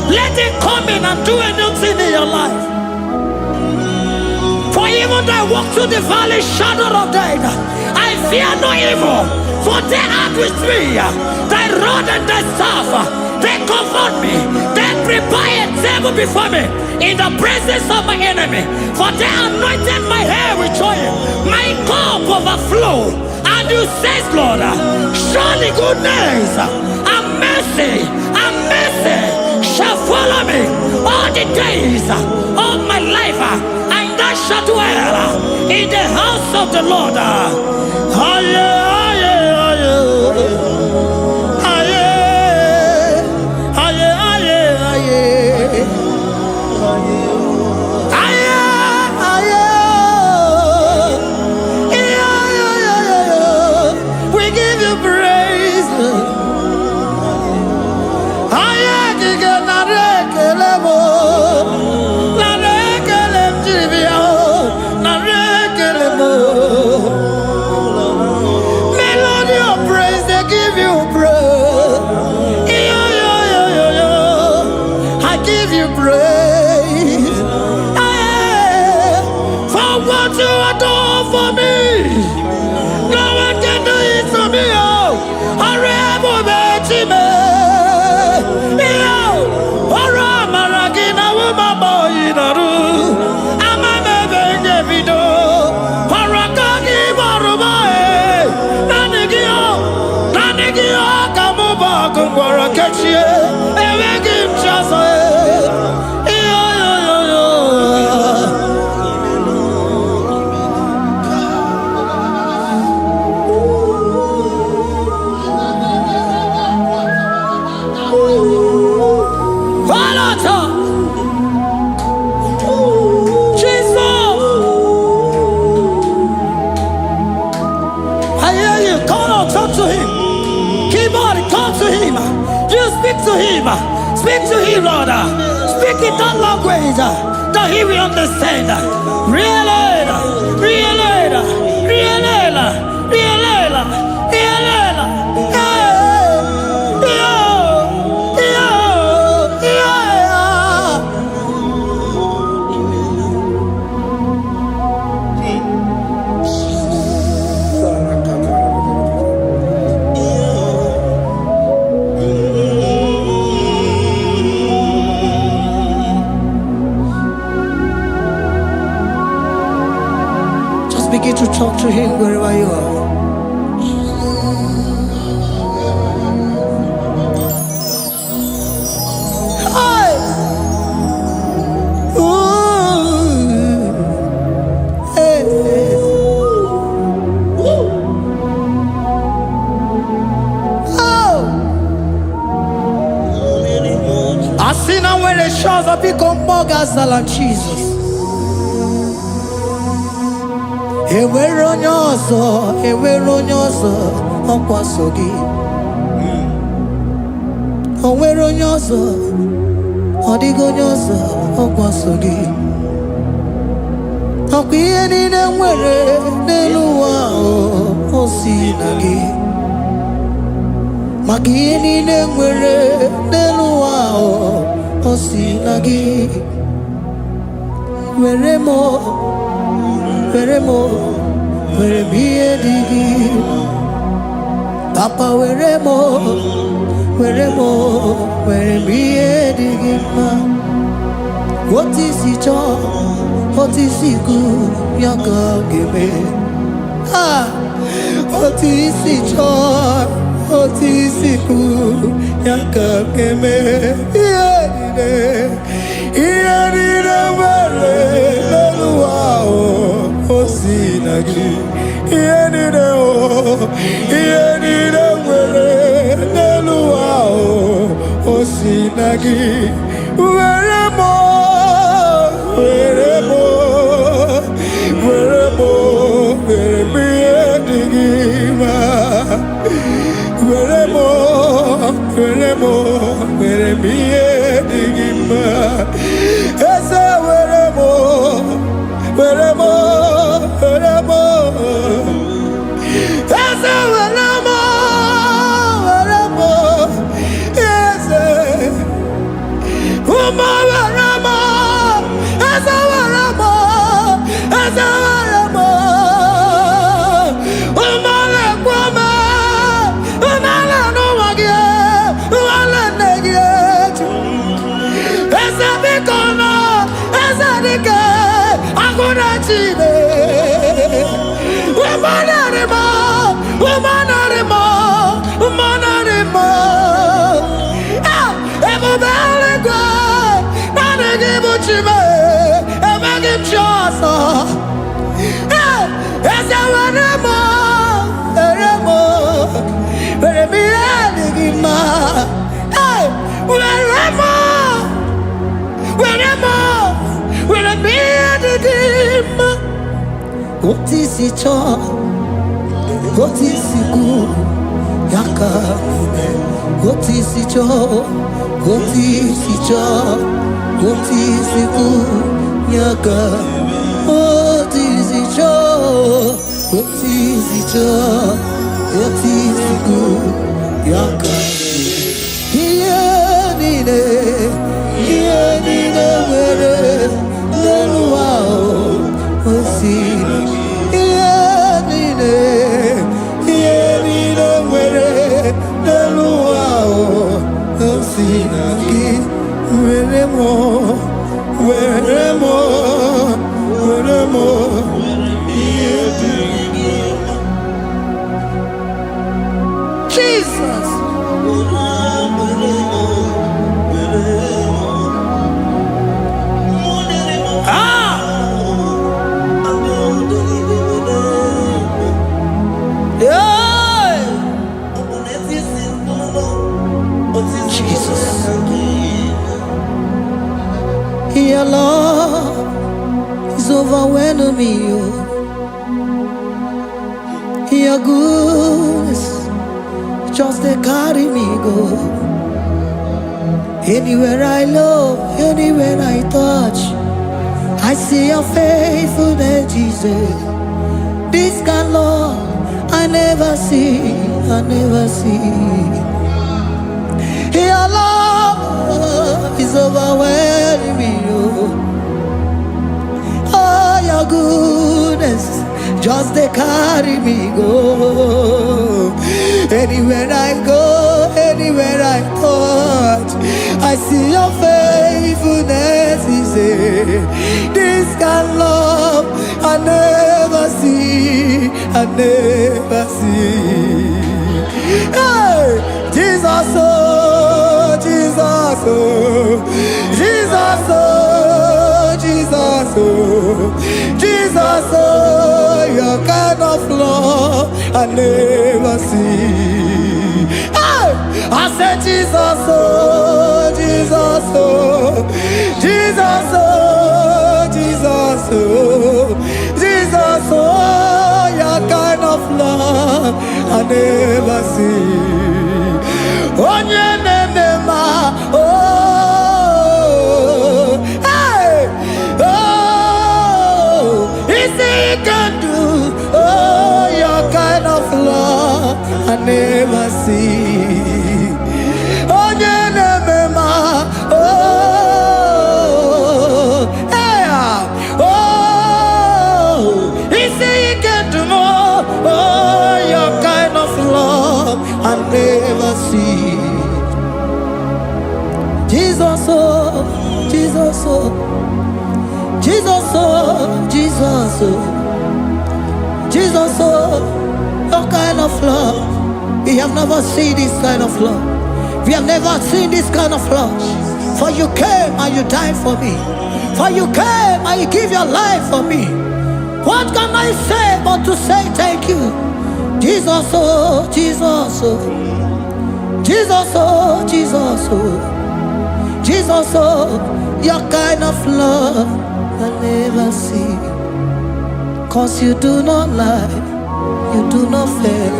Let it come in and do a new thing in your life. For even though I walk through the valley shadow of death, I fear no evil, for they are with me. Thy rod and thy staff, they comfort me. They prepare a table before me in the presence of my enemy. For they anointed my hair with oil, my cup overflow. And you says, Lord, surely goodness and mercy shall follow me all the days of my life, and I shall dwell in the house of the Lord. We give you praise. Melody of praise, they give you praise. I give you praise. For what you have done for me, no one can do it for me. Speak to him, Lord. Speak in that language that he will understand. Begin to talk to him wherever you are. Hi. Ooh. Hey. Oh. I see now when the shores have become more than Jesus. Enwere onye ọzọ ọkwaso gị. O nwere onye ọzọ, ọ dịghị onye ọzọ ọkwaso gị. Ọkwa ihe niile nwere n'elu ụwa o si na gị. Maka ihe niile nwere n'elu ụwa o si na gị. Were m ihe dị gị. Papa were m ihe dị gị mma. Otu isi chọọ, otu isi kwu ya ka ọ ga-eme. Otu isi chọọ, otu isi kwu ya ka ọ ga-eme. Ihe niile nwere n'elu ụwa o si na gị. Ihe niile nwere n'elu ụwa o si na gị. Were m ihe dị gị mma. Were m ihe dị gị mma. Eze were m Eze were m Eze ụmụ were m Eze were m ụmụ lekwa m ụmụ ala n'ụwa gị ụmụ ala nne gị eju Chile. Womanarima, womanarima, womanarima. Ah, Ebobelegwa, Nanegibuchime, Emagimchosa. Ah, Esawanema, Eremo, Eremiadigima. Ah, Weremo, Weremo, Weremiadigima. What is it all? What is it good? Yaka. What is it all? What is it all? What is it good? Yaka. What is it all? What is it all? What is it good? Yaka. Here nine, where no wow. What's it? Jesus. Your love is overwhelming me. Your goodness just they carry me go. Anywhere I look, anywhere I touch, I see your faithfulness, Jesus. This kind of love I never see, I never see. Your love is overwhelming me. Oh, your goodness just they carry me go. Anywhere I go, anywhere I touch, I see your faithfulness. This kind of love I never see, I never see. Hey, Jesus, oh, Jesus, oh, Jesus, oh, Jesus, oh, Jesus, oh, your kind of love I never see. Hey, I said Jesus, oh, Jesus, oh, Jesus, oh, Jesus, oh, Jesus, oh, your kind of love I never see. Onye nemema, oh, hey, oh, he can do, oh, your kind of love I never see. Onye nemema, oh, hey, oh, he can do more, oh, your kind of love I never see. Jesus, oh, Jesus, oh, Jesus, oh, Jesus, oh, Jesus, oh, your kind of love. We have never seen this kind of love. We have never seen this kind of love. For you came and you died for me. For you came and you give your life for me. What can I say but to say thank you? Jesus, oh, Jesus, oh, Jesus, oh, Jesus, oh, Jesus, oh, your kind of love I never see. 'Cause you do not lie, you do not fail.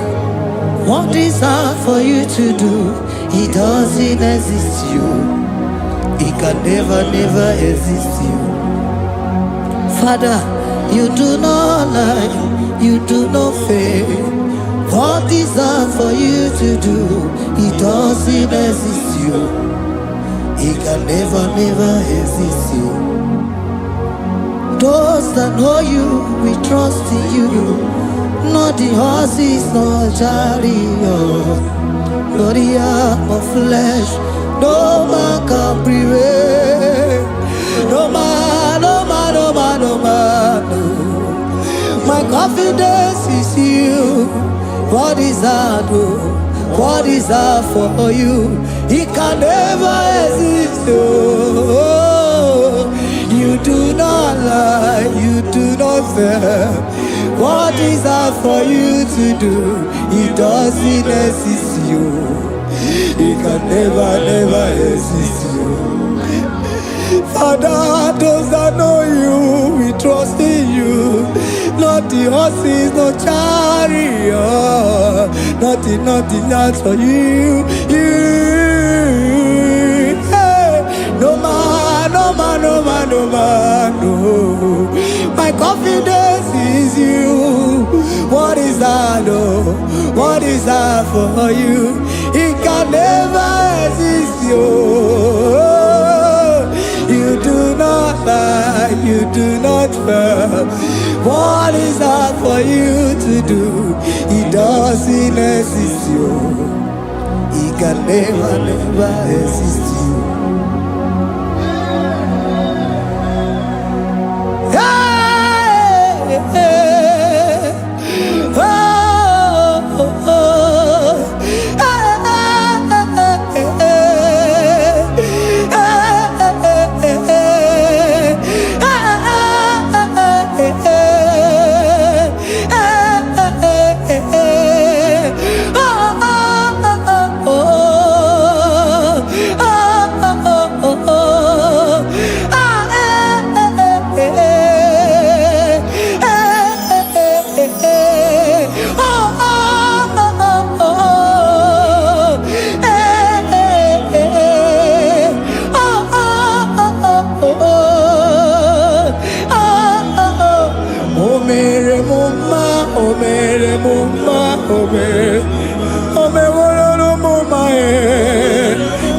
What is hard for you to do, it doesn't exist you. It can never, never exist you. Father, you do not lie, you do not fail. What is hard for you to do, it doesn't exist you. It can never, never exist you. Those that know you, we trust in you. Not the horses, nor chariot, nor the arm of flesh. No man can prevail. No man, no man, no man, no man. No. confidence is you. What is that? What is that for you? He can never exist. Oh, you do not lie, you do not fail. What is that for you to do? It doesn't exist you. It can never exist you. Father, those that know you, we trust in you. Not the horses, no chariot. Nothing else for you. Hey, no man, no. My confidence is you. What is that? Oh, what is that for you? It can never exist you. You do not lie, you do not fail. What is that for you to do? It doesn't exist you. It can never exist you. Hey, hey, oh, oh, oh.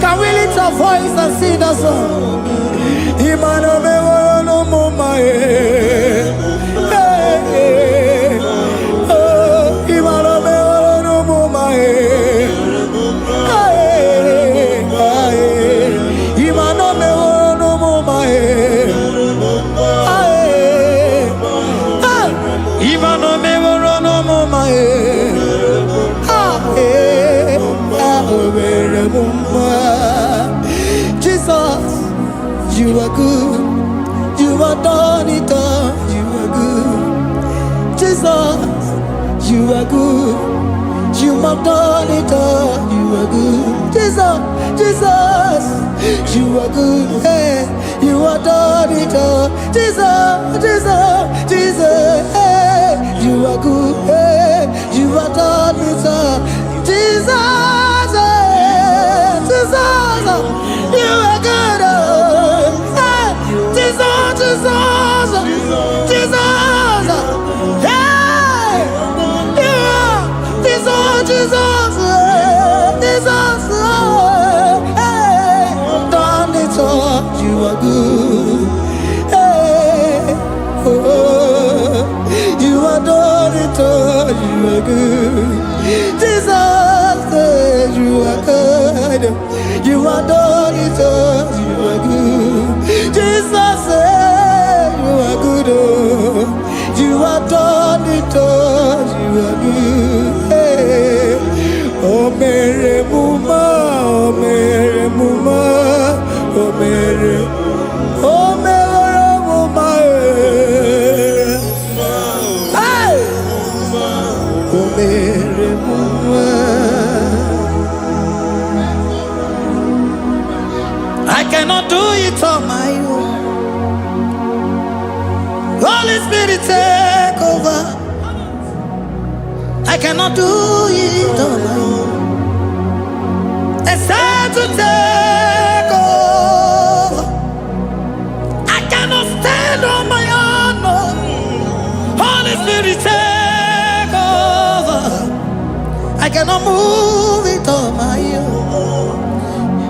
Can we lift our voice and sing that song? Imano me no mama oh, Imano me no mama Imano me no mama Imano me no mama Jesus, you are good. You are done it all. You are good. Jesus, you are good. You have done it all. You are good. Jesus, you are good. Hey, you are done it all. Jesus, hey, you are good. Hey, you are done it all. Jesus, you are good. Hey, Jesus, hey, Jesus, hey, done it all. You are good. Hey, oh, you are done it all. You are good. Jesus, you are good. You are done it all. You are good. Jesus, you are good. Oh, you are done it all. You are good. Hey. Oh, Mary Muma, oh, Mary Muma, oh, Mary, oh, Mary Muma, hey, oh, Mary Muma. I cannot do it on my own. Holy Spirit, take over. I cannot do it on my own. It's time to take over. I cannot stand on my own. No. Holy Spirit, take over. I cannot move it on my own.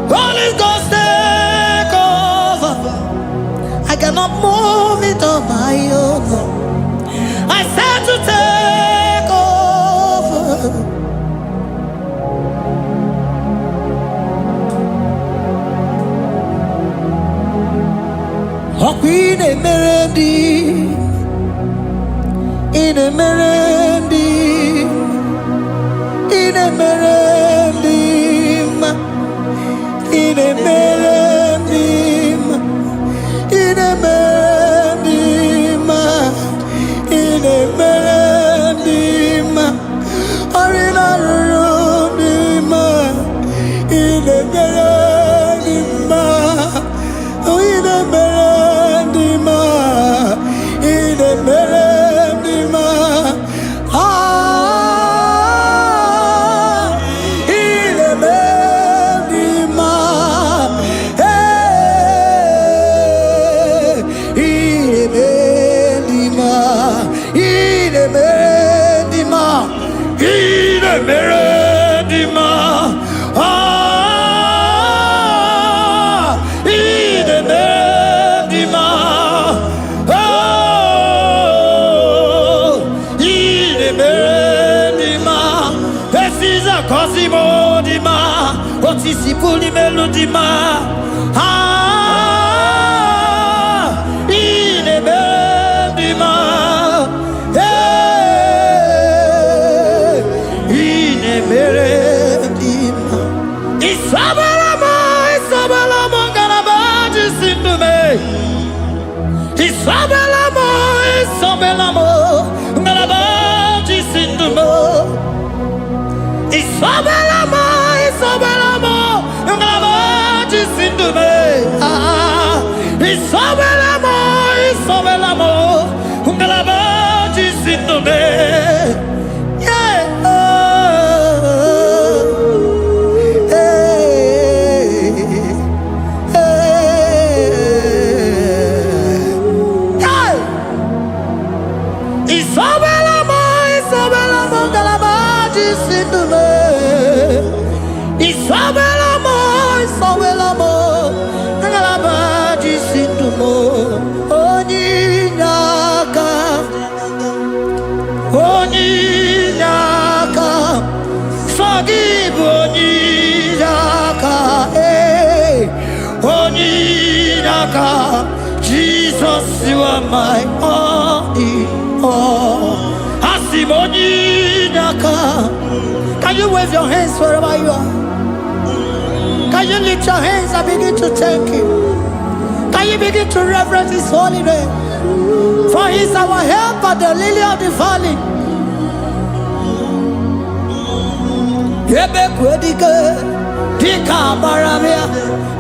Holy Ghost, take over. I cannot move it on my own. I said to take over. Queen Melody, in a merendim, in a merendim, in a merendim, in a merendim, in a merendim, arina rundima, in a merendim, in a merendim, in a merendim, in a merendim, in a merendim, Meredima, Ide Meredima, Ide Meredima, Precisa Cosimo Dima, Otisipuli Melodima, Ide Meredima. Isabelamo, Galabaji Sindume. Isabelamo, Galabaji Sindume. Isabelamo, Galabaji Sindume. Isabelamo, Galabaji Sindume. Jesus, you are my all. Can you wave your hands wherever you are? Can you lift your hands and begin to thank Him? Can you begin to reverence His holy name? For He is our help at the lily of the valley. Dika Baramia,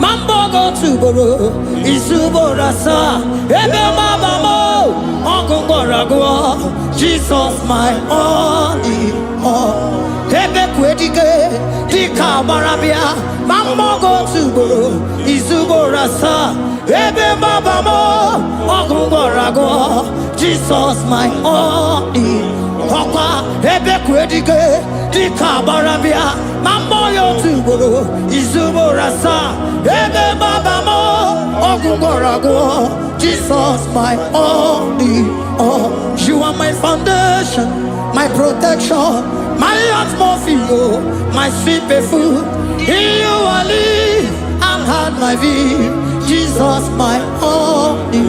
Mambo go to Boro, Isuborasa, Ebe Mabamo, Uncle Gorago, Jesus my only all. Ebe Quedike, Dika Baramia, Mambo go to Boro, Isuborasa, Ebe Mabamo, Uncle Gorago, Jesus my only. Papa, Ebe Quedike, Dika Baramia, Mambo yo tuboro, Izuborasa, Ebe Babamo, Ogungorago, Jesus my only all. You are my foundation, my protection, my atmosphere, my sweet food. In you I live and had my vie. Jesus my only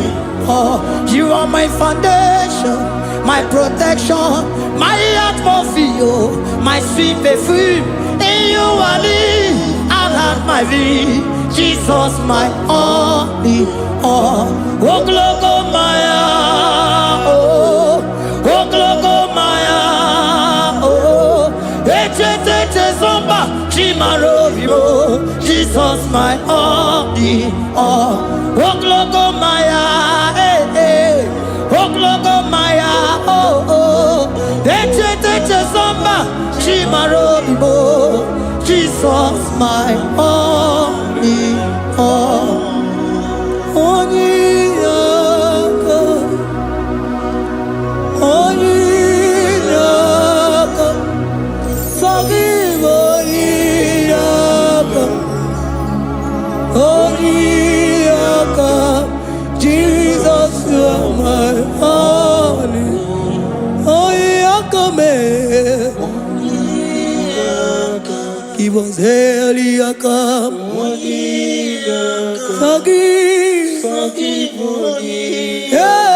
all. You are my foundation, my protection, my atmosphere, my sweet perfume. In you I live and have my vie. Jesus my only all. Oh glogo Maya, oh glogo Maya, oh Eche zomba Chimaro vivo. Jesus my only all. Oh glogo Maya, oh glogo Maya, oh Eche zomba Chimaro vivo. Jesus my only all. Only God, only God, forgive only God, Jesus you are my only God, give us Eliakam, forgive, yeah.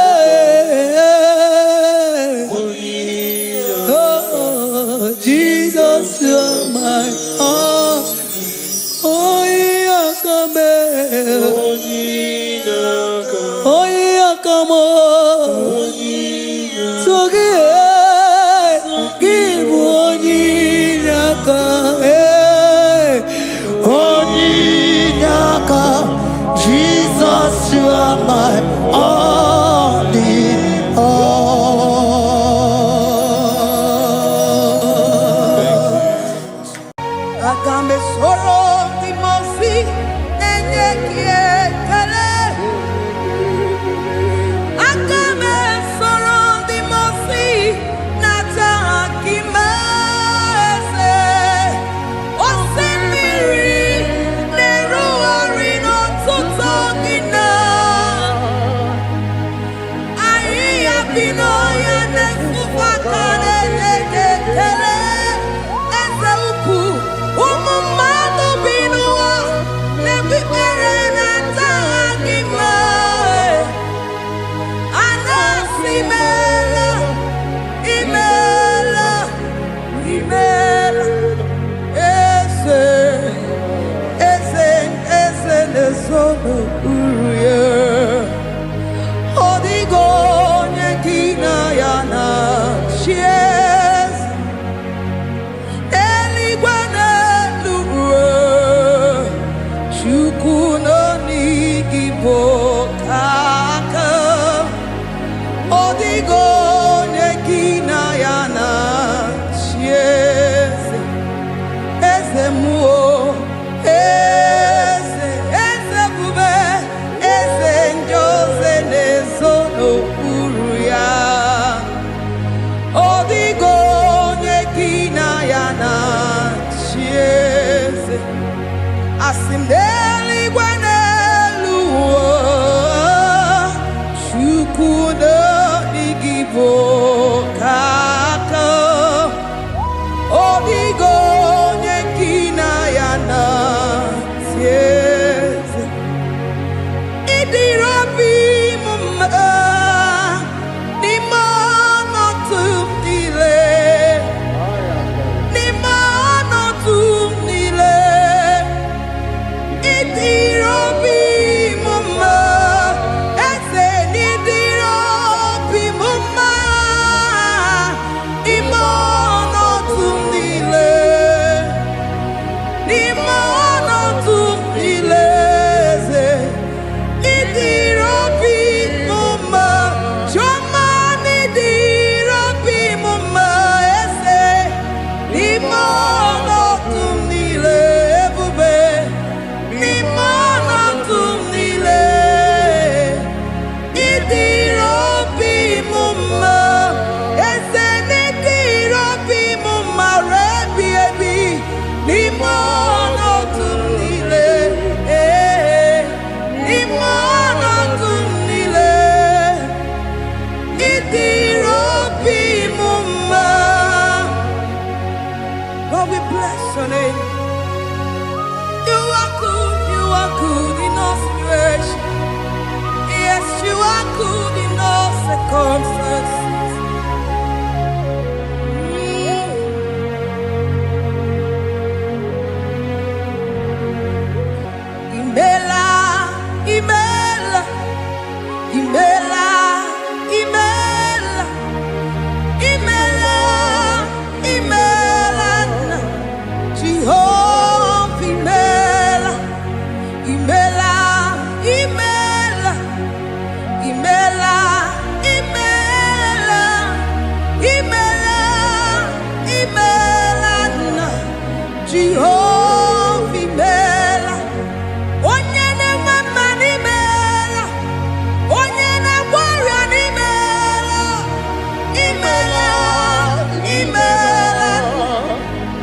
are my all in all. Agame soro di mosi enye kiekele. Agame soro di mosi nata akimese. Osemiri neru orino tutogina. Ayi abino ya nesufakane lekele. Eze uku umumado binua nebibere nata akima. Anasimela imela imela ese nesono uruye odigo nyekina yana shies eligwana luwe chukuno nigibo kaka odigo nyekina yana shies eze muo eze bube eze njoze nezono uruya odigo nyekina yana shies asimdeli gwaneluwo shukuno igibo kaka odigo nyekina yana shies idirobi mumma nimono tumile nimono tumile idirobi mumma eze nidirobi mumma imono tumile nimono tumile eze idirobi mumma choma nidirobi mumma eze nimono tumile ebube nimono tumile idirobi mumma eze nidirobi mumma rebi ebi nimono tumile nimono tumile idirobi mumma. Lord, we bless your name. You are good in all situations. Yes, you are good in all circumstances. Imela, imela, imela, imela, imela, imela, Jehovah, imela, imela, imela, imela, imela, imela, imela, Jehovah, imela. Onye na-enwe n'imela, onye na-agwọrịa n'imela, imela, imela,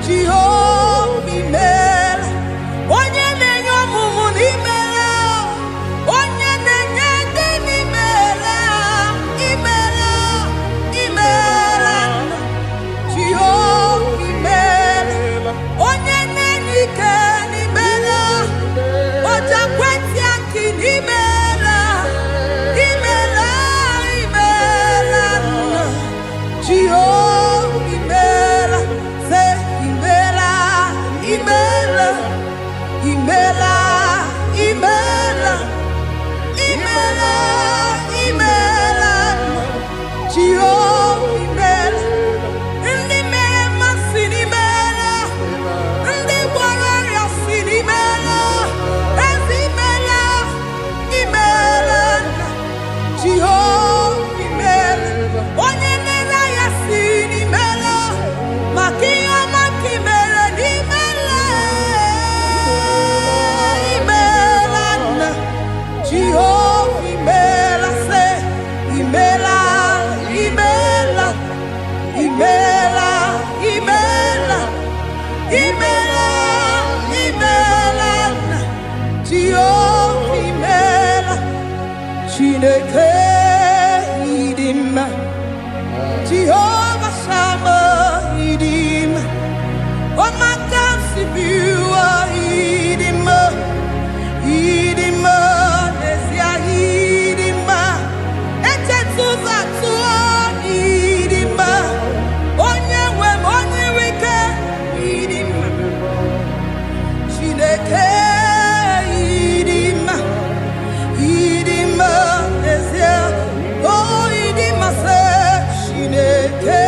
Jehova imela, onye na-enye ọmụmụ n'imela, Jehovah Chineke idima, Jehovah Shammah idima, Omakansibua idima, idima nesia idima, etetuza tuo idima, onyewe onyeweke idima, Chineke idima. Idima, oh, idima, say, Chineke.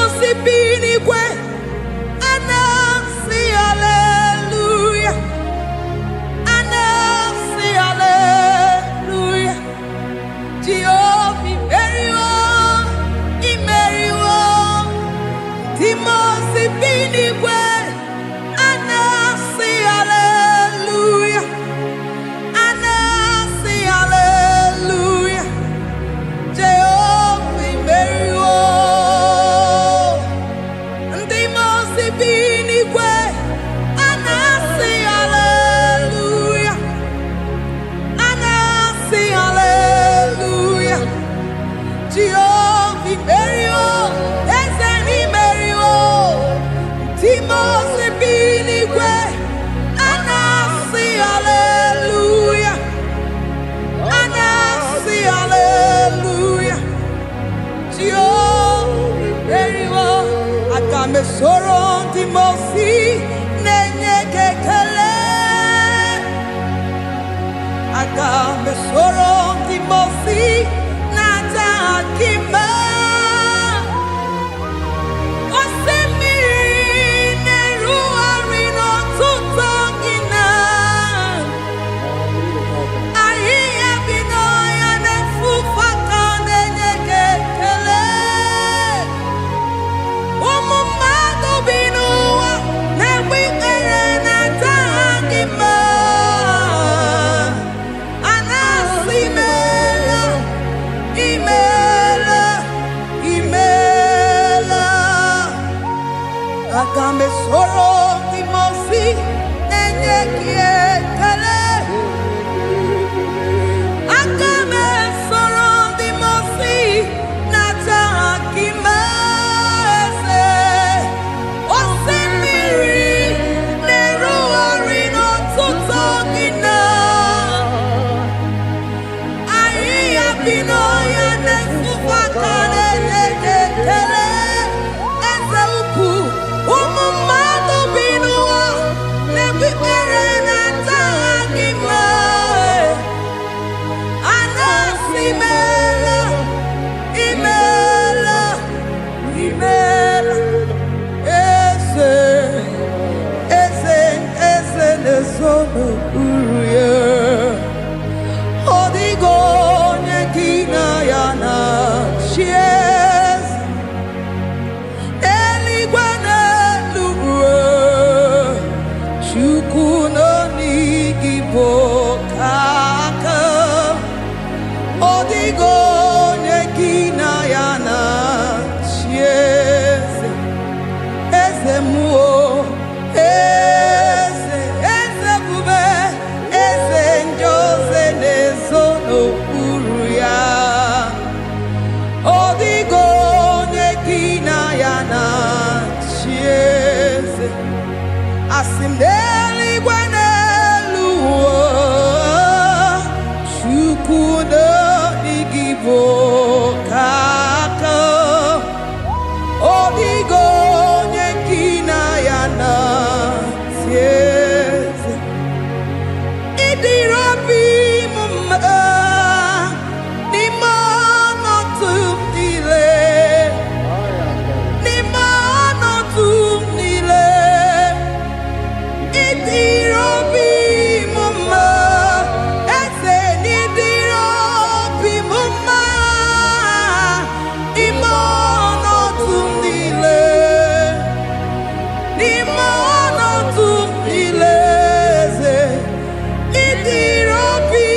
si binigwe anasi hallelujah, anasi hallelujah. Jehovah imeriwo, timo si binigwe anasi hallelujah, anasi hallelujah. Jehovah imeriwo, timo si binigwe anasi hallelujah, anasi hallelujah. Jehovah imeriwo, ezeni imeriwo, timo si binigwe anasi hallelujah, anasi hallelujah. Jehovah imeriwo, akame soro timo si nenye kekele, akame soro timo si nata akima. Osemiri neru arino tutogina, ahiya binoya nefufaka nenye kekele. Umumado binuwa nebikere nata akima. Anasimela, imela, imela. Akame soro timosi nenye kiekele. Akame soro timosi nata akimese. Osemiri neru arino tutogina, ahiya binoya nefufaka nenye kekele. Eze ukwu, umumado binuwa nebikere nata akima. Anasimela, imela, imela. Eze nezono uruye. Odigo nyekina yana chies. Eligwe n'eluigwe, Chukwu n'onigibo kaka. Odigo nyekina yana chies. Eze muo, eze bube, eze njoze nezono uruya. Odigo nyekina yana chieze. Asim n'eluigwe n'eluigwe, Chukwu n'onigibo kaka. Odigo nyekina yana chieze. Idirobi mumma, nimano tumdile, nimano tumdile. Idirobi mumma, eze nidirobi mumma, imano tumdile, nimano tumdile. Idirobi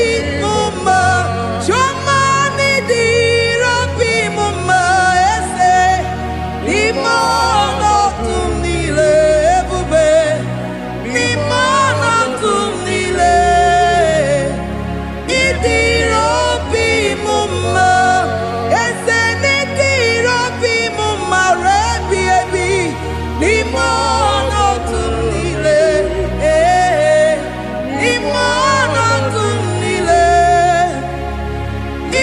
mumma, choma nidirobi mumma, eze nimano tumdile, ebube nimano tumdile. Idirobi mumma, eze nidirobi mumma, rebi ebi nimano tumdile, nimano tumdile.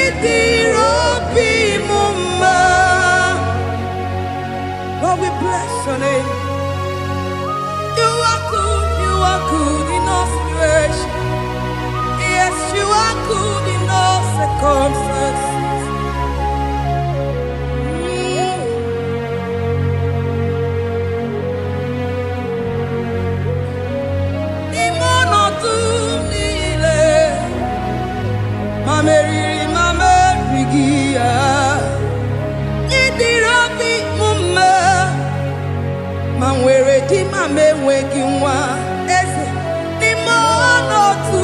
Idirobi mumma. Lord, we bless your name. You are good in all situation. Yes, you are good in all circumstances. di ma me enweghị nwa eze n'ime ọnọdụ